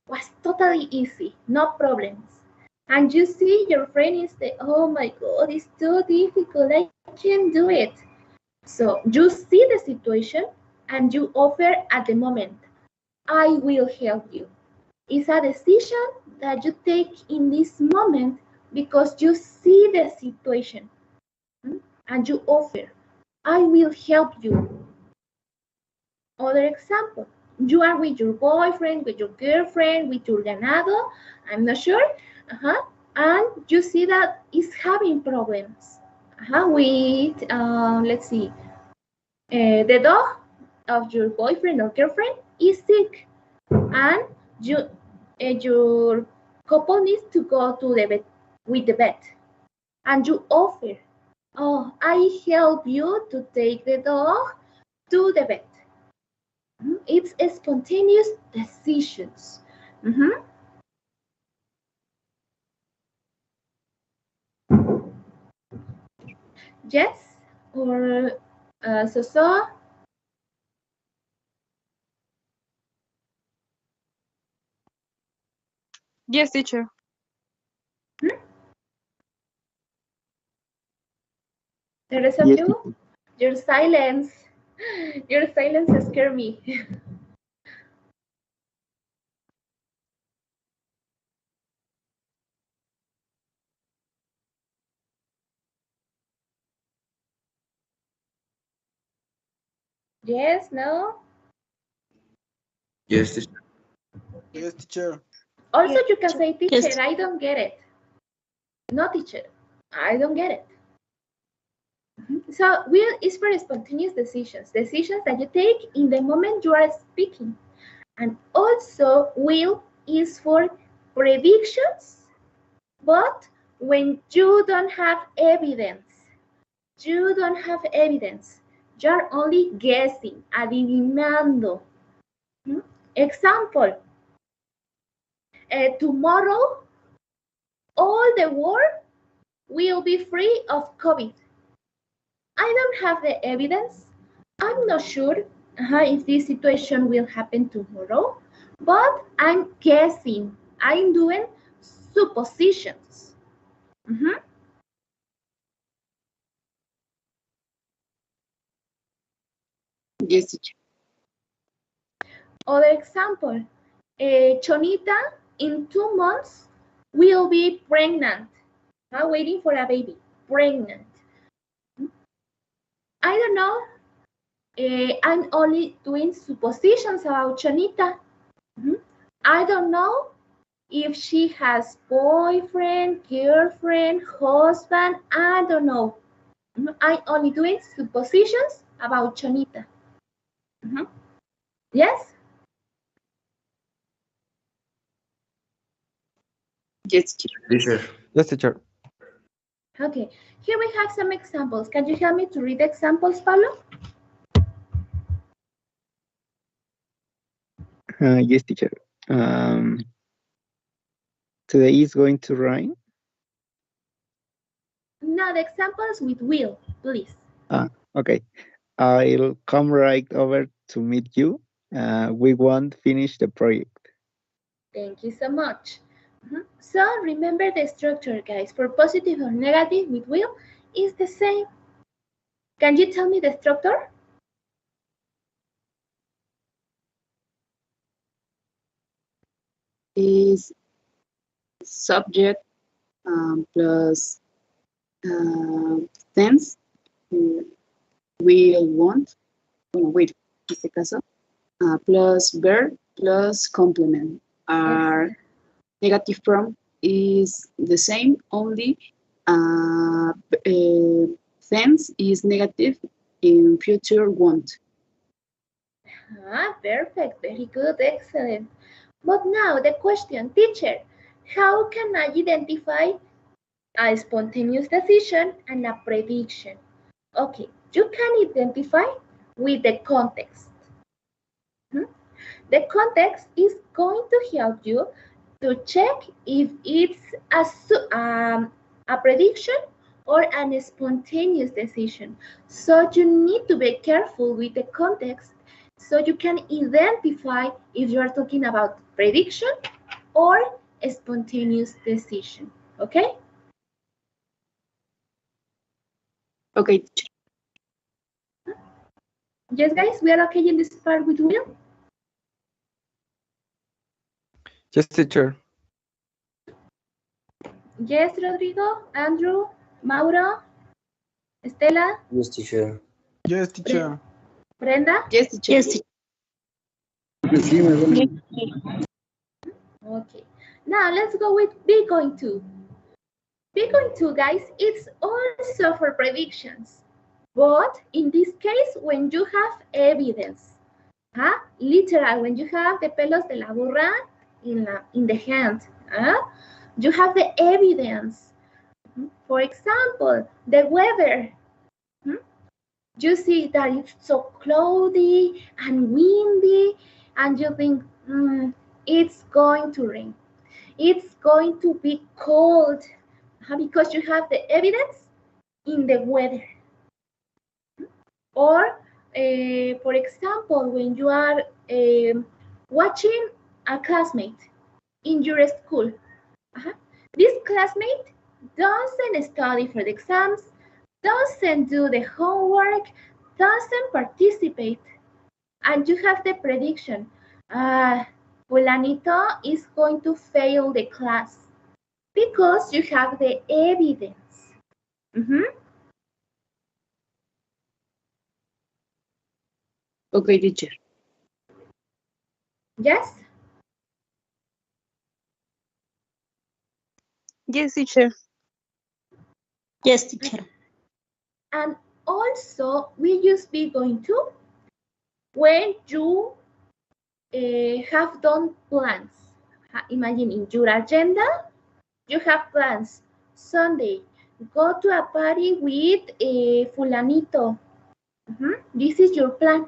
was totally easy, no problems. And you see your friend is the, oh my God, it's too difficult, I can't do it. So you see the situation and you offer at the moment, I will help you. It's a decision that you take in this moment because you see the situation and you offer, I will help you. Other example, you are with your boyfriend, with your girlfriend, with your ganado, I'm not sure, and you see that it's having problems with, let's see, the dog of your boyfriend or girlfriend is sick, and your couple needs to go to the vet with the vet, and you offer, oh, I help you to take the dog to the vet. It's spontaneous decisions. Yes, or so. Yes, teacher. The rest of Yes, you, your silence scared me. Yes, no? Yes, teacher. Yes, teacher. Also, you can say, teacher, Yes. I don't get it. No, teacher, I don't get it. So, will is for spontaneous decisions, decisions that you take in the moment you are speaking. And also, will is for predictions, but when you don't have evidence. You don't have evidence. You're only guessing, adivinando. Example, tomorrow all the world will be free of COVID. I don't have the evidence. I'm not sure if this situation will happen tomorrow, but I'm guessing. I'm doing suppositions. Yes, teacher. Other example, Chonita in 2 months will be pregnant, waiting for a baby, pregnant. I don't know. I'm only doing suppositions about Chonita. I don't know if she has boyfriend, girlfriend, husband. I don't know. I'm only doing suppositions about Chonita. Yes? Yes, teacher. Teacher. Yes, teacher. Okay. Here we have some examples. Can you help me to read the examples, Pablo? Yes, teacher. Today is going to rain. No, the examples with will, please. Okay. I'll come right over to meet you. We won't finish the project. Thank you so much. So remember the structure, guys. For positive or negative with will is the same. Can you tell me the structure? Is subject plus tense, will, want. Bueno, will, en este caso. Plus verb plus complement. Our negative form is the same, only tense is negative in future want. Perfect. Very good. Excellent. But now the question, teacher, how can I identify a spontaneous decision and a prediction? Okay, you can identify with the context. The context is going to help you to check if it's a prediction or an spontaneous decision. So you need to be careful with the context so you can identify if you are talking about prediction or a spontaneous decision. Okay? Okay, teacher. Yes, guys, we are okay in this part with Will? Yes, teacher. Yes, Rodrigo, Andrew, Mauro, Estela, Yes, teacher. Yes, teacher. Brenda? Yes, teacher. Yes, teacher. Okay. Now let's go with be going to. Be going to, guys, it's also for predictions. But in this case, when you have evidence, literal, when you have the pelos de la burra in the hand, you have the evidence. For example, the weather. You see that it's so cloudy and windy, and you think, it's going to rain. It's going to be cold because you have the evidence in the weather. Or, for example, when you are watching a classmate in your school, this classmate doesn't study for the exams, doesn't do the homework, doesn't participate, and you have the prediction, Fulanito is going to fail the class because you have the evidence. Okay, teacher. Yes? Yes, teacher. Yes, teacher. And also, we use be going to when you have done plans. Imagine in your agenda, you have plans. Sunday, go to a party with fulanito. This is your plan.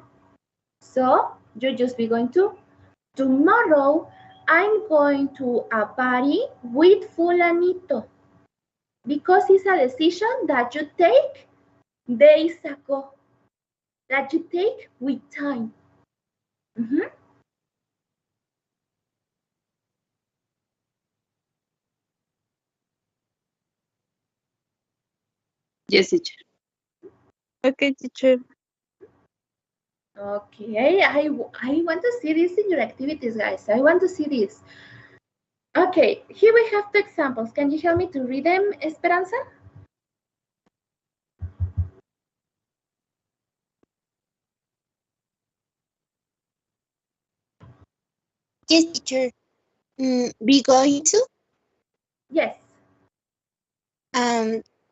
So you just be going to. Tomorrow, I'm going to a party with fulanito. Because it's a decision that you take days ago, that you take with time. Yes, teacher. Okay, teacher. Okay, I want to see this in your activities, guys. I want to see this. Okay, here we have two examples. Can you help me to read them, Esperanza? Yes, teacher. Be going to? Yes.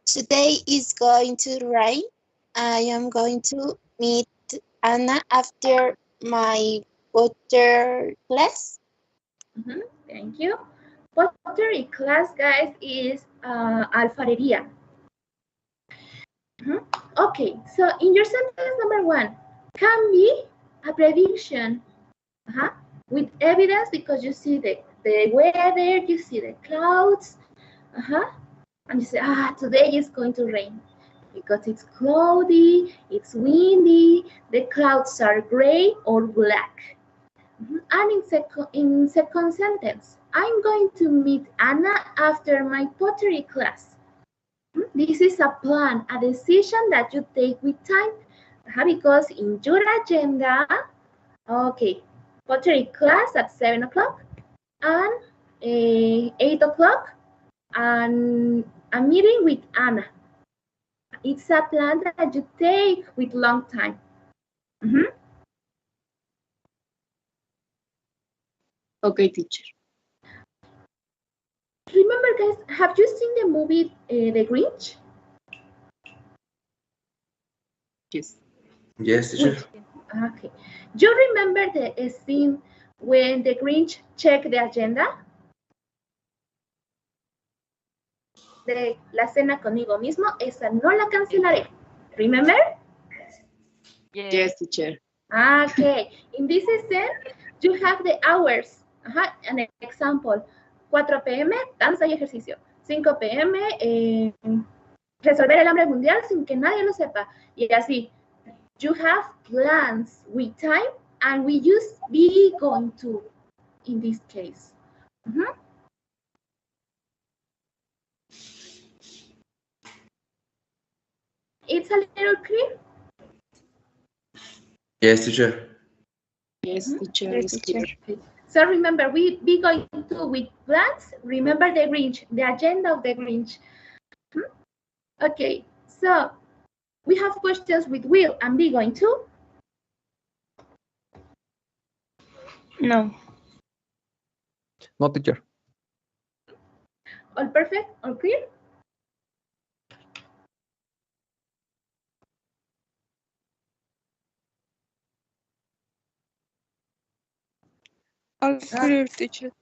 Today is going to rain. I am going to meet Anna after my water class. Thank you. Pottery class, guys, is alfarería. Okay, so in your sentence number one, can be a prediction with evidence because you see the weather, you see the clouds, and you say, today is going to rain because it's cloudy, it's windy, the clouds are gray or black. And in second sentence, I'm going to meet Anna after my pottery class. This is a plan, a decision that you take with time, because in your agenda, okay, pottery class at 7 o'clock and 8 o'clock and a meeting with Anna. It's a plan that you take with long time. Okay, teacher. Remember, guys, have you seen the movie The Grinch? Yes. Yes, teacher. Okay. You remember the scene when the Grinch checked the agenda? De la cena conmigo mismo, esa no la cancelaré. Remember? Yes, teacher. Okay. In this scene, you have the hours. An example. 4 p.m. danza y ejercicio. 5 p.m. Resolver el hambre mundial sin que nadie lo sepa. Y así. You have plans with time, and we use be going to in this case. It's a little clear? Yes, teacher. Yes, teacher. Yes, It's teacher. clear. So remember, we be going to with plans. Remember the Grinch, the agenda of the Grinch. Okay, so we have questions with will and be going to. No. No, teacher. All perfect? All clear? All clear, teacher.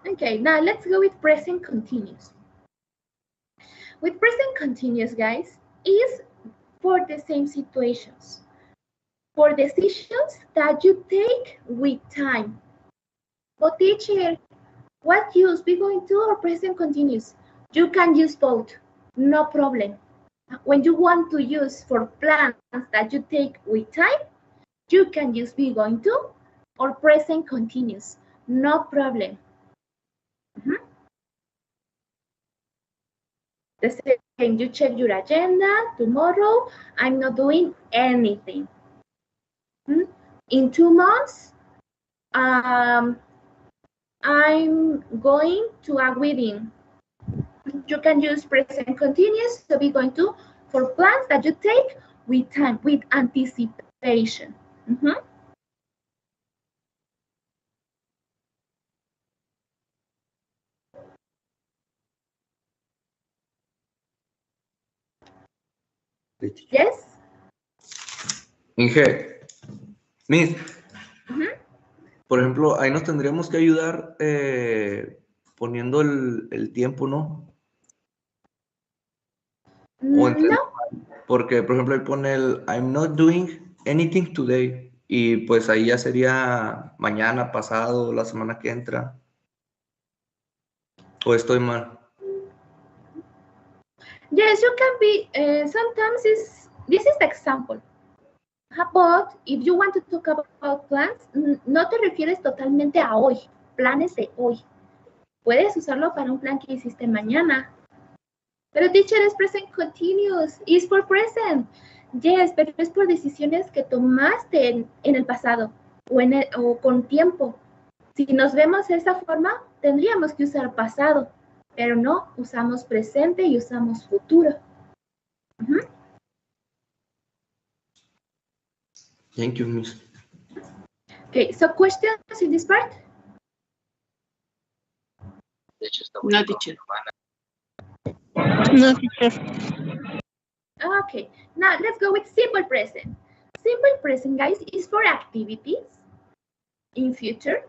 Okay, now let's go with present continuous. With present continuous, guys, is for the same situations, for decisions that you take with time. But teacher, what use be going to or present continuous? You can use both, no problem. When you want to use for plans that you take with time, you can use be going to or present continuous, no problem. The same, you check your agenda. Tomorrow, I'm not doing anything. In 2 months, I'm going to a wedding. You can use present continuous to be going to for plans that you take with time, with anticipation. participation. Yes. Inge, Miss, por ejemplo, ahí nos tendríamos que ayudar poniendo el tiempo, ¿no? No. Porque, por ejemplo, él pone el I'm not doing anything today. Y pues ahí ya sería mañana, pasado, la semana que entra. ¿O estoy mal? Yes, you can be. Sometimes this is the example. But if you want to talk about plans, no te refieres totalmente a hoy, planes de hoy. Puedes usarlo para un plan que hiciste mañana. Pero teacher, es present continuous, is for present. Yes, pero es por decisiones que tomaste en el pasado o con tiempo. Si nos vemos de esa forma, tendríamos que usar pasado, pero no, usamos presente y usamos futuro. Thank you, Miss. Okay, so questions in this part? No, teacher. No, teacher. Okay, now let's go with simple present. Simple present, guys, is for activities in future,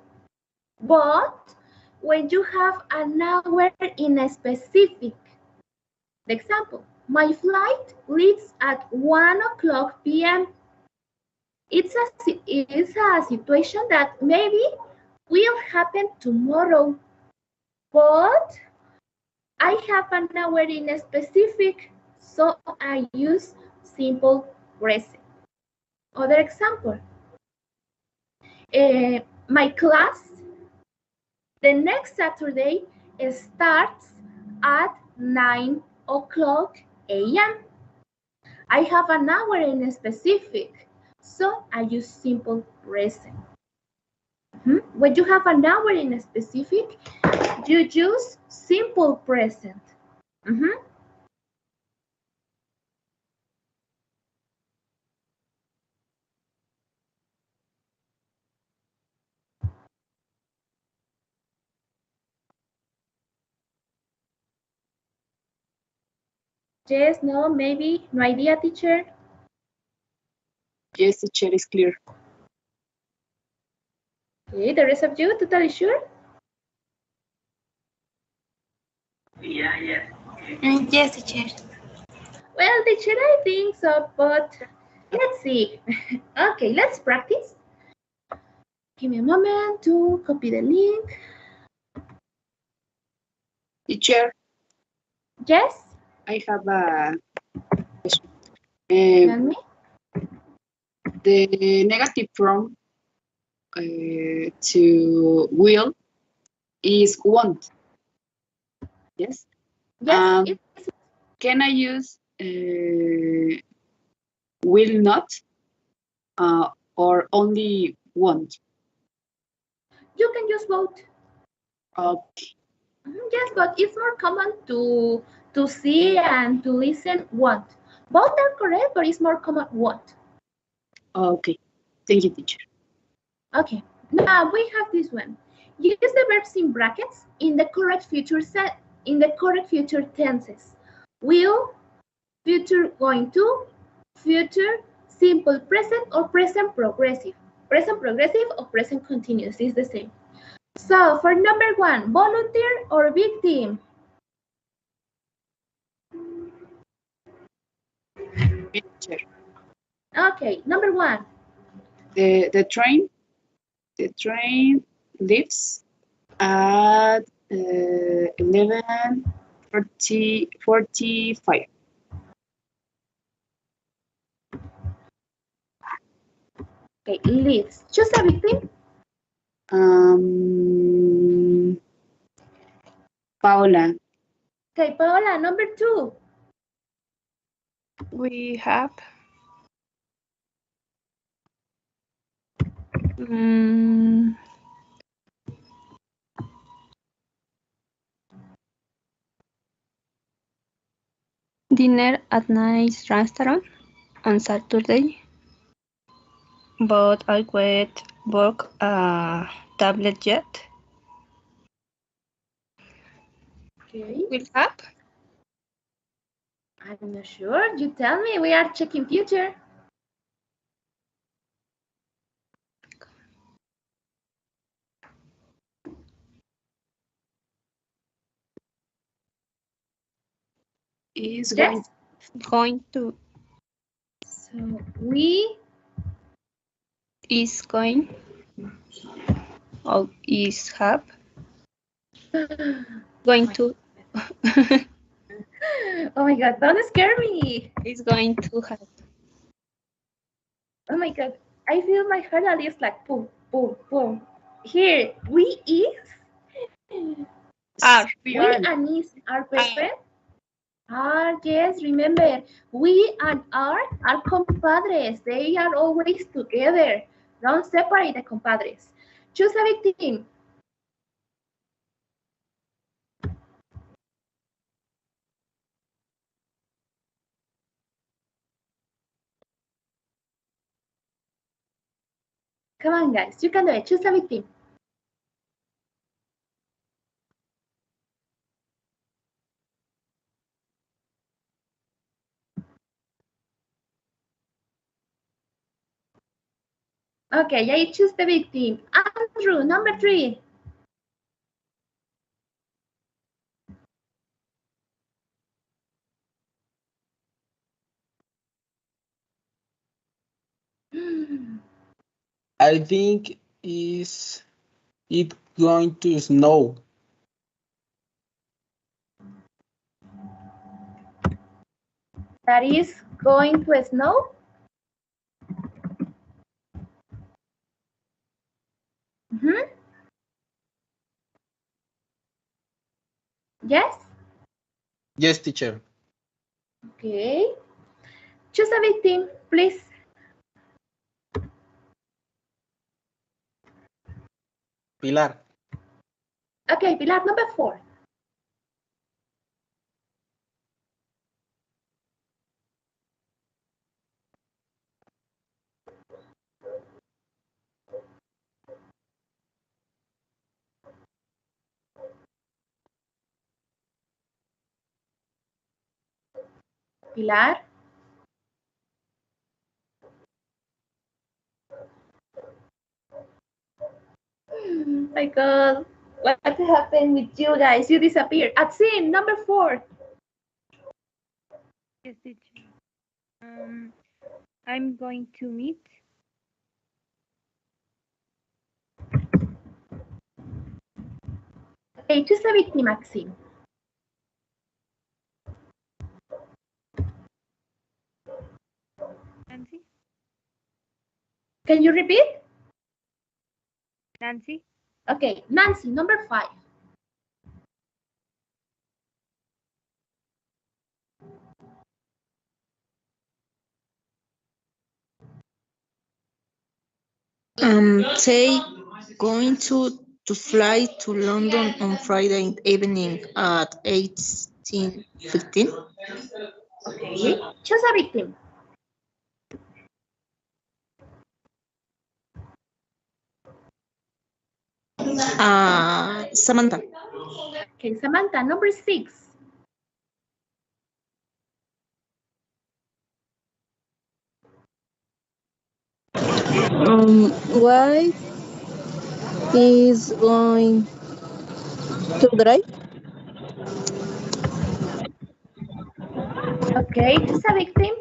but when you have an hour in a specific. The example, my flight leaves at 1 o'clock p.m. It's a situation that maybe will happen tomorrow, but I have an hour in a specific, so I use simple present. Other example, my class the next Saturday starts at 9 o'clock a.m. I have an hour in a specific, so I use simple present. When you have an hour in a specific, you use simple present. Yes, no, maybe, no idea, teacher? Yes, teacher, is clear. Okay, the rest of you, totally sure? Yes, teacher. Well, teacher, I think so, but let's see. Okay, let's practice. Give me a moment to copy the link. Teacher. Yes? I have a question. Tell me. The negative form to will is want. Yes? Yes. Can I use will not or only want? You can use both. Okay. Yes, but it's more common to see and to listen want. Both are correct, but it's more common want. Okay. Thank you, teacher. Okay. Now we have this one. Use the verbs in brackets in the correct future tenses. Will, future going to, future simple present or present progressive. Present progressive or present continuous is the same. So for number 1, volunteer or victim? Teacher. Okay, number 1. The train leaves at 11:45. Okay, leaves. Choose a victim. Paola. Okay, Paola, number 2. We have dinner at nice restaurant on Saturday. but I quit work tablet yet. Okay. Will have? I'm not sure. You tell me. We are checking future. Is Yes. Going to. So we Is going. Or is have. Going to. Oh my God! Don't scare me. Is going to have. Oh my God! I feel my heart is like boom, boom, boom. Here we Are. we and is our best friend. Yes, remember, we and are compadres. They are always together. Don't separate the compadres. Choose a victim. Come on, guys, you can do it. Choose a victim. Okay, I choose the victim. Andrew, number 3. I think is it going to snow? That is going to snow. Yes? Yes, teacher. Okay. Choose a victim, please. Pilar. Okay, Pilar, number 4. Pilar. Oh my God. What happened with you guys? You disappeared. At scene, number 4. Yes, teacher. I'm going to meet. Okay, choose a victim, Maxine. Nancy. Can you repeat? Nancy. Okay, Nancy, number 5. Say going to fly to London on Friday evening at 18:15. Okay, choose a victim. Samantha. Okay, Samantha, number 6. Why is going to drive? Okay, choose a victim.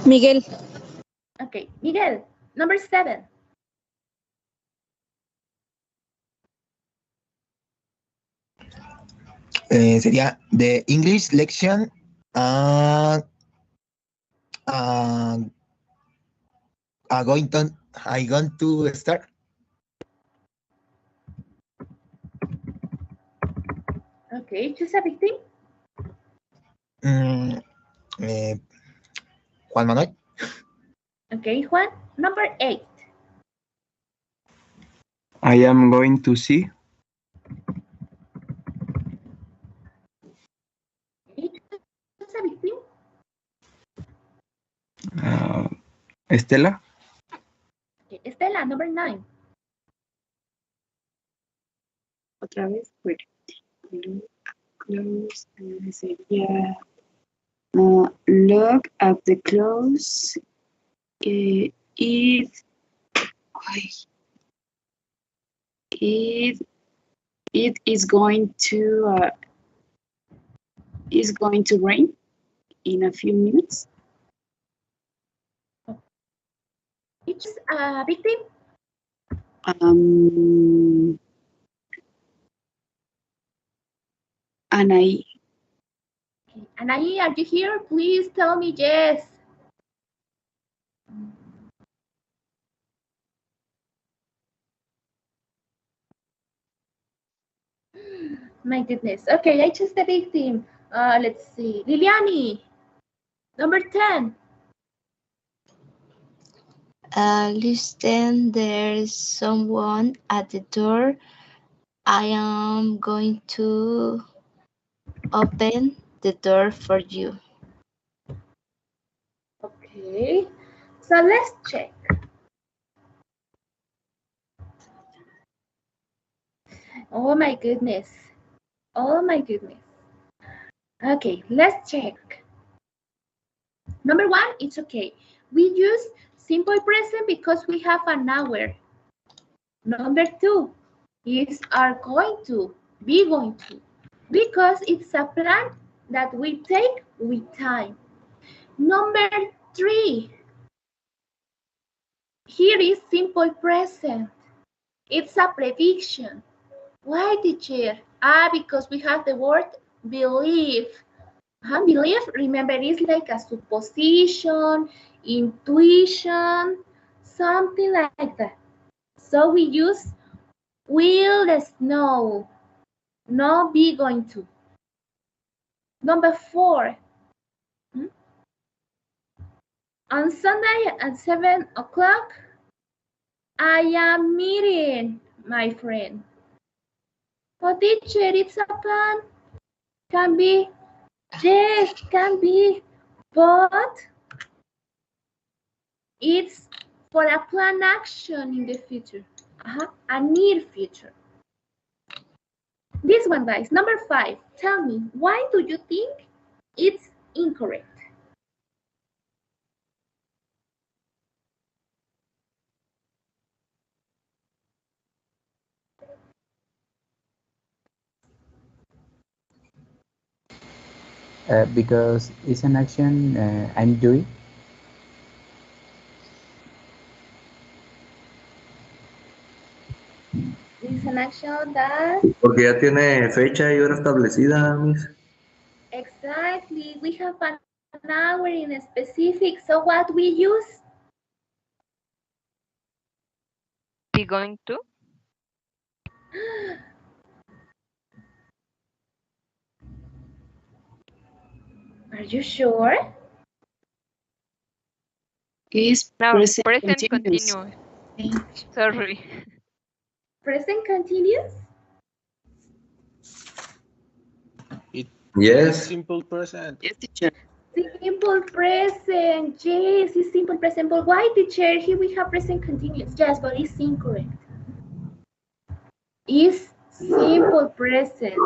Miguel. Okay, Miguel, number 7. Sería the English lection. Uh, uh, I going to start. Okay, choose a victim. Juan Manuel. Okay, Juan, number 8. I am going to see. Okay, choose a victim. Estela? Okay, Estela, number 9. Otra vez, wait. Close, sería look at the clothes. It is going to rain in a few minutes. Which is victim? Anaí. Okay. Anaí, are you here? Please tell me yes. My goodness. Okay, I chose the victim. Let's see. Liliani, number 10. Listen, there's someone at the door. I am going to open the door for you. Okay, so let's check. Oh my goodness. Oh my goodness. Okay, let's check. Number 1, it's okay. We use simple present because we have an hour. Number 2 is are going to, be going to, because it's a plan that we take with time. Number 3, here is simple present. It's a prediction. Why, teacher? Because we have the word believe. Belief, remember, is like a supposition, intuition, something like that. So we use will snow, no be going to. Number 4, on Sunday at 7 o'clock, I am meeting my friend. Oh, teacher, it's a plan. Can be, yes, can be, but it's for a planned action in the future, a near future. This one, guys, number 5. Tell me, why do you think it's incorrect? Because it's an action I'm doing. It's an action that... Porque ya tiene fecha y hora establecida, Miss. Exactly. We have an hour in a specific. So what we use? Be going to? Are you sure? Is No, present present continuous. continuous. Sorry. Present continuous? Yes. It's simple present. Yes, teacher. Simple present. Yes, it's simple present. But why, teacher? Here we have present continuous. Yes, but it's incorrect. It's simple present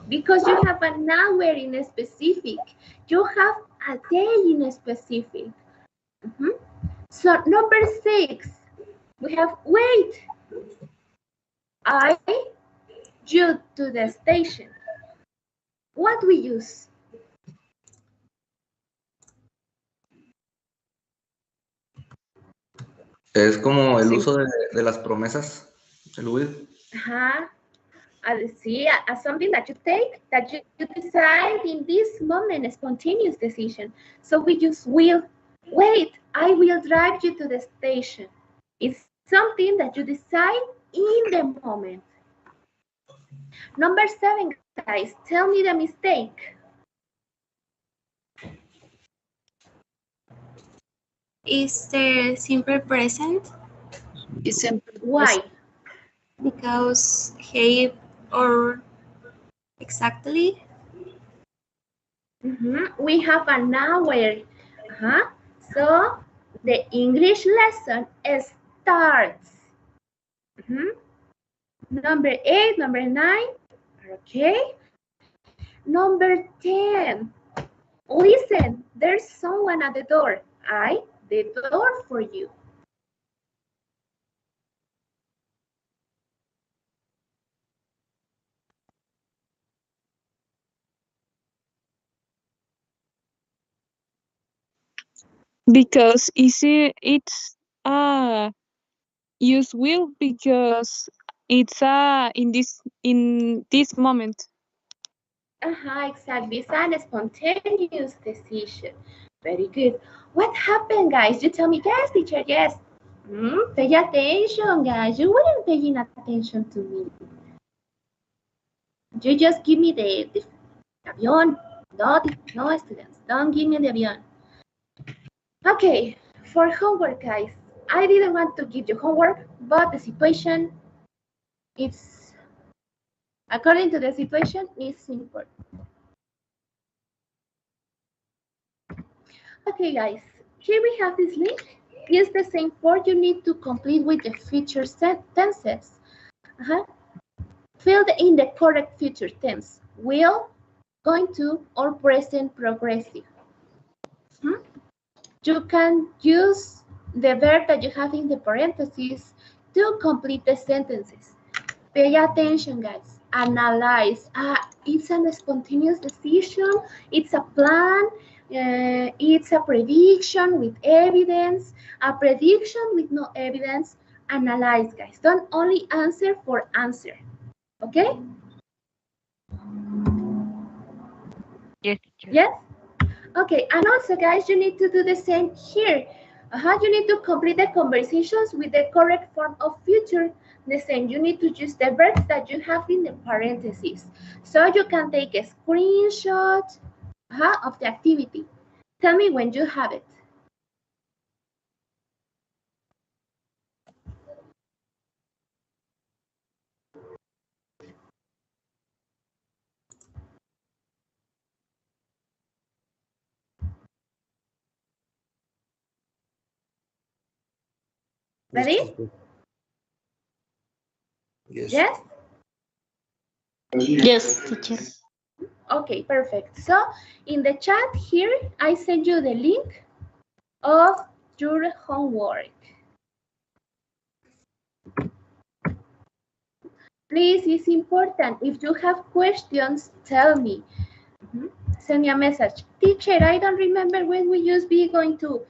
because you have an hour in a specific. You have a day in a specific. So number 6, we have wait. I you to the station. What we use? Es como el uso de las promesas, el will. See, as something that you take, that you decide in this moment, a spontaneous decision. So we use will. Wait, I will drive you to the station. It's something that you decide in the moment. Number 7, guys, tell me the mistake. Is the simple present? Is simple. Why? Because he or exactly. We have an hour. So The English lesson starts. Number 8, number 9, okay. Number 10. Listen, there's someone at the door. The door for you. Because it's use will because it's in this moment. Exactly. It's an spontaneous decision. Very good. What happened, guys? You tell me, yes, teacher, yes. Pay attention, guys. You weren't paying attention to me. You just give me the avión. No, students, don't give me the avión. Okay, for homework, guys. I didn't want to give you homework, but the situation, it's, according to the situation, is important. Okay, guys, here we have this link. It's the same form you need to complete with the future tenses. Fill in the correct future tense. Will, going to, or present progressive. You can use the verb that you have in the parentheses to complete the sentences. Pay attention, guys. Analyze. It's a spontaneous decision. It's a plan. It's a prediction with evidence. A prediction with no evidence. Analyze, guys. Don't only answer for answer. Okay? Yes, teacher. Yes? Okay, and also, guys, you need to do the same here. You need to complete the conversations with the correct form of future. The same, you need to use the verbs that you have in the parentheses. So you can take a screenshot of the activity. Tell me when you have it. Ready? Yes. Yes? Yes, teacher. Okay, perfect. So in the chat here, I send you the link of your homework. Please, it's important. If you have questions, tell me. Send me a message. Teacher, I don't remember when we use be going to.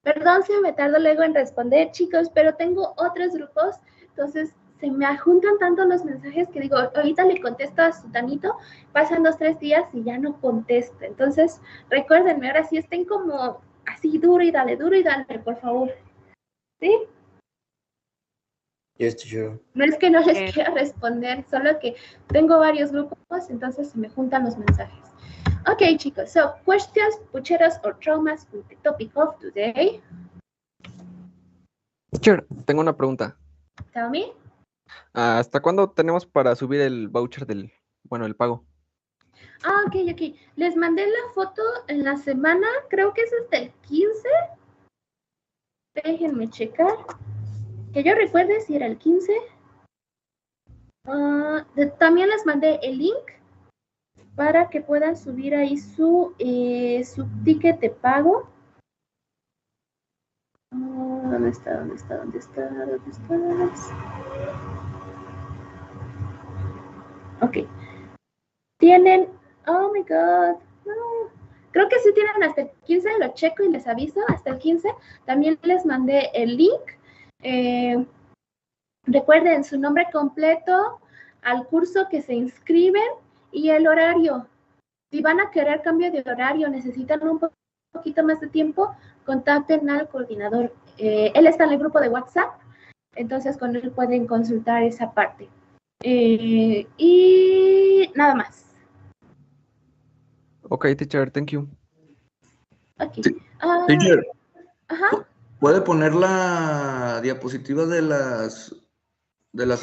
Perdón si me tardo luego en responder, chicos, pero tengo otros grupos, entonces se me adjuntan tanto los mensajes que digo, ahorita le contesto a Sutanito, pasan 2, 3 días y ya no contesto. Entonces, recuérdenme, ahora sí estén como así duro y dale, por favor. ¿Sí? Yes, teacher. No es que no les quiera responder, solo que tengo varios grupos, entonces se me juntan los mensajes. Okay, chicos, so questions, pucheros, or traumas with the topic of today. Teacher, tengo una pregunta. Tell me. ¿Hasta cuándo tenemos para subir el voucher el pago? Ok. Les mandé la foto en la semana, creo que es hasta el 15. Déjenme checar. Que yo recuerde si era el 15. También les mandé el link para que puedan subir ahí su ticket de pago. ¿Dónde está? Ok. Tienen, oh my god, no. Creo que sí tienen hasta el 15, lo checo y les aviso, hasta el 15. También les mandé el link. Recuerden su nombre completo, al curso que se inscriben y el horario. Si van a querer cambio de horario, necesitan un poquito más de tiempo, contacten al coordinador. Él está en el grupo de WhatsApp, entonces con él pueden consultar esa parte. Y nada más. Ok, teacher, thank you. Ok. Teacher, Ajá. ¿puede poner la diapositiva de las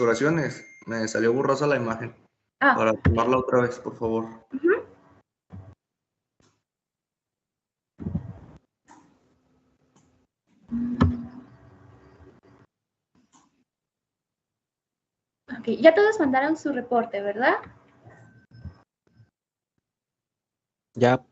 oraciones? Me salió borrosa la imagen. Para tomarla otra vez, por favor. Ok, ya todos mandaron su reporte, ¿verdad? Ya.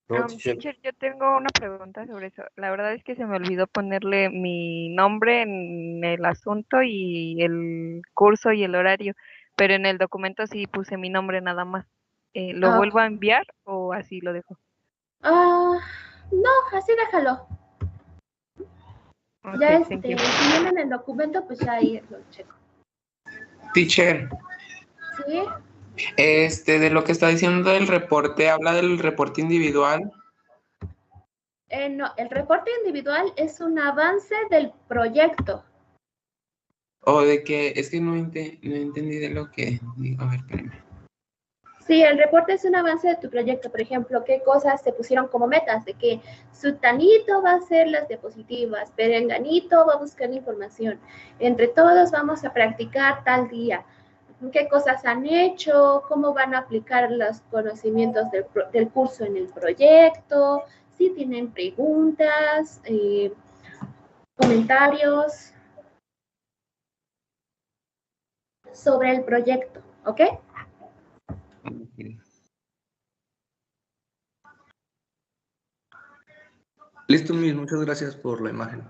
Teacher, yo tengo una pregunta sobre eso. La verdad es que se me olvidó ponerle mi nombre en el asunto y el curso y el horario, pero en el documento sí puse mi nombre nada más. ¿Lo Ah, vuelvo a enviar o así lo dejo? No, así déjalo. Ya Ok, thank you. si viene en el documento, pues ya ahí lo checo. Teacher, ¿Sí? de lo que está diciendo del reporte, habla del reporte individual. No, el reporte individual es un avance del proyecto. O de que, es que no entendí de lo que digo. A ver, espérame. Sí, el reporte es un avance de tu proyecto. Por ejemplo, qué cosas se pusieron como metas, de que Sutanito va a hacer las diapositivas, Perenganito va a buscar la información. Entre todos vamos a practicar tal día. Qué cosas han hecho, cómo van a aplicar los conocimientos del curso en el proyecto, si tienen preguntas, comentarios sobre el proyecto, ¿ok? Listo, Miss, muchas gracias por la imagen.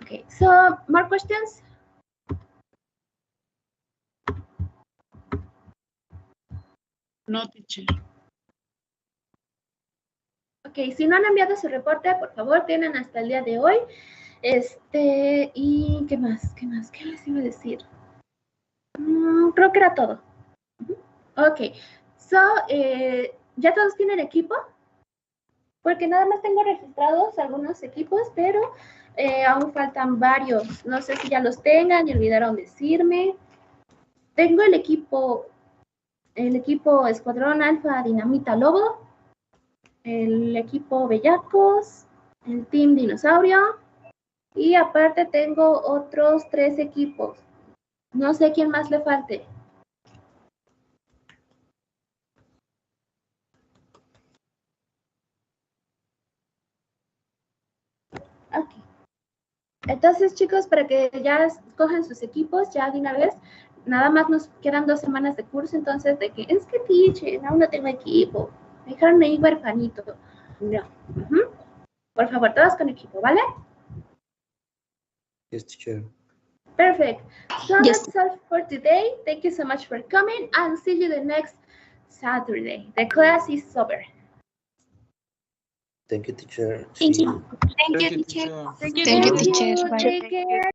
Okay, so more questions? No, teacher. Ok, si no han enviado su reporte, por favor, tienen hasta el día de hoy. ¿Y qué más? ¿Qué les iba a decir? Creo que era todo. Ok, so, ¿ya todos tienen equipo? Porque nada más tengo registrados algunos equipos, pero aún faltan varios. No sé si ya los tengan y olvidaron decirme. Tengo el equipo Escuadrón Alfa Dinamita Lobo, el equipo Bellacos, el Team Dinosaurio, y aparte tengo otros 3 equipos. No sé quién más le falte. Ok. Entonces, chicos, para que ya escojan sus equipos ya de una vez, nada más nos quedan 2 semanas de curso, entonces de que es que teacher, aún no tengo equipo. Me dejaron ahí huerfanito. No. Por favor, todos con equipo, ¿vale? Yes, teacher. Perfect. So Yes. that's all for today. Thank you so much for coming and see you the next Saturday. The class is over. Thank you, teacher. Thank See you. you. Thank you, teacher. Thank you, Thank teacher. you. Bye. Take care.